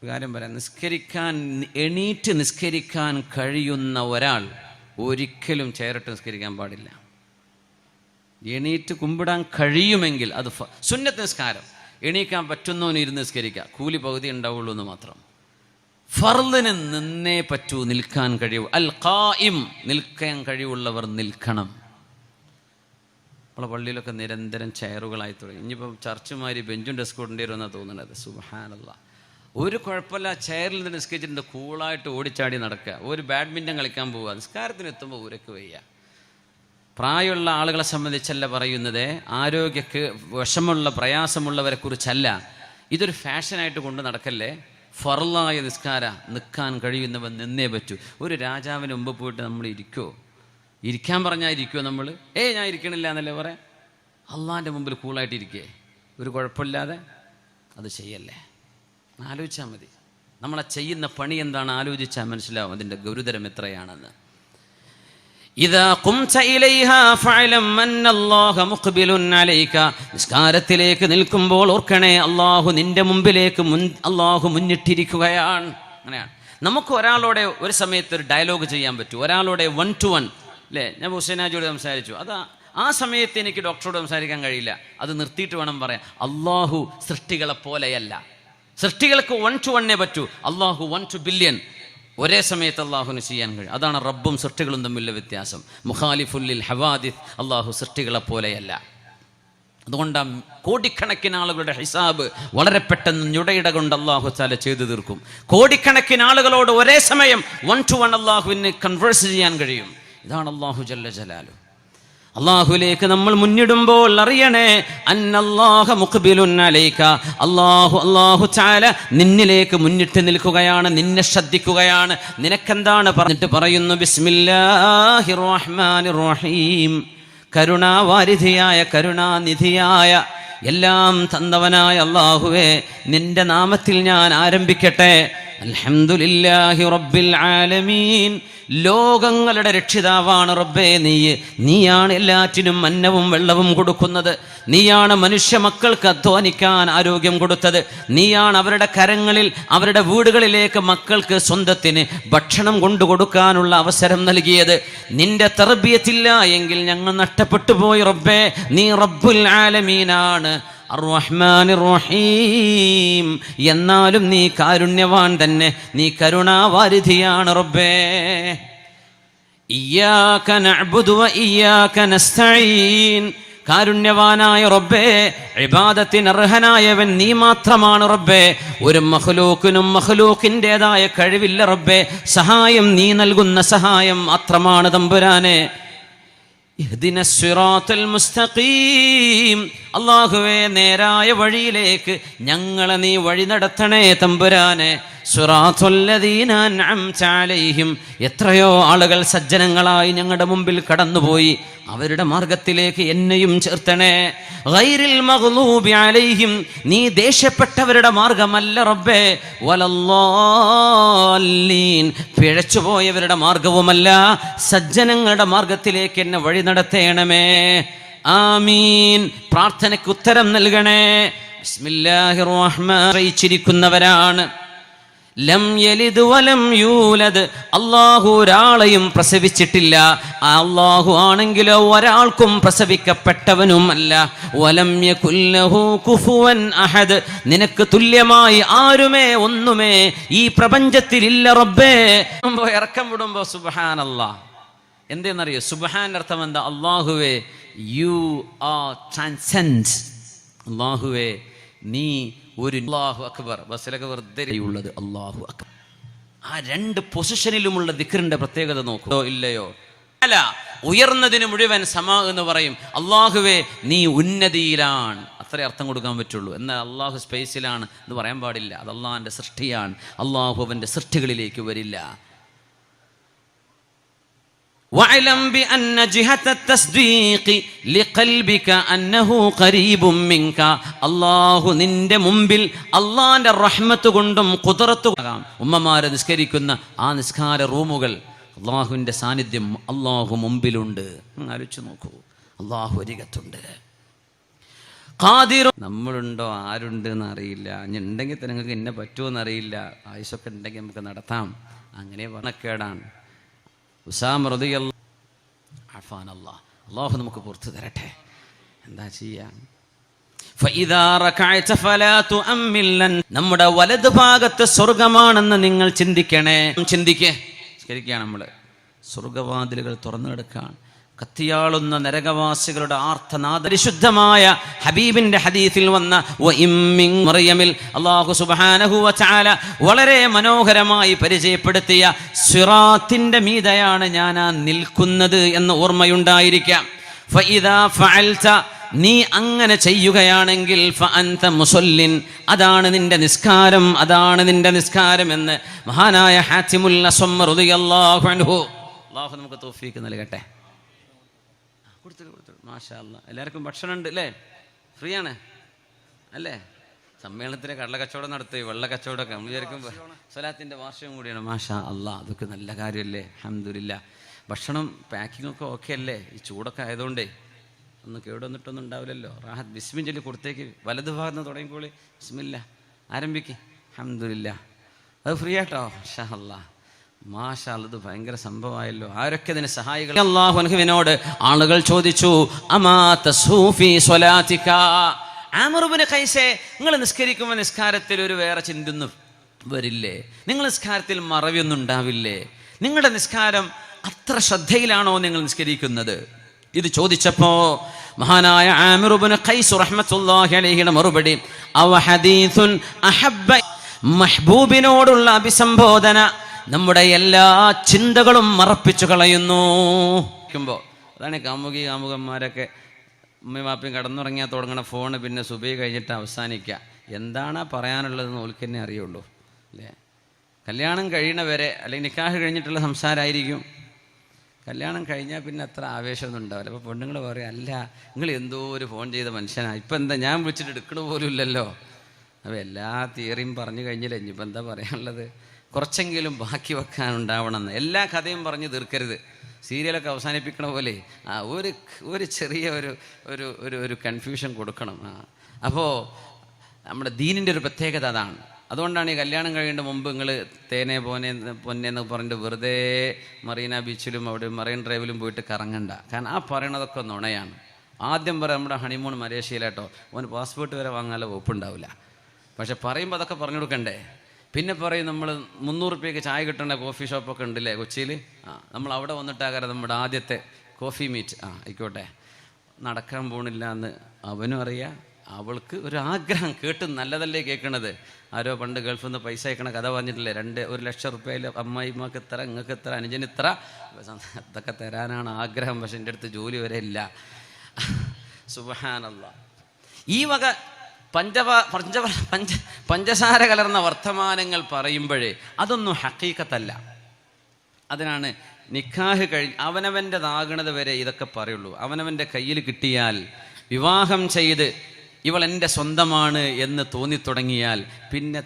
കാര്യം പറയാം, എണീറ്റ് നിസ്കരിക്കാൻ കഴിയുന്ന ഒരാൾ ഒരിക്കലും ചേരട്ട് നിസ്കരിക്കാൻ പാടില്ല. എണീറ്റ് കുമ്പിടാൻ കഴിയുമെങ്കിൽ അത് സുന്നത്ത് നിസ്കാരം. എണീക്കാൻ പറ്റുന്നവന് ഇരുന്ന് നിസ്കരിക്കുക, കൂലി പകുതി ഉണ്ടാവുള്ളൂ എന്ന് മാത്രം. ഫർളിന് നിന്നേ പറ്റൂ, നിൽക്കാൻ കഴിയൂ. അൽ ഖായിം, നിൽക്കാൻ കഴിവുള്ളവർ നിൽക്കണം. നമ്മളെ പള്ളിയിലൊക്കെ നിരന്തരം ചെയറുകളായി തുടങ്ങി. ഇനിയിപ്പം ചർച്ചുമാരി ബെഞ്ചും ഡെസ്ക് കൊണ്ടേരും എന്നാണ് തോന്നുന്നത്. സുബ്ഹാനല്ലാഹ്. ഒരു കുഴപ്പമില്ല, ചെയറിൽ നിന്ന് നിസ്കരിച്ചിട്ടുണ്ട്, കൂളായിട്ട് ഓടിച്ചാടി നടക്കുക. ഒരു ബാഡ്മിൻ്റൺ കളിക്കാൻ പോവുക, നിസ്കാരത്തിന് എത്തുമ്പോൾ ഊരക്ക് വയ്യ. പ്രായമുള്ള ആളുകളെ സംബന്ധിച്ചല്ല പറയുന്നത്, ആരോഗ്യക്ക് വിഷമുള്ള പ്രയാസമുള്ളവരെ കുറിച്ചല്ല. ഇതൊരു ഫാഷനായിട്ട് കൊണ്ട് നടക്കല്ലേ. ഫർളായ നിസ്കാര, നിൽക്കാൻ കഴിയുന്നവൻ നിന്നേ പറ്റൂ. ഒരു രാജാവിന് മുമ്പ് പോയിട്ട് നമ്മൾ ഇരിക്കാൻ പറഞ്ഞാൽ ഇരിക്കുമോ നമ്മൾ? ഞാൻ ഇരിക്കണില്ല എന്നല്ലേ പറയാം. അള്ളാൻ്റെ മുമ്പിൽ കൂളായിട്ട് ഇരിക്കേ, ഒരു കുഴപ്പമില്ലാതെ. അത് ചെയ്യല്ലേ. ആലോചിച്ചാൽ മതി. നമ്മളെ ചെയ്യുന്ന പണി എന്താണ് ആലോചിച്ചാൽ മനസ്സിലാവും അതിൻ്റെ ഗൗരവതരം എത്രയാണെന്ന്. ഇദാ ഖുംത ഇലൈഹാ ഫഅലം അന്നല്ലാഹ മുഖ്ബിലുൻ അലൈക, നിസ്കാരത്തിലേക്ക് നിൽക്കുമ്പോൾ ഓർക്കണേ അള്ളാഹു നിന്റെ മുമ്പിലേക്ക് അള്ളാഹു മുന്നിട്ടിരിക്കുകയാണ്. അങ്ങനെയാണ്. നമുക്ക് ഒരാളോടെ ഒരു സമയത്ത് ഒരു ഡയലോഗ് ചെയ്യാൻ പറ്റൂ. ഒരാളോടെ 1 to 1 അല്ലേ. ഞാൻ ഹുസൈനാജിയോട് സംസാരിച്ചു, ആ സമയത്ത് എനിക്ക് ഡോക്ടറോട് സംസാരിക്കാൻ കഴിയില്ല. അത് നിർത്തിയിട്ട് വേണം പറയാൻ. അള്ളാഹു സൃഷ്ടികളെ പോലെയല്ല. സൃഷ്ടികൾക്ക് 1 to 1 പറ്റൂ. അള്ളാഹു 1 to billion ഒരേ സമയത്ത് അള്ളാഹുവിന് ചെയ്യാൻ കഴിയും. അതാണ് റബ്ബും സൃഷ്ടികളും തമ്മിലുള്ള വ്യത്യാസം. മുഖാലിഫുല്ലിൽ ഹവാദിസ്, അള്ളാഹു സൃഷ്ടികളെ പോലെയല്ല. അതുകൊണ്ട് കോടിക്കണക്കിന് ആളുകളുടെ ഹിസാബ് വളരെ പെട്ടെന്ന് ഞുടയിട കൊണ്ട് അള്ളാഹു തആല ചെയ്തു തീർക്കും. കോടിക്കണക്കിന് ആളുകളോട് ഒരേ സമയം 1 to 1 അള്ളാഹുവിന് കൺവേഴ്സ് ചെയ്യാൻ കഴിയും. ഇതാണ് അള്ളാഹു ജല്ല ജലാലു. അള്ളാഹുലേക്ക് നമ്മൾ മുന്നിടുമ്പോൾ അറിയണേ, അന്നല്ലാഹ മുഖ്ബിലുൻ അലൈക, അള്ളാഹു തആല നിന്നിലേക്ക് മുന്നിട്ട് നിൽക്കുകയാണ്, നിന്നെ ശ്രദ്ധിക്കുകയാണ്. നിനക്കെന്താണ് പറഞ്ഞിട്ട് പറയുന്നു, ബിസ്മില്ലാഹിർ റഹ്മാനിർ റഹീം, കരുണാവാരിധിയായ കരുണാനിധിയായ എല്ലാം തന്നവനായ അല്ലാഹുവേ, നിന്റെ നാമത്തിൽ ഞാൻ ആരംഭിക്കട്ടെ. അൽഹംദുലില്ലാഹി റബ്ബിൽ ആലമീൻ, ലോകങ്ങളുടെ രക്ഷിതാവാണ് റബ്ബേ നീയാണ് എല്ലാറ്റിനും അന്നവും വെള്ളവും കൊടുക്കുന്നത്. നീയാണ് മനുഷ്യ മക്കൾക്ക് അധ്വാനിക്കാൻ ആരോഗ്യം കൊടുത്തത്. നീയാണ് അവരുടെ കരങ്ങളിൽ അവരുടെ വീടുകളിലേക്ക് മക്കൾക്ക് സ്വന്തത്തിന് ഭക്ഷണം കൊണ്ടു കൊടുക്കാനുള്ള അവസരം നൽകിയത്. നിന്റെ തർബിയത്തില്ല എങ്കിൽ ഞങ്ങൾ നഷ്ടപ്പെട്ടു പോയി റബ്ബേ. നീ റബ്ബുൽ ആലമീനാണ്, അർ-റഹ്മാനിർ റഹീം, എന്നാലും നീ കാരുണ്യവാൻ തന്നെ, നീ കരുണാവാരിധിയാണ് റബ്ബേ. ഇയ്യാക നഅ്ബുദു വ ഇയ്യാക നസ്തഈൻ, കാരുണ്യവാനായ റബ്ബേ, ഇബാദത്തിന് അർഹനായവൻ നീ മാത്രമാണ് റബ്ബേ. ഒരു മഖ്ലൂക്കിനും മഖ്ലൂക്കിൻ്റെതായ കഴിവില്ല റബ്ബേ. സഹായം നീ നൽകുന്ന സഹായം മാത്രമാണ് തമ്പുരാനെ. ഇഹ്ദിനസ് സിറാത്തൽ മുസ്തഖീം, അല്ലാഹുവേ നേരായ വഴിയിലേക്ക് ഞങ്ങളെ നീ വഴി നടത്തണേ തമ്പുരാനെ. സിറാത്തുല്ലദീന അൻഅംത അലൈഹിം, എത്രയോ ആളുകൾ സജ്ജനങ്ങളായി ഞങ്ങളുടെ മുമ്പിൽ കടന്നുപോയി, അവരുടെ മാർഗത്തിലേക്ക് എന്നെയും ചേർത്തണേ. ഗൈറിൽ മഗ്ലൂബി അലൈഹിം, നീ ദേഷ്യപ്പെട്ടവരുടെ മാർഗമല്ല റബ്ബേ. വലല്ലാലീൻ, പിഴച്ചുപോയവരുടെ മാർഗവുമല്ല, സജ്ജനങ്ങളുടെ മാർഗത്തിലേക്ക് എന്നെ വഴി നടത്തേണമേ. ആമീൻ. പ്രാർത്ഥനയ്ക്ക് ഉത്തരം നൽകണേ. ബിസ്മില്ലാഹിർ റഹ്മാൻ, അറിയിച്ചിരിക്കുന്നവരാണ്. ലം യലിദ് വലം യൂലദ്, അല്ലാഹു ഒരാളെയും പ്രസവിച്ചിട്ടില്ല. അല്ലാഹു ആണെങ്കിലോ ഒരാൾക്കും പ്രസവിക്കപ്പെട്ടവനുമല്ല. വലം യകുൽ ലഹു കുഫുവൻ അഹദ്, നിനക്ക് തുല്യമായി ആരുമേ ഒന്നുമേ ഈ പ്രപഞ്ചത്തിൽ ഇല്ല റബ്ബേ. ഇറക്കം വിടുമ്പോ സുബ്ഹാനല്ലാഹ് എന്തേന്നറിയോ? സുബ്ഹാൻ അർത്ഥം എന്താ? അല്ലാഹുവേ യു ആർ ട്രാൻസെൻഡ്, അല്ലാഹുവേ നീ ഒരു, അല്ലാഹു അക്ബർ, ബസ്സിലൊക്കെ വെറുതെ ഉള്ളത് അല്ലാഹു അക്ബർ. ആ രണ്ട് പൊസിഷനിലുമുള്ള ദിക്റിന്റെ പ്രത്യേകത നോക്കോ ഇല്ലയോ? അല്ല, ഉയർന്നതിന് മുഴുവൻ സമാ എന്ന് പറയും. അല്ലാഹുവേ നീ ഉന്നതിയിലാണ്, അത്രേ അർത്ഥം കൊടുക്കാൻ പറ്റുള്ളൂ. എന്നാൽ അല്ലാഹു സ്പേസിലാണ് എന്ന് പറയാൻ പാടില്ല. അത് അള്ളാഹിന്റെ സൃഷ്ടിയാണ്. അല്ലാഹു അവന്റെ സൃഷ്ടികളിലേക്ക് വരില്ല. വഅലം ബിഅന്ന ജിഹത തസ്ദീഖ ലിഖൽബിക അന്നഹു ഖരീബും മിൻക, അല്ലാഹു നിന്റെ മുമ്പിൽ അള്ളാന്റെ റഹ്മത്ത് കൊണ്ടും ഖുദ്റത്ത് കൊണ്ടും, ഉമ്മമാരെ നിസ്കരിക്കുന്ന ആ നിസ്കാര റൂമുകൾ അള്ളാഹുവിൻ്റെ സാന്നിധ്യം, അള്ളാഹു മുമ്പിലുണ്ട്. ആലോചിച്ച് നോക്കൂ, അള്ളാഹു അരികത്തുണ്ട്. ഖാദിർ, നമ്മളുണ്ടോ ആരുണ്ട് എന്നറിയില്ല. ഇനി ഉണ്ടെങ്കിൽ തന്നെ നിങ്ങൾക്ക് എന്നെ പറ്റുമോ എന്നറിയില്ല. ആയുസൊക്കെ ഉണ്ടെങ്കിൽ നമുക്ക് നടത്താം. അങ്ങനെ പറഞ്ഞക്കേടാണ്. ഉസാമ റളിയല്ലാഹു അഫാനല്ലാഹ്, അല്ലാഹു നമുക്ക് പുറത്തു തരട്ടെ. എന്താ ചെയ്യാൻ? ഫഇദാ റകഅത ഫലാ തുഅമ്മിലൻ, നമ്മുടെ വലതു ഭാഗത്ത് സ്വർഗ്ഗമാണെന്ന് നിങ്ങൾ ചിന്തിക്കണേ. ശരിക്കാണ്, നമ്മൾ സ്വർഗ്ഗവാതിലുകൾ തുറന്നു കിടക്കുകയാണ്. കത്തിയാളുന്ന നരകവാസികളുടെ ആർത്തനാദ. പരിശുദ്ധമായ ഹബീബിന്റെ ഹദീസിൽ വന്ന മറിയമിൽ അല്ലാഹു സുബ്ഹാനഹു വ തആല വളരെ മനോഹരമായി പരിചയപ്പെടുത്തിയ സിറാത്തിന്റെ മീതയാണ് ഞാൻ നിൽക്കുന്നത് എന്ന് ഓർമ്മയുണ്ടായിരിക്കാം. ഫഇദാ ഫഅൽത, നീ അങ്ങനെ ചെയ്യുകയാണെങ്കിൽ ഫഅൻത മുസല്ലിൻ, അതാണ് നിന്റെ നിസ്കാരം, അതാണ് നിന്റെ നിസ്കാരം എന്ന് മഹാനായ ഹാത്തിമുൽ അസ്വം റളിയല്ലാഹു അൻഹു. അല്ലാഹു നമുക്ക് തൗഫീഖ് നൽകട്ടെ. കൊടുത്തു മാഷാ അല്ലാ. എല്ലാവർക്കും ഭക്ഷണം ഉണ്ട് അല്ലേ? ഫ്രീ ആണ് അല്ലേ? സമ്മേളനത്തിന് കടല കച്ചവടം നടത്തി, വെള്ള കച്ചവടമൊക്കെ നമ്മൾ വിചാരിക്കുമ്പോൾ സ്വലാത്തിൻ്റെ വാർഷികം കൂടിയാണ്. മാഷാ അല്ലാ, അതൊക്കെ നല്ല കാര്യമല്ലേ? അൽഹംദുലില്ലാ. ഭക്ഷണം പാക്കിങ്ങൊക്കെ ഓക്കെ അല്ലേ? ഈ ചൂടൊക്കെ ആയതുകൊണ്ടേ ഒന്നും കേടുവന്നിട്ടൊന്നും ഉണ്ടാവില്ലല്ലോ. റാഹത്ത് ബിസ്മിൻ ചൊല്ലി കൊടുത്തേക്ക്. വലതു ഭാഗത്ത് നിന്ന് തുടങ്ങിക്കോളി. ബിസ്മില്ലാ ആരംഭിക്ക്. അൽഹംദുലില്ലാ. അത് ഫ്രീ ആട്ടോ. മാഷാ അല്ലാ, മാഷാ അല്ലാ, ഇത് ഭയങ്കര സംഭവമായല്ലോ. ആരൊക്കെ ഇതിന് സഹായികൾ? അല്ലാഹു അൻഹുവിനോട് ആളുകൾ ചോദിച്ചു, അമാ തസ്ഫീ സ്വലാതിക, ആമിർ ഇബ്നു ഖൈസേ, നിങ്ങൾ നിസ്കരിക്കുമ്പോൾ നിസ്കാരത്തിൽ ഒരു വേറെ ചിന്തയൊന്നും വരില്ലേ? നിങ്ങൾ നിസ്കാരത്തിൽ മറവിയൊന്നും ഉണ്ടാവില്ലേ? നിങ്ങളുടെ നിസ്കാരം അത്ര ശ്രദ്ധയിലാണോ നിങ്ങൾ നിസ്കരിക്കുന്നത്? ഇത് ചോദിച്ചപ്പോ മഹാനായ ആമിർ ഇബ്നു ഖൈസ് റഹ്മത്തുള്ളാഹി അലൈഹിയുടെ മറുപടി, അവ ഹദീസുൻ അഹബ്ബ, മഹ്ബൂബിനോടുള്ള അഭിസംബോധന നമ്മുടെ എല്ലാ ചിന്തകളും മറപ്പിച്ചു കളയുന്നു. അതാണ് കാമുകന്മാരൊക്കെ ഉമ്മയും വാപ്പയും കടന്നുറങ്ങിയാൽ തുടങ്ങണ ഫോണ് പിന്നെ സുബഹി കഴിഞ്ഞിട്ട് അവസാനിക്കുക. എന്താണ് പറയാനുള്ളതെന്ന് ഓൽക്ക് തന്നെ അറിയുള്ളൂ അല്ലേ? കല്യാണം കഴിയണവരെ അല്ലെങ്കിൽ നിക്കാഹ് കഴിഞ്ഞിട്ടുള്ള സംസാരമായിരിക്കും. കല്യാണം കഴിഞ്ഞാൽ പിന്നെ അത്ര ആവേശമൊന്നും ഉണ്ടാവില്ല. അപ്പോൾ പെണ്ണുങ്ങൾ പറയും, അല്ല നിങ്ങൾ എന്തോ ഒരു ഫോൺ ചെയ്ത മനുഷ്യനാണ്, ഇപ്പം എന്താ ഞാൻ വിളിച്ചിട്ട് എടുക്കണ പോലും ഇല്ലല്ലോ. അപ്പോൾ എല്ലാ തിയറിയും പറഞ്ഞു കഴിഞ്ഞില്ല, ഇനിയിപ്പോൾ എന്താ പറയാനുള്ളത്? കുറച്ചെങ്കിലും ബാക്കി വെക്കാനുണ്ടാവണമെന്ന്. എല്ലാ കഥയും പറഞ്ഞ് തീർക്കരുത്. സീരിയലൊക്കെ അവസാനിപ്പിക്കണ പോലെ ഒരു ചെറിയ ഒരു ഒരു ഒരു കൺഫ്യൂഷൻ കൊടുക്കണം. അപ്പോൾ നമ്മുടെ ദീനിൻ്റെ ഒരു പ്രത്യേകത അതാണ്. അതുകൊണ്ടാണ് ഈ കല്യാണം കഴിയേണ്ട മുമ്പ് നിങ്ങൾ തേനെ പൊന്നെ എന്ന് പറഞ്ഞിട്ട് വെറുതെ മറീന ബീച്ചിലും അവിടെ മറൈൻ ഡ്രൈവിലും പോയിട്ട് കറങ്ങണ്ട. കാരണം ആ പറയണതൊക്കെ നുണയാണ്. ആദ്യം പറയാം നമ്മുടെ ഹണിമൂൺ മലേഷ്യയിലാട്ടോ, ഓന് പാസ്പോർട്ട് വരെ വാങ്ങാനുള്ള വകുപ്പുണ്ടാവില്ല. പക്ഷെ പറയുമ്പോൾ അതൊക്കെ പറഞ്ഞു കൊടുക്കണ്ടേ? പിന്നെ പറയും നമ്മൾ 300 രൂപയ്ക്ക് ചായ കിട്ടേണ്ട കോഫി ഷോപ്പൊക്കെ ഉണ്ടല്ലേ കൊച്ചിയിൽ, നമ്മൾ അവിടെ വന്നിട്ടാകാരം നമ്മുടെ ആദ്യത്തെ കോഫി മീറ്റ്. ആയിക്കോട്ടെ, നടക്കാൻ പോണില്ല എന്ന് അവനും അറിയാം, അവൾക്ക് ഒരു ആഗ്രഹം. കേട്ട് നല്ലതല്ലേ കേൾക്കണത്? ആരോ പണ്ട് ഗൾഫിൽ നിന്ന് പൈസ അയക്കണ കഥ പറഞ്ഞിട്ടില്ലേ, 1,00,000 രൂപയിൽ അമ്മായിമ്മക്ക് ഇത്ര, നിങ്ങൾക്ക് ഇത്ര, അനുജന് ഇത്ര, അതൊക്കെ തരാനാണ് ആഗ്രഹം. പക്ഷെ എൻ്റെ അടുത്ത് ജോലി വരെ ഇല്ല. സുബ്ഹാനല്ലാഹ്. ഈ വക പഞ്ചസാര കലർന്ന വർത്തമാനങ്ങൾ പറയുമ്പോഴേ അതൊന്നും ഹഖീഖത്തല്ല. അതിനാണ് നിക്കാഹ് അവനവൻ്റെതാകണത് വരെ ഇതൊക്കെ പറയുള്ളൂ. അവനവൻ്റെ കയ്യിൽ കിട്ടിയാൽ, വിവാഹം ചെയ്ത് ഇവൾ എൻ്റെ സ്വന്തമാണ് എന്ന് തോന്നിത്തുടങ്ങിയാൽ പിന്നെ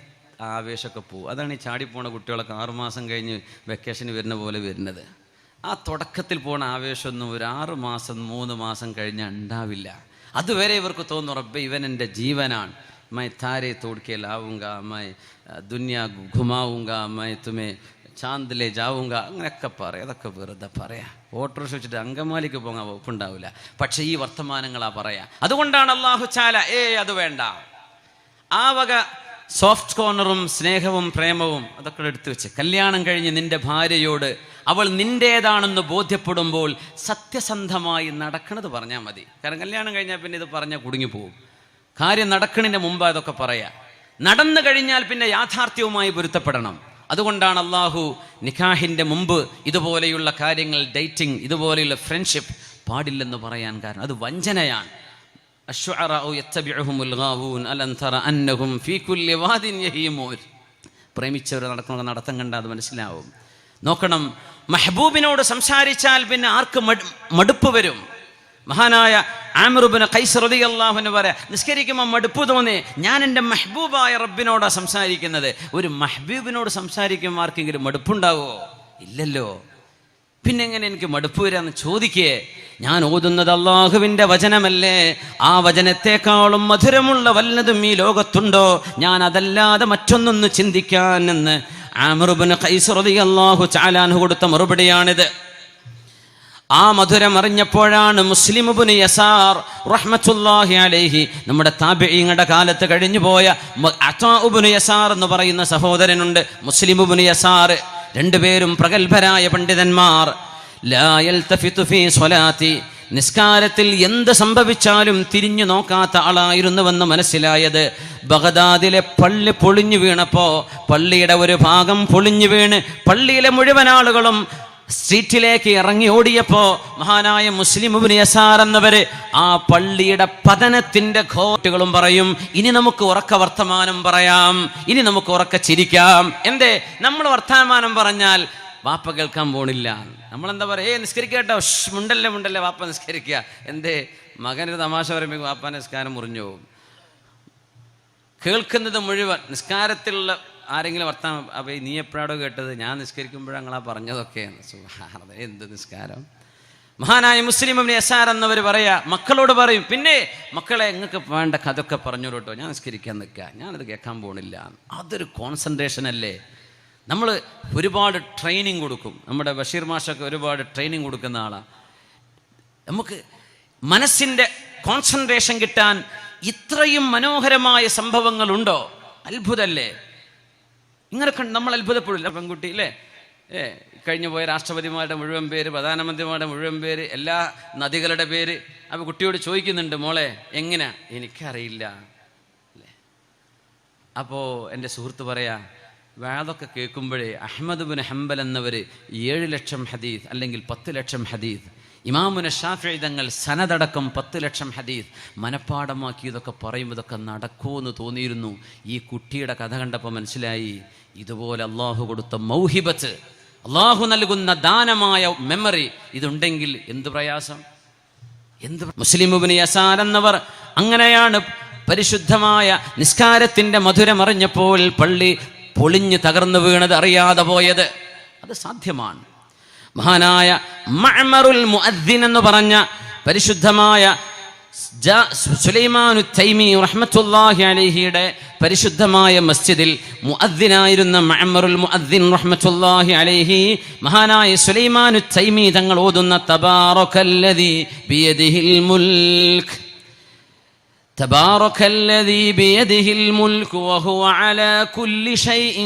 ആവേശമൊക്കെ പോവും. അതാണ് ഈ ചാടിപ്പോണ കുട്ടികളൊക്കെ 6 മാസം കഴിഞ്ഞ് വെക്കേഷന് വരുന്ന പോലെ വരുന്നത്. ആ തുടക്കത്തിൽ പോണ ആവേശമൊന്നും ഒരു 6 മാസം 3 മാസം കഴിഞ്ഞാൽ ഉണ്ടാവില്ല. അതുവരെ ഇവർക്ക് തോന്നും, റബ്ബേ ഇവൻ എൻ്റെ ജീവനാണ്, മൈ താരെ തോടുക്കെ ലാവുങ്ക, മൈ ദുനിയ ഘുമാവുങ്ക, മൈ തുമേ ചാന്ദിലെ ജാവുങ്ക, അങ്ങനെയൊക്കെ പറയാം. അതൊക്കെ വെറുതെ പറയാം. ഓട്ടോറിക്ഷ വെച്ചിട്ട് അങ്കമാലിക്ക് പോകാൻ വകുപ്പുണ്ടാവില്ല. പക്ഷെ ഈ വർത്തമാനങ്ങളാ പറയാ. അതുകൊണ്ടാണ് അള്ളാഹു ചാല അത് വേണ്ട, ആ വക സോഫ്റ്റ് കോർണറും സ്നേഹവും പ്രേമവും അതൊക്കെ എടുത്തു വെച്ച് കല്യാണം കഴിഞ്ഞ് നിന്റെ ഭാര്യയോട് അവൾ നിൻ്റേതാണെന്ന് ബോധ്യപ്പെടുമ്പോൾ സത്യസന്ധമായി നടക്കണത് പറഞ്ഞാൽ മതി. കാരണം കല്യാണം കഴിഞ്ഞാൽ പിന്നെ ഇത് പറഞ്ഞാൽ കുടുങ്ങിപ്പോവും. കാര്യം നടക്കണിൻ്റെ മുമ്പ് അതൊക്കെ പറയാം. നടന്നു കഴിഞ്ഞാൽ പിന്നെ യാഥാർത്ഥ്യവുമായി പൊരുത്തപ്പെടണം. അതുകൊണ്ടാണ് അള്ളാഹു നിക്കാഹിൻ്റെ മുമ്പ് ഇതുപോലെയുള്ള കാര്യങ്ങൾ, ഡേറ്റിംഗ്, ഇതുപോലെയുള്ള ഫ്രണ്ട്ഷിപ്പ് പാടില്ലെന്ന് പറയാൻ കാരണം അത് വഞ്ചനയാണ്. പ്രേമിച്ചവർ നടക്കുന്ന നടത്തം കണ്ട അത് മനസ്സിലാവും. നോക്കണം, മെഹബൂബിനോട് സംസാരിച്ചാൽ പിന്നെ ആർക്ക് മടുപ്പ് വരും? മഹാനായ ആമിർ ഇബ്നു ഖൈസ് റളിയല്ലാഹു അൻഹു പറയാ, നിസ്കരിക്കുമ്പോൾ മടുപ്പ് തോന്നി, ഞാൻ എൻ്റെ മെഹബൂബായ റബ്ബിനോടാണ് സംസാരിക്കുന്നത്. ഒരു മെഹബൂബിനോട് സംസാരിക്കുമ്പോൾ ആർക്കെങ്കിലും മടുപ്പുണ്ടാവോ? ഇല്ലല്ലോ. പിന്നെ എങ്ങനെ എനിക്ക് മടുപ്പ് വരാന്ന് ചോദിക്കേ? ഞാൻ ഓതുന്നത് അള്ളാഹുവിൻ്റെ വചനമല്ലേ? ആ വചനത്തെക്കാളും മധുരമുള്ള വല്ലതും ഈ ലോകത്തുണ്ടോ? ഞാൻ അതല്ലാതെ മറ്റൊന്നൊന്ന് ചിന്തിക്കാൻ എന്ന് ആമിർ ഇബ്നു ഖൈസ് റളിയല്ലാഹു തആല അൻഹു കൊടുത്ത മറുപടിയാണിത്. ആ മധുരം അറിഞ്ഞപ്പോഴാണ് മുസ്ലിം ഇബ്നു യസാർ റഹ്മത്തുള്ളാഹി അലൈഹി, നമ്മുടെ താബിഈങ്ങളുടെ കാലത്ത് കഴിഞ്ഞു പോയ അതാ ഇബ്നു യസാർ എന്ന് പറയുന്ന സഹോദരനുണ്ട്, മുസ്ലിം ഇബ്നു യസാർ. രണ്ടുപേരും പ്രഗത്ഭരായ പണ്ഡിതന്മാർ. ലാ യൽതഫിതു ഫീ സ്വലാത്തി, നിസ്കാരത്തിൽ എന്ത് സംഭവിച്ചാലും തിരിഞ്ഞു നോക്കാത്ത ആളായിരുന്നുവെന്ന് മനസ്സിലായത് ബഗ്ദാദിലെ പള്ളി പൊളിഞ്ഞു വീണപ്പോൾ, പള്ളിയുടെ ഒരു ഭാഗം പൊളിഞ്ഞു വീണ് പള്ളിയിലെ മുഴുവൻ ആളുകളും സ്ട്രീറ്റിലേക്ക് ഇറങ്ങി ഓടിയപ്പോൾ മഹാനായ മുസ്ലിം ഇബ്നു യസാർ എന്നവര് ആ പള്ളിയുടെ പതനത്തിന്റെ ഘോട്ടുകളും പറയും, ഇനി നമുക്ക് ഉറക്ക വർത്തമാനം പറയാം, ഇനി നമുക്ക് ഉറക്ക ചിരിക്കാം. എന്തേ? നമ്മൾ വർത്തമാനം പറഞ്ഞാൽ വാപ്പ കേൾക്കാൻ പോണില്ല. നമ്മളെന്താ പറയുക? നിസ്കരിക്കട്ടോ, മുണ്ടല്ലേ വാപ്പ നിസ്കരിക്കുക. എന്തേ? മകനൊരു തമാശ പറയുമ്പോൾ വാപ്പ നിസ്കാരം മുറിഞ്ഞു പോകും. കേൾക്കുന്നത് മുഴുവൻ നിസ്കാരത്തിലുള്ള ആരെങ്കിലും വർത്താനം, അപ്പോൾ നീ എപ്പോഴാടോ കേട്ടത്? ഞാൻ നിസ്കരിക്കുമ്പോഴങ്ങളാ പറഞ്ഞതൊക്കെയാണ്. സുബ്ഹാനല്ലാഹ്, എന്ത് നിസ്കാരം! മഹാനായ മുസ്ലിം ഇബ്നു യസാർ എന്നവർ പറയാ, മക്കളോട് പറയും, പിന്നെ മക്കളെ നിങ്ങൾക്ക് വേണ്ട കഥയൊക്കെ പറഞ്ഞു കേട്ടോ, ഞാൻ നിസ്കരിക്കാൻ നിൽക്കുക, ഞാനത് കേൾക്കാൻ പോണില്ല. അതൊരു കോൺസെൻട്രേഷൻ അല്ലേ? നമ്മൾ ഒരുപാട് ട്രെയിനിങ് കൊടുക്കും. നമ്മുടെ ബഷീർ മാഷൊക്കെ ഒരുപാട് ട്രെയിനിങ് കൊടുക്കുന്ന ആളാണ്. നമുക്ക് മനസ്സിൻ്റെ കോൺസെൻട്രേഷൻ കിട്ടാൻ ഇത്രയും മനോഹരമായ സംഭവങ്ങളുണ്ടോ? അത്ഭുതമല്ലേ? ഇങ്ങനെ നമ്മൾ അത്ഭുതപ്പെടില്ല. പെൺകുട്ടി അല്ലേ, കഴിഞ്ഞു പോയ രാഷ്ട്രപതിമാരുടെ മുഴുവൻ പേര്, പ്രധാനമന്ത്രിമാരുടെ മുഴുവൻ പേര്, എല്ലാ നദികളുടെ പേര്. അപ്പോൾ കുട്ടിയോട് ചോദിക്കുന്നുണ്ട്, മോളെ എങ്ങനെയാ? എനിക്കറിയില്ല അല്ലേ. അപ്പോൾ എൻ്റെ സുഹൃത്ത് പറയാ, വാദമൊക്കെ കേൾക്കുമ്പോഴേ അഹ്മദ് ബിൻ ഹംബൽ എന്നവർ 7 ലക്ഷം ഹദീസ് അല്ലെങ്കിൽ 10 ലക്ഷം ഹദീസ്, ഇമാമുന ശാഫിഈ തങ്ങൾ സനദടക്കം 10 ലക്ഷം ഹദീസ് മനപ്പാടമാക്കി ഇതൊക്കെ പറയുമ്പോൾ ഇതൊക്കെ നടക്കുമെന്ന് തോന്നിയിരുന്നു. ഈ കുട്ടിയുടെ കഥ കണ്ടപ്പോൾ മനസ്സിലായി, ഇതുപോലെ അള്ളാഹു കൊടുത്ത മൗഹിബത്ത്, അള്ളാഹു നൽകുന്ന ദാനമായ മെമ്മറി ഇതുണ്ടെങ്കിൽ എന്ത് പ്രയാസം, എന്ത്. മുസ്ലിം ഇബ്നു യസാർ എന്നവർ അങ്ങനെയാണ് പരിശുദ്ധമായ നിസ്കാരത്തിൻ്റെ മധുരമറിഞ്ഞപ്പോൾ പള്ളി പൊളിഞ്ഞ് തകർന്നു വീണത്, അറിയാതെ പോയത്. അത് സാധ്യമാണ്. മഹാനായ മഅ്മറുൽ മുഅദ്ദിൻ എന്ന് പറഞ്ഞ പരിശുദ്ധമായ സുലൈമാനു തൈമി റഹ്മത്തുള്ളാഹി അലൈഹിയുടെ പരിശുദ്ധമായ മസ്ജിദിൽ മുഅദ്ദിനായിരുന്ന മഅ്മറുൽ മുഅദ്ദിൻ റഹ്മത്തുള്ളാഹി അലൈഹി മഹാനായ സുലൈമാനു തൈമി തങ്ങൾ ഓതുന്ന തബാറകല്ലദീ ബിയദിഹിൽ മുൽക്ക് تبارك الذي بيده الملك وهو على كل شيء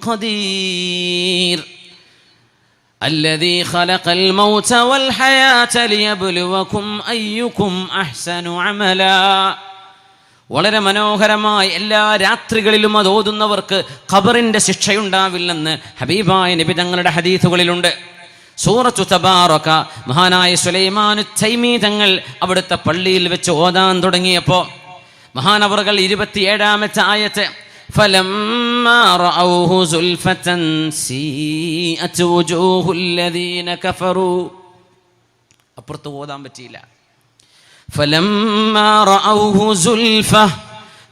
قدير الذي خلق الموت والحياة ليبلوكم أيكم أحسن عملا. വളരെ മനോഹരമായി എല്ലാ രാത്രികളിലും അത് ഓതുന്നവർക്ക് ഖബറിന്റെ ശിക്ഷയുണ്ടാവില്ലെന്ന് ഹബീബായ നബി തങ്ങളുടെ ഹദീസുകളിലുണ്ട്. സൂറത്തു തബാറക മഹാനായ സുലൈമാനു തൈമി തങ്ങൾ അവിടുത്തെ പള്ളിയിൽ വെച്ച് ഓതാൻ തുടങ്ങിയപ്പോൾ മഹാനവറുകൾ 27-ാമത്തെ ആയത്ത് ഫലമ്മാ റഅൗഹു സുൽഫതൻ സീഅത് വുജൂഹുൽ ലദീന കഫറൂ, അപ്പുറത്ത് ഓതാൻ പറ്റിയില്ല. ഫലമ്മാ റഅൗഹു സുൽഫ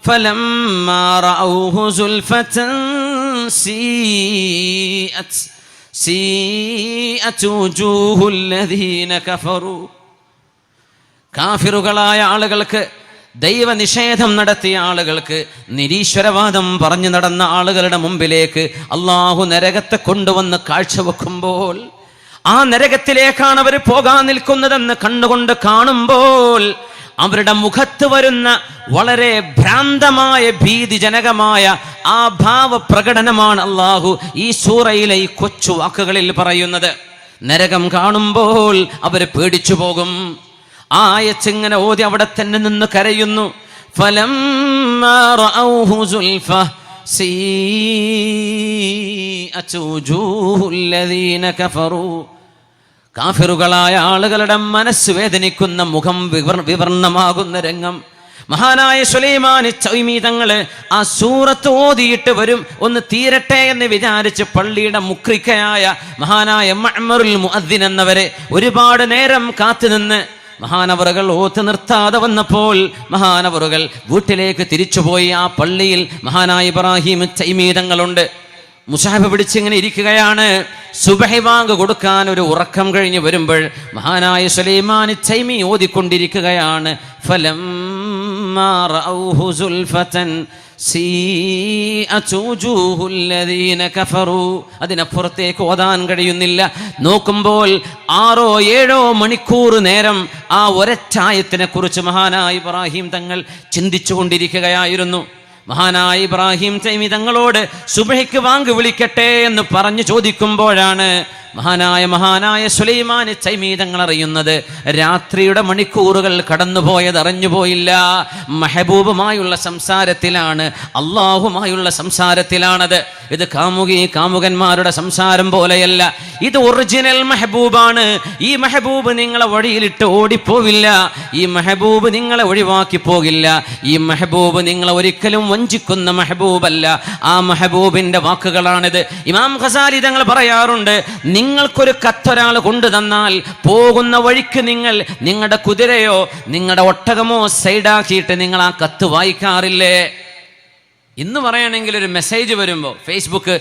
ഫലമ്മാ റഅൗഹു സുൽഫതൻ സീഅത് വുജൂഹുൽ ലദീന കഫറൂ. കാഫിറുകളായ ആളുകൾക്ക്, ദൈവനിഷേധം നടത്തിയ ആളുകൾക്ക്, നിരീശ്വരവാദം പറഞ്ഞു നടന്ന ആളുകളുടെ മുമ്പിലേക്ക് അള്ളാഹു നരകത്തെ കൊണ്ടുവന്ന് കാഴ്ചവെക്കുമ്പോൾ, ആ നരകത്തിലേക്കാണ് അവർ പോകാൻ നിൽക്കുന്നതെന്ന് കണ്ണുകൊണ്ട് കാണുമ്പോൾ അവരുടെ മുഖത്ത് വരുന്ന വളരെ ഭ്രാന്തമായ ഭീതിജനകമായ ആ ഭാവപ്രകടനമാണ് അള്ളാഹു ഈ സൂറയിലെ ഈ കൊച്ചു വാക്കുകളിൽ പറയുന്നത്. നരകം കാണുമ്പോൾ അവർ പേടിച്ചു പോകും. ആ ആയത്തിങ്ങനെ ഓതി അവിടെ തന്നെ നിന്ന് കരയുന്നു. ഫലമ്മാ റഅൗഹു സുൽഫ സീഅത് വുജൂഹുൽ ലദീന കഫറൂ. കാഫിറുകളായ ആളുകളുടെ മനസ്സ് വേദനിക്കുന്ന മുഖം വിവർണമാകുന്ന രംഗം. മഹാനായ സുലൈമാനി തൈമി തങ്ങള് ആ സൂറത്ത് ഓതിയിട്ട് വരും, ഒന്ന് തീരട്ടെ എന്ന് വിചാരിച്ച് പള്ളിയുടെ മുക്രിക്കയായ മഹാനായ മഅ്മറുൽ മുഅദ്ദിൻ എന്നവരെ ഒരുപാട് നേരം കാത്തുനിന്ന് മഹാനവറുകൾ ഓത്ത് നിർത്താതെ വന്നപ്പോൾ മഹാനവറുകൾ വീട്ടിലേക്ക് തിരിച്ചുപോയി. ആ പള്ളിയിൽ മഹാനായ ഇബ്രാഹിം തൈമി തങ്ങളുണ്ട്. മുസാഹബ് പിടിച്ചിങ്ങനെ ഇരിക്കുകയാണ്. സുബഹി ബാങ്ക് കൊടുക്കാൻ ഒരു ഉറക്കം കഴിഞ്ഞ് വരുമ്പോൾ മഹാനായ സുലൈമാൻ തൈമി ഓതിക്കൊണ്ടിരിക്കുകയാണ്. ഫലമ്മാ റഅൗഹു സുൽഫതൻ സീഅത് വുജൂഹുൽ ലദീന കഫറൂ. അതിനപ്പുറത്തേക്ക് ഓതാൻ കഴിയുന്നില്ല. നോക്കുമ്പോൾ 6-7 മണിക്കൂർ നേരം ആ ഒരറ്റായത്തിനെ കുറിച്ച് മഹാനായ ഇബ്രാഹിം തങ്ങൾ ചിന്തിച്ചു കൊണ്ടിരിക്കുകയായിരുന്നു. മഹാനായ ഇബ്രാഹിം തൈമി തങ്ങളോട് സുബഹിക്ക് വാങ്ക് വിളിക്കട്ടെ എന്ന് പറഞ്ഞു ചോദിക്കുമ്പോഴാണ് മഹാനായ സുലൈമാൻ തൈമി തങ്ങൾ അറിയുന്നത് രാത്രിയുടെ മണിക്കൂറുകൾ കടന്നുപോയത് അറിഞ്ഞുപോയില്ല. മെഹബൂബുമായുള്ള സംസാരത്തിലാണ്, അള്ളാഹുമായുള്ള സംസാരത്തിലാണത്. ഇത് കാമുകന്മാരുടെ സംസാരം പോലെയല്ല. ഇത് ഒറിജിനൽ മെഹബൂബാണ്. ഈ മെഹബൂബ് നിങ്ങളെ വഴിയിലിട്ട് ഓടിപ്പോവില്ല. ഈ മെഹബൂബ് നിങ്ങളെ ഒഴിവാക്കി പോകില്ല. ഈ മെഹബൂബ് നിങ്ങളെ ഒരിക്കലും വഞ്ചിക്കുന്ന മെഹബൂബല്ല. ആ മെഹബൂബിന്റെ വാക്കുകളാണിത്. ഇമാം ഖസാലി തങ്ങൾ പറയാറുണ്ട്, നിങ്ങൾക്കൊരു കത്തൊരാൾ കൊണ്ടു തന്നാൽ പോകുന്ന വഴിക്ക് നിങ്ങളുടെ കുതിരയോ നിങ്ങളുടെ ഒട്ടകമോ സൈഡാക്കിയിട്ട് നിങ്ങൾ ആ കത്ത് വായിക്കാറില്ലേ? ഇന്ന് പറയുകയാണെങ്കിൽ ഒരു മെസ്സേജ് വരുമ്പോൾ, ഫേസ്ബുക്ക്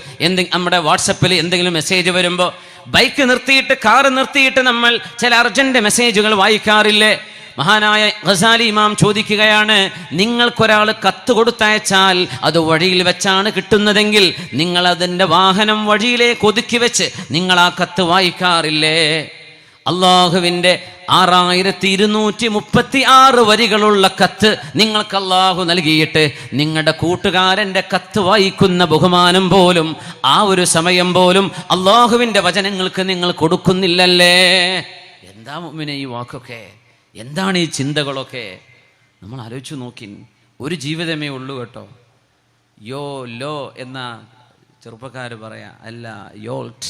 നമ്മുടെ വാട്സപ്പിൽ എന്തെങ്കിലും മെസ്സേജ് വരുമ്പോൾ ബൈക്ക് നിർത്തിയിട്ട്, കാറ് നിർത്തിയിട്ട് നമ്മൾ ചില അർജന്റ് മെസ്സേജുകൾ വായിക്കാറില്ലേ? മഹാനായ ഖസാലി ഇമാം ചോദിക്കുകയാണ്, നിങ്ങൾക്കൊരാൾ കത്ത് കൊടുത്തയച്ചാൽ അത് വഴിയിൽ വെച്ചാണ് കിട്ടുന്നതെങ്കിൽ നിങ്ങൾ അതിൻ്റെ വാഹനം വഴിയിലേക്ക് ഒതുക്കി വെച്ച് നിങ്ങൾ ആ കത്ത് വായിക്കാറില്ലേ? അള്ളാഹുവിൻ്റെ 6236 വരികളുള്ള കത്ത് നിങ്ങൾക്ക് അല്ലാഹു നൽകിയിട്ട് നിങ്ങളുടെ കൂട്ടുകാരൻ്റെ കത്ത് വായിക്കുന്ന ബഹുമാനം പോലും ആ ഒരു സമയം പോലും അല്ലാഹുവിൻ്റെ വചനങ്ങൾക്ക് നിങ്ങൾ കൊടുക്കുന്നില്ലല്ലേ? എന്താ മുഅ്മിനേ ഈ വാക്കൊക്കെ? എന്താണ് ഈ ചിന്തകളൊക്കെ? നമ്മൾ ആലോചിച്ച് നോക്കിൻ. ഒരു ജീവിതമേ ഉള്ളൂ കേട്ടോ. യോ ലോ എന്ന ചെറുപ്പക്കാർ പറയാ, അല്ല യോൾട്ട്.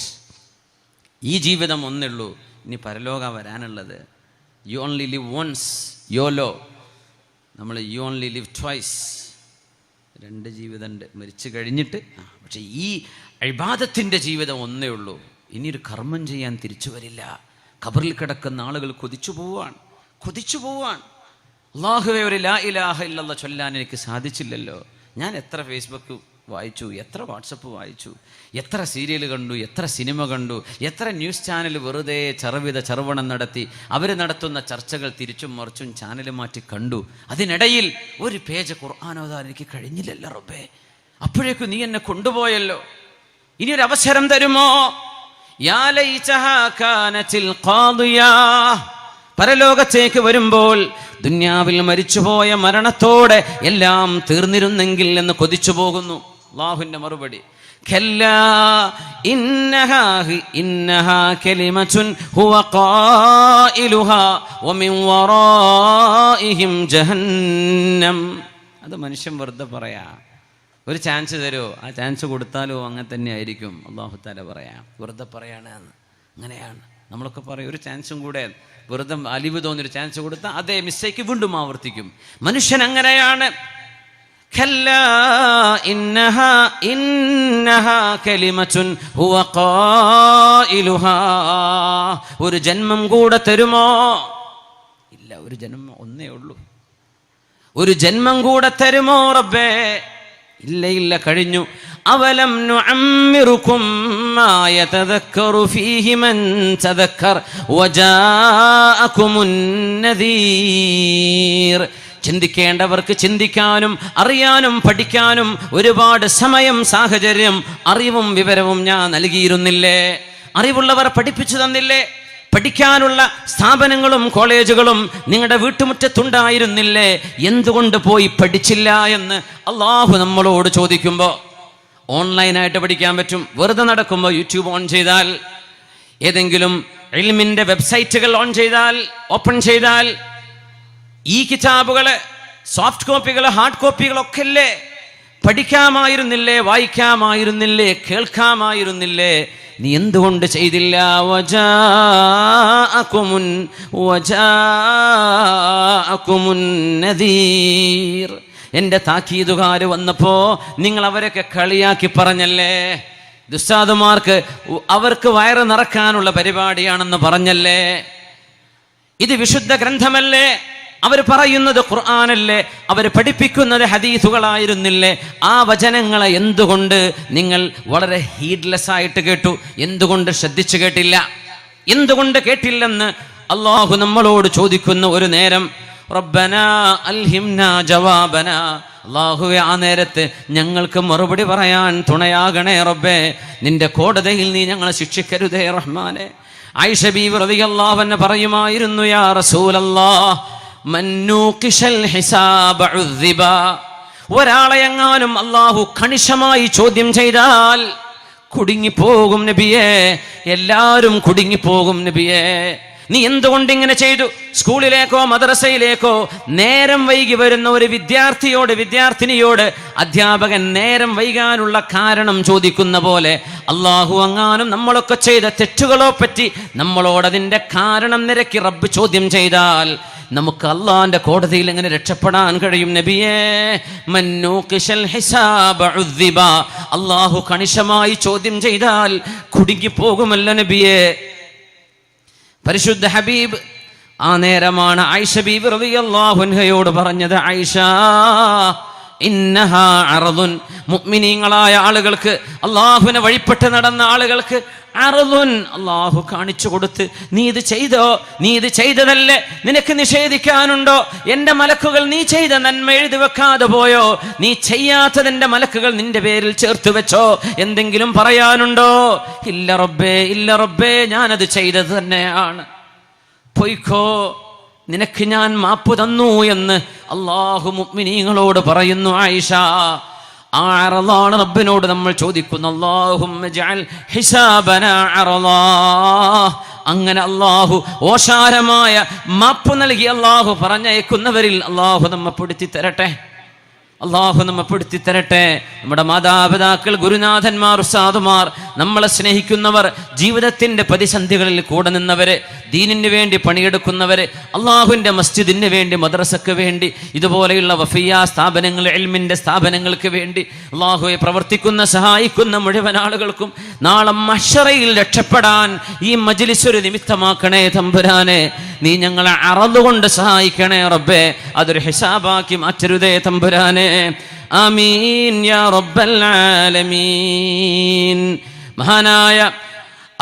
ഈ ജീവിതം ഒന്നേ ഉള്ളൂ, ഇനി പരലോക വരാനുള്ളത്. You only live once, YOLO. നമ്മൾ യു ഓൺലി ലിവ് ട്വൈസ്. 2 ജീവിതമുണ്ട്, മരിച്ചു കഴിഞ്ഞിട്ട്. പക്ഷെ ഈ ഇബാദത്തിൻ്റെ ജീവിതം ഒന്നേ ഉള്ളൂ. ഇനിയൊരു കർമ്മം ചെയ്യാൻ തിരിച്ചു വരില്ല. ഖബറിൽ കിടക്കുന്ന ആളുകൾ കൊതിച്ചു പോവാൻ. അല്ലാഹുവേ, ഒരു ലാ ഇലാഹ ഇല്ലല്ലാഹ് ചൊല്ലാൻ എനിക്ക് സാധിച്ചില്ലല്ലോ. ഞാൻ എത്ര ഫേസ്ബുക്ക് വായിച്ചു, എത്ര വാട്സപ്പ് വായിച്ചു, എത്ര സീരിയൽ കണ്ടു, എത്ര സിനിമ കണ്ടു, എത്ര ന്യൂസ് ചാനൽ വെറുതെ ചർവണം നടത്തി അവർ നടത്തുന്ന ചർച്ചകൾ തിരിച്ചും മറിച്ചും ചാനൽ മാറ്റി കണ്ടു. അതിനിടയിൽ ഒരു പേജ് ഖുർആൻ ഓതാൻ എനിക്ക് കഴിഞ്ഞില്ലല്ലോ റബ്ബേ. അപ്പോഴേക്കും നീ എന്നെ കൊണ്ടുപോയല്ലോ. ഇനിയൊരു അവസരം തരുമോ? യാ ലൈതഹാ കാനതിൽ ഖാദിയാ. പരലോകത്തേക്ക് വരുമ്പോൾ ദുന്യാവിൽ മരിച്ചുപോയ മരണത്തോടെ എല്ലാം തീർന്നിരുന്നെങ്കിൽ എന്ന് കൊതിച്ചു പോകുന്നു. അല്ലാഹുവിന്റെ മറുപടി, കല്ലാ ഇന്നഹാ കലിമത്തുൻ ഹുവ ഖായിലുഹാ വമിൻ വറാഇഹിം ജഹന്നം. അത് മനുഷ്യൻ വെറുതെ പറയാ. ഒരു ചാൻസ് തരുമോ? ആ ചാൻസ് കൊടുത്താലോ അങ്ങനെ തന്നെ ആയിരിക്കും. അല്ലാഹു തആല പറയാം, വെറുതെ പറയാണ്. അങ്ങനെയാണ് നമ്മളൊക്കെ പറയും, ഒരു ചാൻസും കൂടെ. വെറുതെ അലിവ് തോന്നിയൊരു ചാൻസ് കൊടുത്താൽ അതേ മിസ്റ്റേക്ക് വീണ്ടും ആവർത്തിക്കും. മനുഷ്യൻ അങ്ങനെയാണ്. കല്ലാ ഇന്നഹാ കലിമത്തുൻ ഹുവ ഖായിലുഹാ. ഒരു ജന്മം കൂടെ തരുമോ? ഇല്ല, ഒരു ജന്മം ഒന്നേ ഉള്ളൂ. ഒരു ജന്മം കൂടെ തരുമോ റബ്ബേ? ഇല്ല, കഴിഞ്ഞു. അവലം നുഅമ്മിറുകും മാ യതദക്കറു ഫീഹി മൻ തദക്കർ വജാഅകുമുൻ നദീർ. ചിന്തിക്കേണ്ടവർക്ക് ചിന്തിക്കാനും അറിയാനും പഠിക്കാനും ഒരുപാട് സമയം, സാഹചര്യം, അറിവും വിവരവും ഞാൻ നൽകിയിരുന്നില്ലേ? അറിവുള്ളവർ പഠിപ്പിച്ചു തന്നില്ലേ? പഠിക്കാനുള്ള സ്ഥാപനങ്ങളും കോളേജുകളും നിങ്ങളുടെ വീട്ടുമുറ്റത്തുണ്ടായിരുന്നില്ലേ? എന്തുകൊണ്ട് പോയി പഠിച്ചില്ല എന്ന് അല്ലാഹു നമ്മളോട് ചോദിക്കുമ്പോൾ, ഓൺലൈനായിട്ട് പഠിക്കാൻ പറ്റും. വെറുതെ നടക്കുമ്പോൾ യൂട്യൂബ് ഓൺ ചെയ്താൽ, ഏതെങ്കിലും ഇൽമിന്റെ വെബ്സൈറ്റുകൾ ഓപ്പൺ ചെയ്താൽ ഈ കിതാബുകള്, സോഫ്റ്റ് കോപ്പികൾ, ഹാർഡ് കോപ്പികളൊക്കെ അല്ലേ? പഠിക്കാമായിരുന്നില്ലേ? വായിക്കാമായിരുന്നില്ലേ? കേൾക്കാമായിരുന്നില്ലേ? നീ എന്തുകൊണ്ട് ചെയ്തില്ല? വജാഅകുമുൻ നദീർ. എൻ്റെ താക്കീതുകാര് വന്നപ്പോ നിങ്ങൾ അവരൊക്കെ കളിയാക്കി പറഞ്ഞല്ലേ? ദുസ്താദുമാർക്ക് അവർക്ക് വയറ് നിറക്കാനുള്ള പരിപാടിയാണെന്ന് പറഞ്ഞല്ലേ? ഇത് വിശുദ്ധ ഗ്രന്ഥമല്ലേ? അവർ പറയുന്നത് ഖുർആനല്ലേ? അവർ പഠിപ്പിക്കുന്നത് ഹദീസുകളായിരുന്നില്ലേ? ആ വചനങ്ങളെ എന്തുകൊണ്ട് നിങ്ങൾ വളരെ ഹീഡ്ലെസ് ആയിട്ട് കേട്ടു? എന്തുകൊണ്ട് ശ്രദ്ധിച്ചു കേട്ടില്ല? എന്തുകൊണ്ട് കേട്ടില്ലെന്ന് അല്ലാഹു നമ്മളോട് ചോദിക്കുന്ന ഒരു നേരം, റബ്ബനാ അൽഹിംനാ ജവാബനാ. അല്ലാഹുവേ, ആ നേരത്ത് ഞങ്ങൾക്ക് മറുപടി പറയാൻ തുണയാകണേ റബ്ബേ. നിന്റെ കോടതിയിൽ നീ ഞങ്ങളെ ശിക്ഷിക്കരുതേ റഹ്മാനെ. ആയിഷ ബീവി റളിയല്ലാഹു അൻഹ പറയുമായിരുന്നു, യാ റസൂലല്ലാഹ്, മന്നൂഖിഷൽ ഹിസാബ ഉദ്ദിബ. ഒരാളെ എങ്ങാനും അല്ലാഹു കണിശമായി ചോദ്യം ചെയ്താൽ കുടുങ്ങിപ്പോകും നബിയേ. എല്ലാവരും കുടുങ്ങിപ്പോകും നബിയേ. നീ എന്തുകൊണ്ട് ഇങ്ങനെ ചെയ്തു? സ്കൂളിലേക്കോ മദ്രസയിലേക്കോ നേരം വൈകി വരുന്ന ഒരു വിദ്യാർത്ഥിനിയോട് അധ്യാപകൻ നേരം വൈകാനുള്ള കാരണം ചോദിക്കുന്ന പോലെ, അല്ലാഹു അങ്ങാനും നമ്മളൊക്കെ ചെയ്ത തെറ്റുകളോ പറ്റി നമ്മളോട് അതിൻ്റെ കാരണം നിരക്കി റബ്ബ് ചോദ്യം ചെയ്താൽ നമുക്ക് അള്ളാന്റെ കോടതിയിൽ എങ്ങനെ രക്ഷപ്പെടാൻ കഴിയും നബിയേ? മന്നൂഖിഷൽ ഹിസാബ ഉദ്ദിബ. അല്ലാഹു കണിശമായി ചോദ്യം ചെയ്താൽ കുടുങ്ങിപ്പോകുമല്ലോ നബിയേ. പരിശുദ്ധ ഹബീബ് ആ നേരമാണ് ആയിഷ ബീബി റളിയല്ലാഹു അൻഹയോട് പറഞ്ഞത്, ആയിഷ, ഇന്നഹാ അർദുൻ. മുഅ്മിനീങ്ങളായ ആളുകൾക്ക്, അല്ലാഹുവിനെ വഴിപ്പെട്ട് നടന്ന ആളുകൾക്ക് അർദുൻ അല്ലാഹു കാണിച്ചു കൊടുത്ത്, നീ ഇത് ചെയ്തോ, നീ ഇത് ചെയ്തതല്ലേ, നിനക്ക് നിഷേധിക്കാനുണ്ടോ? എൻ്റെ മലക്കുകൾ നീ ചെയ്ത നന്മ എഴുതി വെക്കാതെ പോയോ? നീ ചെയ്യാത്തതിൻ്റെ മലക്കുകൾ നിന്റെ പേരിൽ ചേർത്ത് വെച്ചോ? എന്തെങ്കിലും പറയാനുണ്ടോ? ഇല്ല റബ്ബേ, ഇല്ല റബ്ബേ, ഞാനത് ചെയ്തത് തന്നെയാണ്. പൊയ്ക്കോ, നിനക്ക് ഞാൻ മാപ്പ് തന്നു എന്ന് അല്ലാഹു മുഅ്മിനീങ്ങളോട് പറയുന്നു. ആയിഷ, ആ അറളാണ് റബ്ബിനോട് നമ്മൾ ചോദിക്കുന്നു, അല്ലാഹുമ്മ ജഅൽ ഹിസാബനാ അറളാ. അങ്ങനെ അല്ലാഹു ഓശാരമായ മാപ്പ് നൽകി അല്ലാഹു പറഞ്ഞയക്കുന്നവരിൽ അല്ലാഹു നമ്മെ പെടുത്തി തരട്ടെ. അല്ലാഹു നമ്മെ പെടുത്തി തരട്ടെ. നമ്മുടെ മാതാപിതാക്കൾ, ഗുരുനാഥന്മാർ, ഉസ്താദുമാർ, നമ്മളെ സ്നേഹിക്കുന്നവർ, ജീവിതത്തിന്റെ പ്രതിസന്ധികളിൽ കൂടെ നിന്നവര്, ദീനിന് വേണ്ടി പണിയെടുക്കുന്നവര്, അള്ളാഹുവിന്റെ മസ്ജിദിന് വേണ്ടി, മദ്രസക്ക് വേണ്ടി, ഇതുപോലെയുള്ള വഫിയ സ്ഥാപനങ്ങൾ, ഇൽമിന്റെ സ്ഥാപനങ്ങൾക്ക് വേണ്ടി അള്ളാഹുവെ പ്രവർത്തിക്കുന്ന, സഹായിക്കുന്ന മുഴുവൻ ആളുകൾക്കും നാളെ മഹ്ശറയിൽ രക്ഷപ്പെടാൻ ഈ മജ്ലിസ് ഒരു നിമിത്തമാക്കണേ തമ്പുരാനെ. നീ ഞങ്ങളെ അറളുകൊണ്ട് സഹായിക്കണേ റബ്ബേ. അതൊരു ഹിസാബാക്കി മാറ്റരുതേ തമ്പുരാനെ. ആമീൻ യാ റബ്ബൽ ആലമീൻ. മഹാനായ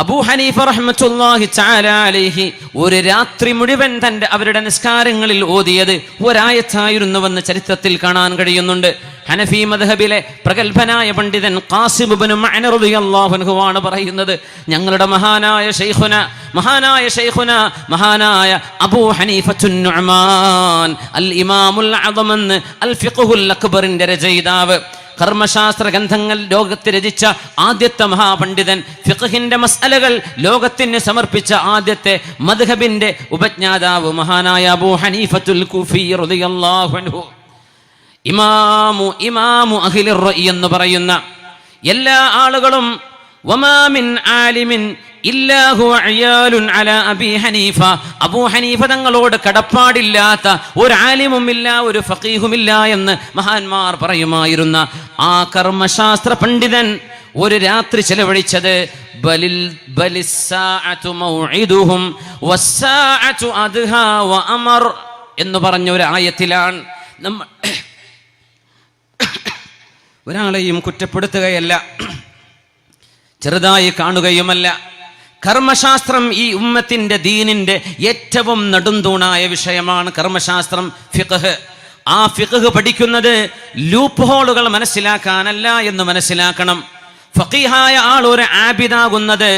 അബൂ ഹനീഫ റഹ്മത്തുള്ളാഹി തആല അലൈഹി ഒരു രാത്രി മുഴുവൻ അവരുടെ നിസ്കാരങ്ങളിൽ ഓതിയത് ഒരായത്തായിരുന്നുവെന്ന് ചരിത്രത്തിൽ കാണാൻ കഴിയുന്നുണ്ട്. ഹനഫി മദ്ഹബിലെ പ്രഗൽഭനായ പണ്ഡിതൻ ഖാസിം ഇബ്നു മഅ്ന റളിയല്ലാഹു അൻഹു ആണ് പറയുന്നത്, ഞങ്ങളുടെ മഹാനായ മഹാനായ അബൂ ഹനീഫത്തുൻ നുഅ്മാൻ അൽ ഇമാമുൽ അദം എന്ന് അൽ ഫിഖ്ഹുൽ അക്ബറിന്റെ രചയിതാവ്, കർമ്മശാസ്ത്ര ഗ്രന്ഥങ്ങൾ ലോകത്ത് രചിച്ച ആദ്യത്തെ മഹാപണ്ഡിതൻ, ഫിഖ്ഹിന്റെ മസ്അലകൾ ലോകത്തിന് സമർപ്പിച്ച ആദ്യത്തെ മദ്ഹബിന്റെ ഉപജ്ഞാതാവ് മഹാനായ അബൂ ഹനീഫത്തുൽ കൂഫി റളിയല്ലാഹു അൻഹു, ഇമാമു അഹ്ലിർ റഅയ് എന്ന് പറയുന്ന എല്ലാ ആളുകളും വമാ മിൻ ആലിമിൻ ഇല്ലാ ഹുവ അയാലുൻ അലാ അബീ ഹനീഫ, അബൂ ഹനീഫ തങ്ങളോട് കടപ്പാടില്ലാത്ത ഒരു ആലിമുമില്ല, ഒരു ഫഖീഹുമില്ല എന്ന് മഹാന്മാർ പറയുമായിരുന്ന ആ കർമ്മശാസ്ത്ര പണ്ഡിതൻ ഒരു രാത്രി ചെലവഴിച്ചത് ബലിസ്സാഅതു മൗഇദുഹും വസ്സാഅതു അദ്ഹാ വഅമർ എന്ന് പറഞ്ഞ ഒരു ആയത്തിലാണ്. ഒരാളെയും കുറ്റപ്പെടുത്തുകയല്ല, ചെറുതായി കാണുകയുമല്ല. കർമ്മശാസ്ത്രം ഈ ഉമ്മത്തിന്റെ ദീനിന്റെ ഏറ്റവും നെടുന്തൂണായ വിഷയമാണ് കർമ്മശാസ്ത്രം, ഫിഖ്ഹ്. ആ ഫിഖ്ഹ് പഠിക്കുന്നത് ലൂപ്പ് ഹോളുകൾ മനസ്സിലാക്കാനല്ല എന്ന് മനസ്സിലാക്കണം. ഫഖീഹായ ആൾ ഒരു ആബിദാകുന്നത്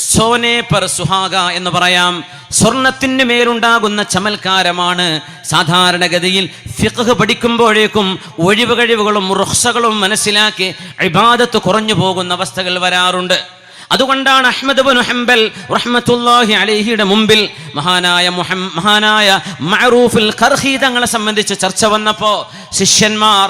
സോനെ പർ സുഹാഗ എന്ന് പറയാം, സ്വർണത്തിന് മേലുണ്ടാകുന്ന ചമൽക്കാരമാണ്. സാധാരണഗതിയിൽ ഫിഖ്ഹ് പഠിക്കുമ്പോഴേക്കും ഒഴിവ് കഴിവുകളും റുഖ്സകളും മനസ്സിലാക്കി ഇബാദത്ത് കുറഞ്ഞു പോകുന്ന അവസ്ഥകൾ വരാറുണ്ട്. അതുകൊണ്ടാണ് അഹ്മദ് ഇബ്നു ഹംബൽ റഹ്മത്തുള്ളാഹി അലൈഹിയുടെ മുമ്പിൽ മഹാനായ മഅറൂഫുൽ ഖർഖി തങ്ങളെ സംബന്ധിച്ച് ചർച്ച വന്നപ്പോൾ ശിഷ്യന്മാർ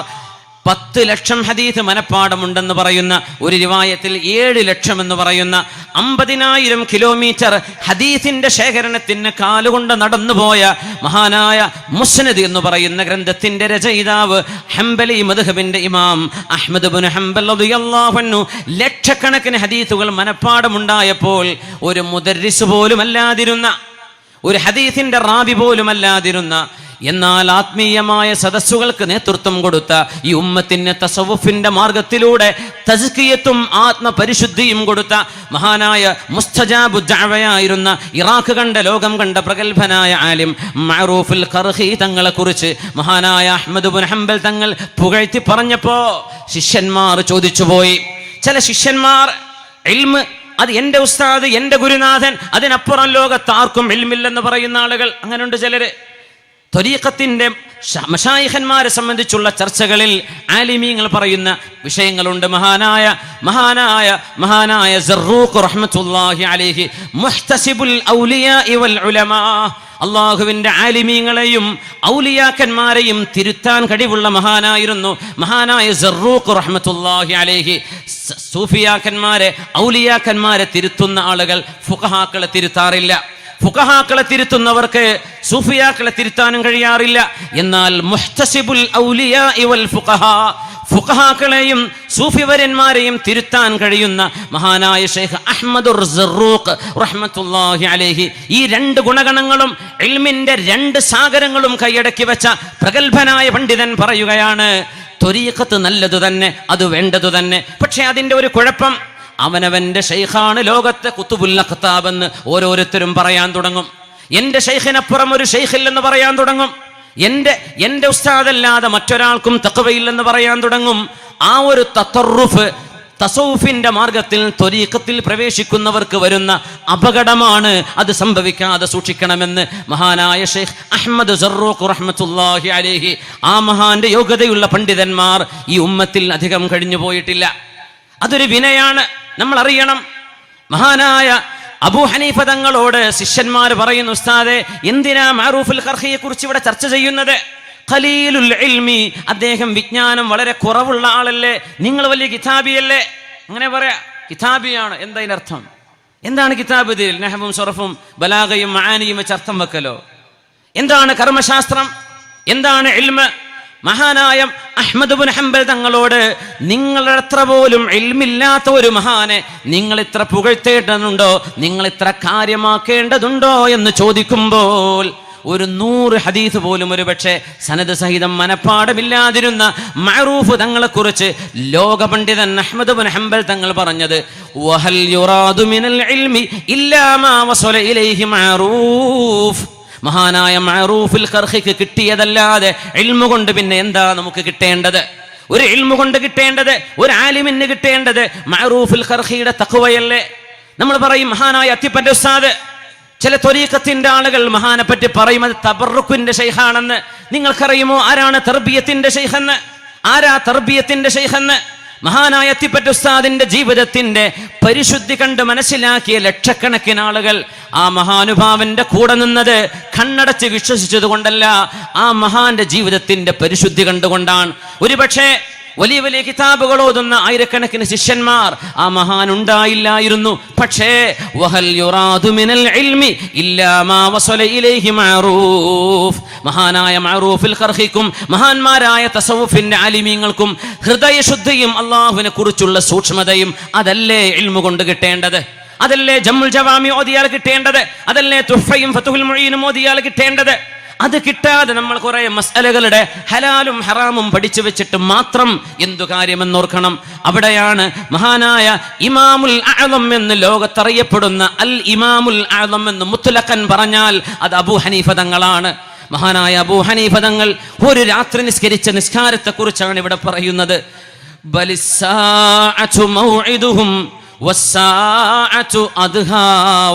10 ലക്ഷം ഹദീസ് മനപ്പാടമുണ്ടെന്ന് പറയുന്ന ഒരു റിവായത്തിൽ 7 ലക്ഷം എന്ന് പറയുന്ന 50,000 കിലോമീറ്റർ ഹദീസിന്റെ ശേഖരണത്തിന് കാലുകൊണ്ട് നടന്നുപോയ മഹാനായ മുസ്നദ് എന്ന് പറയുന്ന ഗ്രന്ഥത്തിന്റെ രചയിതാവ് ഹംബലി മദ്ഹബിന്റെ ഇമാം അഹ്മദ് ഇബ്നു ഹംബൽ റളിയല്ലാഹു അൻഹു ലക്ഷക്കണക്കിന് ഹദീസുകൾ മനപ്പാടമുണ്ടായപ്പോൾ ഒരു മുദർരിസ് പോലും അല്ലാതിരുന്ന, ഒരു ഹദീസിന്റെ റാവി പോലും അല്ലാതിരുന്ന, എന്നാൽ ആത്മീയമായ സദസ്സുകൾക്ക് നേതൃത്വം കൊടുത്ത ഈ ഉമ്മത്തിന് തസവുഫിന്റെ മാർഗത്തിലൂടെ തസ്കിയത്തും ആത്മപരിശുദ്ധിയും കൊടുത്ത മഹാനായ മുസ്തജാബു ദഅവയായിരുന്ന ഇറാഖ് കണ്ട, ലോകം കണ്ട പ്രഗൽഭനായ ആലിം മഅറൂഫുൽ ഖർഖി തങ്ങളെ കുറിച്ച് മഹാനായ അഹ്മദ് ഇബ്നു ഹംബൽ തങ്ങൾ പുകഴ്ത്തി പറഞ്ഞപ്പോ ശിഷ്യന്മാർ ചോദിച്ചുപോയി. ചില ശിഷ്യന്മാർ ഇൽമ് അത് എൻ്റെ ഉസ്താദ്, എൻ്റെ ഗുരുനാഥൻ, അതിനപ്പുറം ലോകത്ത് ആർക്കും ഇൽമില്ലെന്ന് പറയുന്ന ആളുകൾ അങ്ങനെയുണ്ട് ചിലര്. ത്വരീഖത്തിന്റെ മശായിഖന്മാരെ സംബന്ധിച്ചുള്ള ചർച്ചകളിൽ ആലിമീങ്ങൾ പറയുന്ന വിഷയങ്ങളുണ്ട്. മഹാനായ സറൂഖ് റഹ്മത്തുള്ളാഹി അലൈഹി മുഹ്തസിബുൽ ഔലിയാഇ വൽ ഉലമാ, അള്ളാഹുവിന്റെ ആലിമീങ്ങളെയും ഔലിയാക്കന്മാരെയും തിരുത്താൻ കഴിവുള്ള മഹാനായിരുന്നു മഹാനായ സറൂഖ് റഹ്മത്തുള്ളാഹി അലൈഹി. സൂഫിയാക്കന്മാരെ, ഔലിയാക്കന്മാരെ തിരുത്തുന്ന ആളുകൾ ഫുഖഹാക്കളെ തിരുത്താറില്ല. ഫുഖഹാക്കളെ തിരുത്തുന്നവർക്ക് സൂഫിയാക്കളെ തിരുത്താനും കഴിയാറില്ല. എന്നാൽ മുഹ്തസിബുൽ ഔലിയാഇ വൽ ഫുഖഹാ, ഫുഖഹാക്കളെയും സൂഫിവര്യന്മാരെയും തിരുത്താൻ കഴിയുന്ന മഹാനായ ഷെയ്ഖ് അഹ്മദുർ സറൂഖ് റഹ്മത്തുള്ളാഹി അലൈഹി, ഈ 2 ഗുണഗണങ്ങളും ഇൽമിന്റെ 2 സാഗരങ്ങളും കൈയടക്കി വെച്ച പ്രഗൽഭനായ പണ്ഡിതൻ പറയുകയാണ്, ത്വരീഖത്ത് നല്ലതു തന്നെ, അത് വേണ്ടതു തന്നെ. പക്ഷെ അതിന്റെ ഒരു കുഴപ്പം, അവനവന്റെ ഷെയ്ഖാണ് ലോകത്തെ ഖുതുബുൽ അഖ്താബ് എന്ന് ഓരോരുത്തരും പറയാൻ തുടങ്ങും. എന്റെ ഷെയ്ഖിനപ്പുറം ഒരു ഷെയ്ഖില്ലെന്ന് പറയാൻ തുടങ്ങും. എന്റെ ഉസ്താദല്ലാതെ മറ്റൊരാൾക്കും തഖ്വയില്ലെന്ന് പറയാൻ തുടങ്ങും. ആ ഒരു തതറുഫ്, തസൗഫിന്റെ മാർഗത്തിൽ ത്വരീഖത്തിൽ പ്രവേശിക്കുന്നവർക്ക് വരുന്ന അപകടമാണ്. അത് സംഭവിക്കാതെ സൂക്ഷിക്കണമെന്ന് മഹാനായ ഷെയ്ഖ് അഹ്മദ് സറൂഖ് റഹ്മത്തുള്ളാഹി അലൈഹി, ആ മഹാന്റെ യോഗ്യതയുള്ള പണ്ഡിതന്മാർ ഈ ഉമ്മത്തിൽ അധികം കഴിഞ്ഞു പോയിട്ടില്ല. അതൊരു വിനയാണ്, നമ്മൾ അറിയണം. മഹാനായ അബൂ ഹനീഫ തങ്ങളോട് ശിഷ്യന്മാർ പറയുന്നു, ഉസ്താദെ എന്തിനാ മഅറൂഫുൽ ഖർഹിയെ കുറിച്ച് ഇവിടെ ചർച്ച ചെയ്യുന്നത്? ഖലീലുൽ ഇൽമി, അദ്ദേഹം വിജ്ഞാനം വളരെ കുറവുള്ള ആളല്ലേ, നിങ്ങൾ വലിയ കിതാബിയല്ലേ? അങ്ങനെ പറയാ, കിതാബിയാണ്. എന്താ ഇതിനർത്ഥം? എന്താണ് കിതാബ്? ഇതിൽ നഹ്വും സർഫും ബലാഗയും മആനിയും വെച്ച് അർത്ഥം വെക്കലോ? എന്താണ് കർമ്മശാസ്ത്രം? എന്താണ് ഇൽമ്? മഹാനായ അഹ്മദ് ഇബ്നു ഹംബൽ തങ്ങളോട് നിങ്ങൾ എത്ര പോലും ഇൽമില്ലാത്ത ഒരു മഹാനെ നിങ്ങൾ ഇത്ര പുകഴ്ത്തേണ്ടതുണ്ടോ, നിങ്ങൾ ഇത്ര കാര്യമാക്കേണ്ടതുണ്ടോ എന്ന് ചോദിക്കുമ്പോൾ ഒരു 100 ഹദീസ് പോലും ഒരു പക്ഷേ സനദ് സഹിതം മനപ്പാടമില്ലാതിരുന്ന മഅറൂഫ് തങ്ങളെ കുറിച്ച് ലോക പണ്ഡിതൻ അഹ്മദ് ഇബ്നു ഹംബൽ തങ്ങൾ പറഞ്ഞത്, വഹൽ യുറാദു മിനൽ ഇൽമി ഇല്ലാ മാ വസല ഇലൈഹി മഅറൂഫ്. മഹാനായ മഅറൂഫുൽ ഖർഹിക്ക് കിട്ടിയതല്ലാതെ ഇൽമു കൊണ്ട് പിന്നെ എന്താ നമുക്ക് കിട്ടേണ്ടത്? ഒരു ഇൽമു കൊണ്ട് കിട്ടേണ്ടത്, ഒരു ആലിമിന് കിട്ടേണ്ടത് മഅറൂഫുൽ ഖർഹിയുടെ തഖ്വയല്ലേ? നമ്മൾ പറയും മഹാനായ അത്തിപ്പന്റെ ഉസ്താദ്, ചില ത്വരീഖത്തിന്റെ ആളുകൾ മഹാനെ പറ്റി പറയും അത് തബറുക്കിന്റെ ശൈഖാണെന്ന്. നിങ്ങൾക്കറിയുമോ ആരാണ് തർബിയത്തിന്റെ ശൈഖെന്ന്? ആരാ തർബിയത്തിന്റെ ശൈഖെന്ന്? മഹാനായ അത്തിപ്പറ്റ ഉസ്താദിന്റെ ജീവിതത്തിന്റെ പരിശുദ്ധി കണ്ട് മനസ്സിലാക്കിയ ലക്ഷക്കണക്കിന് ആളുകൾ ആ മഹാനുഭാവന്റെ കൂടെ നിന്നത് കണ്ണടച്ച് വിശ്വസിച്ചത് കൊണ്ടല്ല, ആ മഹാന്റെ ജീവിതത്തിന്റെ പരിശുദ്ധി കണ്ടുകൊണ്ടാണ്. ഒരുപക്ഷെ വലിയ വലിയ കിതാബുകൾ ഓതുന്ന ആയിരക്കണക്കിന് ശിഷ്യന്മാർ ആ മഹാൻ ഉണ്ടായില്ലായിരുന്നു. പക്ഷേ വഹൽ യുറാദു മിനൽ ഇൽമി ഇല്ലാ മാ വസല ഇലൈഹി മഅറൂഫ്. മഹാനായ മഅറൂഫുൽ ഖർഹിക്കും മഹാന്മാരായ തസവുഫിന്റെ ആലിമീങ്ങൾക്കും ഹൃദയശുദ്ധിയും അല്ലാഹുവിനെ കുറിച്ചുള്ള സൂക്ഷ്മതയും അതല്ലേ ഇൽമു കൊണ്ട് കിട്ടേണ്ടത്? അതല്ലേ ജമ്മുൽ ജവാമി ഓതിയാൽ കിട്ടേണ്ടത്? അതല്ലേ തുഹ്ഫയും ഫതുഹുൽ മുഈനും ഓതിയാൽ കിട്ടേണ്ടത്? അത് കിട്ടാതെ നമ്മൾ കുറെ മസ്അലകളുടെ ഹലാലും ഹറാമും പഠിച്ചു വെച്ചിട്ട് മാത്രം എന്തു കാര്യമെന്നോർക്കണം. അവിടെയാണ് മഹാനായ ഇമാമുൽ അഅ്ലം എന്ന് ലോകത്തറിയപ്പെടുന്ന അൽ ഇമാമുൽ അഅ്ലം എന്ന് മുത്ലഖൻ പറഞ്ഞാൽ അത് അബൂ ഹനീഫ തങ്ങളാണ്. മഹാനായ അബൂ ഹനീഫ തങ്ങൾ ഒരു രാത്രി നിസ്കരിച്ച നിസ്കാരത്തെ കുറിച്ചാണ് ഇവിടെ പറയുന്നത്. ബലിസ്സാഅതു മൗഇദുഹും വസ്സാഅതു അദ്ഹാ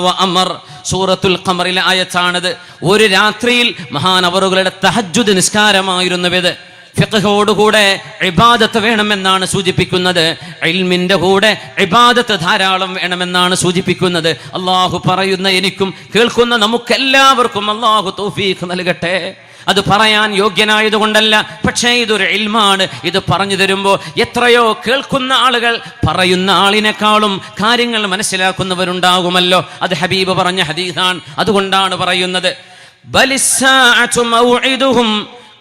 വഅമർ. സൂറത്തുൽ ഖമറിലെ ആയത്താണത്. ഒരു രാത്രിയിൽ മഹാനവറുകളുടെ തഹജ്ജുദ് നിസ്കാരമായിരുന്നു ഇത്. ഫിഖ്ഹോടുകൂടെ ഇബാദത്ത് വേണമെന്നാണ് സൂചിപ്പിക്കുന്നത്. ഇൽമിന്റെ കൂടെ ഇബാദത്ത് ധാരാളം വേണമെന്നാണ് സൂചിപ്പിക്കുന്നത്. അള്ളാഹു പറയുന്ന എനിക്കും കേൾക്കുന്ന നമുക്കെല്ലാവർക്കും അള്ളാഹു തൗഫീഖ് നൽകട്ടെ. അത് പറയാൻ യോഗ്യനായതുകൊണ്ടല്ല, പക്ഷേ ഇതൊരു ഇൽമാണ്. ഇത് പറഞ്ഞു തരുമ്പോൾ എത്രയോ കേൾക്കുന്ന ആളുകൾ പറയുന്ന ആളിനേക്കാളും കാര്യങ്ങൾ മനസ്സിലാക്കുന്നവരുണ്ടാകുമല്ലോ. അത് ഹബീബ് പറഞ്ഞ ഹദീസാണ്. അതുകൊണ്ടാണ് പറയുന്നത് ബലിസ്സാഅതു മൗഇദുഹും,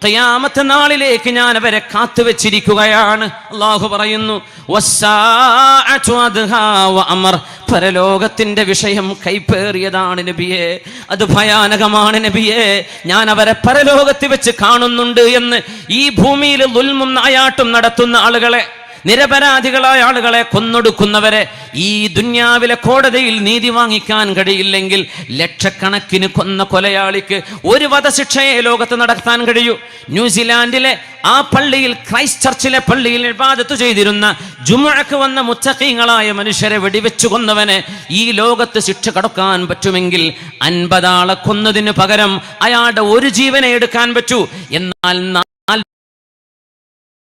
ഖിയാമത്ത് നാളിലേക്ക് ഞാൻ അവരെ കാത്തുവെച്ചിരിക്കുകയാണ്. അല്ലാഹു പറയുന്നു വസ്സാഅതു അദ്ഹാ വഅമർ, പരലോകത്തിന്റെ വിഷയം കൈപ്പേറിയതാണ് നബിയെ, അത് ഭയാനകമാണ് നബിയെ, ഞാൻ അവരെ പരലോകത്ത് വെച്ച് കാണുന്നുണ്ട് എന്ന്. ഈ ഭൂമിയിൽ ദുൽമും നായാട്ടും നടത്തുന്ന ആളുകളെ, നിരപരാധികളായ ആളുകളെ കൊന്നൊടുക്കുന്നവരെ ഈ ദുന്യാവിലെ കോടതിയിൽ നീതി വാങ്ങിക്കാൻ കഴിയില്ലെങ്കിൽ ലക്ഷക്കണക്കിന് കൊന്ന കൊലയാളിക്ക് ഒരു വധശിക്ഷയെ ലോകത്ത് നടത്താൻ കഴിയൂ. ന്യൂസിലാൻഡിലെ ആ പള്ളിയിൽ, ക്രൈസ്റ്റ് ചർച്ചിലെ പള്ളിയിൽ ഇബാദത്ത് ചെയ്തിരുന്ന ജുമുഅക്ക് വന്ന മുത്തഖീങ്ങളായ മനുഷ്യരെ വെടിവെച്ചു കൊന്നവന് ഈ ലോകത്ത് ശിക്ഷ കടക്കാൻ പറ്റുമെങ്കിൽ 50 ആളെ കൊന്നതിന് പകരം അയാളുടെ ഒരു ജീവനെ എടുക്കാൻ പറ്റൂ. എന്നാൽ 4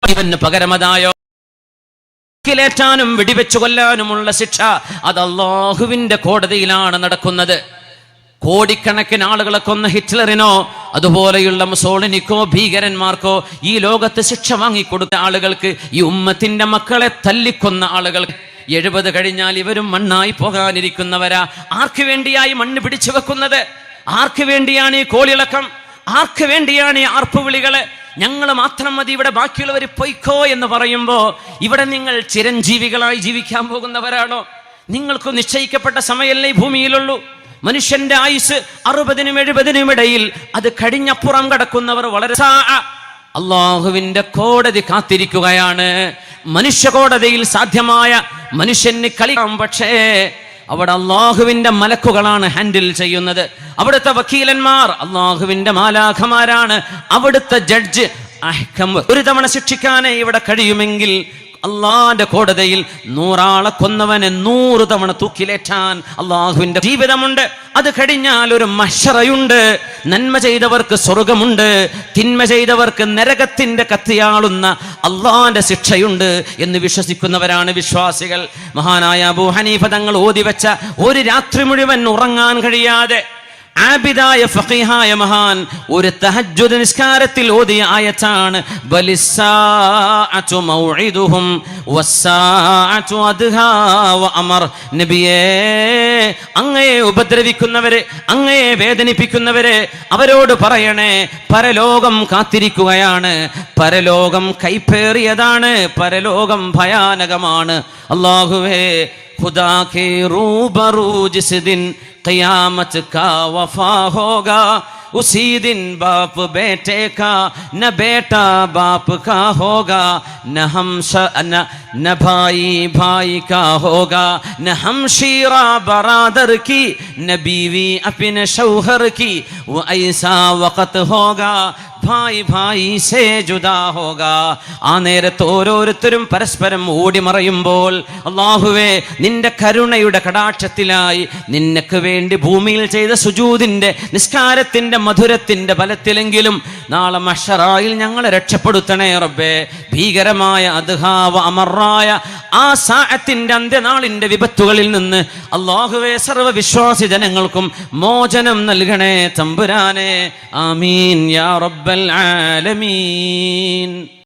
ജീവന് പകരമതായോ ാനും വെടിവെച്ചു കൊല്ലാനുമുള്ള ശിക്ഷ അത് അല്ലാഹുവിന്റെ കോടതിയിലാണ് നടക്കുന്നത്. കോടിക്കണക്കിന് ആളുകളെ കൊന്ന ഹിറ്റ്ലറിനോ അതുപോലെയുള്ള മുസോളിനിക്കോ ഭീകരന്മാർക്കോ ഈ ലോകത്ത് ശിക്ഷ വാങ്ങിക്കൊടുത്ത ആളുകൾക്ക്, ഈ ഉമ്മത്തിന്റെ മക്കളെ തല്ലിക്കൊന്ന ആളുകൾക്ക് 70 കഴിഞ്ഞാൽ ഇവരും മണ്ണായി പോകാനിരിക്കുന്നവരാ. ആർക്ക് വേണ്ടിയായി മണ്ണ് പിടിച്ചു വെക്കുന്നത്? ആർക്ക് വേണ്ടിയാണ് ഈ കോളിളക്കം? ആർക്ക് വേണ്ടിയാണ് ഈ ആർപ്പുവിളികള്? ഞങ്ങൾ മാത്രം മതി, ഇവിടെ ബാക്കിയുള്ളവർ പൊയ്ക്കോ എന്ന് പറയുമ്പോൾ ഇവിടെ നിങ്ങൾ ചിരഞ്ജീവികളായി ജീവിക്കാൻ പോകുന്നവരാണോ? നിങ്ങൾക്ക് നിശ്ചയിക്കപ്പെട്ട സമയമല്ലേ ഈ ഭൂമിയിലുള്ളൂ. മനുഷ്യന്റെ ആയുസ് 60-നും 70-നും ഇടയിൽ. അത് കഴിഞ്ഞപ്പുറം കടക്കുന്നവർ വളരെ അള്ളാഹുവിന്റെ കോടതി കാത്തിരിക്കുകയാണ്. മനുഷ്യ കോടതിയിൽ സാധ്യമായ മനുഷ്യന് കളിക്കാം, പക്ഷേ അവിടെ അള്ളാഹുവിന്റെ മലക്കുകളാണ് ഹാൻഡിൽ ചെയ്യുന്നത്. അവിടുത്തെ വക്കീലന്മാർ അള്ളാഹുവിന്റെ മാലാഖമാരാണ്. അവിടുത്തെ ജഡ്ജ് ഒരു തവണ ശിക്ഷിക്കാനേ ഇവിടെ കഴിയുമെങ്കിൽ അള്ളാന്റെ കോടതിയിൽ 100 ആളെ കൊന്നവനെ 100 തവണ തൂക്കിലേറ്റാൻ അള്ളാഹുവിന്റെ ജീവിതമുണ്ട്. അത് കഴിഞ്ഞാൽ ഒരു മഹ്ശറയുണ്ട്. നന്മ ചെയ്തവർക്ക് സ്വർഗമുണ്ട്, തിന്മ ചെയ്തവർക്ക് നരകത്തിന്റെ കത്തിയാളുന്ന അള്ളാന്റെ ശിക്ഷയുണ്ട് എന്ന് വിശ്വസിക്കുന്നവരാണ് വിശ്വാസികൾ. മഹാനായ അബൂ ഹനീഫ തങ്ങൾ ഓതിവെച്ച ഒരു രാത്രി മുഴുവൻ ഉറങ്ങാൻ കഴിയാതെ ആബിദായ ഫഖീഹായ മഹാൻ ഒരു തഹജ്ജുദ് നിസ്കാരത്തിൽ ഓതിയ ആയത്താണ് ബലിസ്സാഅതു മൗഇദുഹും വസ്സാഅതു അദ്ഹാ വഅമർ. നബിയേ, അങ്ങയെ ഉപദ്രവിക്കുന്നവരെ, അങ്ങയെ വേദനിപ്പിക്കുന്നവരെ അവരോട് പറയണേ, പരലോകം കാത്തിരിക്കുകയാണ്, പരലോകം കൈപ്പേറിയതാണ്, പരലോകം ഭയാനകമാണ്. അല്ലാഹുവേ, खुदा के रूबरू जिस दिन क़यामत का वफा होगा, उसी दिन बाप बेटे का न बेटा बाप का होगा, न भाई भाई का होगा, न हमशीरा बरादर की, न बीवी अपने शौहर की. वो ऐसा वक़्त होगा ഭായ് ഭായ് സേ ജുദാ ഹോഗാ. ആ നേരത്ത് ഓരോരുത്തരും പരസ്പരം ഓടിമറയുമ്പോൾ അല്ലാഹുവേ, നിന്റെ കരുണയുടെ കടാക്ഷത്തിലായി നിനക്ക് വേണ്ടി ഭൂമിയിൽ ചെയ്ത സുജൂദിന്റെ നിസ്കാരത്തിന്റെ മധുരത്തിന്റെ ബലത്തിലെങ്കിലും നാളെ മഹ്ശറായിൽ ഞങ്ങളെ രക്ഷപ്പെടുത്തണേ റബ്ബേ. ഭീകരമായ അദ്ഹാവ അമറായ ആ സാഅത്തിന്റെ അന്ത്യനാളിന്റെ വിപത്തുകളിൽ നിന്ന് അല്ലാഹുവേ സർവ്വ വിശ്വാസി ജനങ്ങൾക്കും മോചനം നൽകണേ തമ്പുരാനെ. ആമീൻ യാ റബ്ബൽ ആലമീൻ.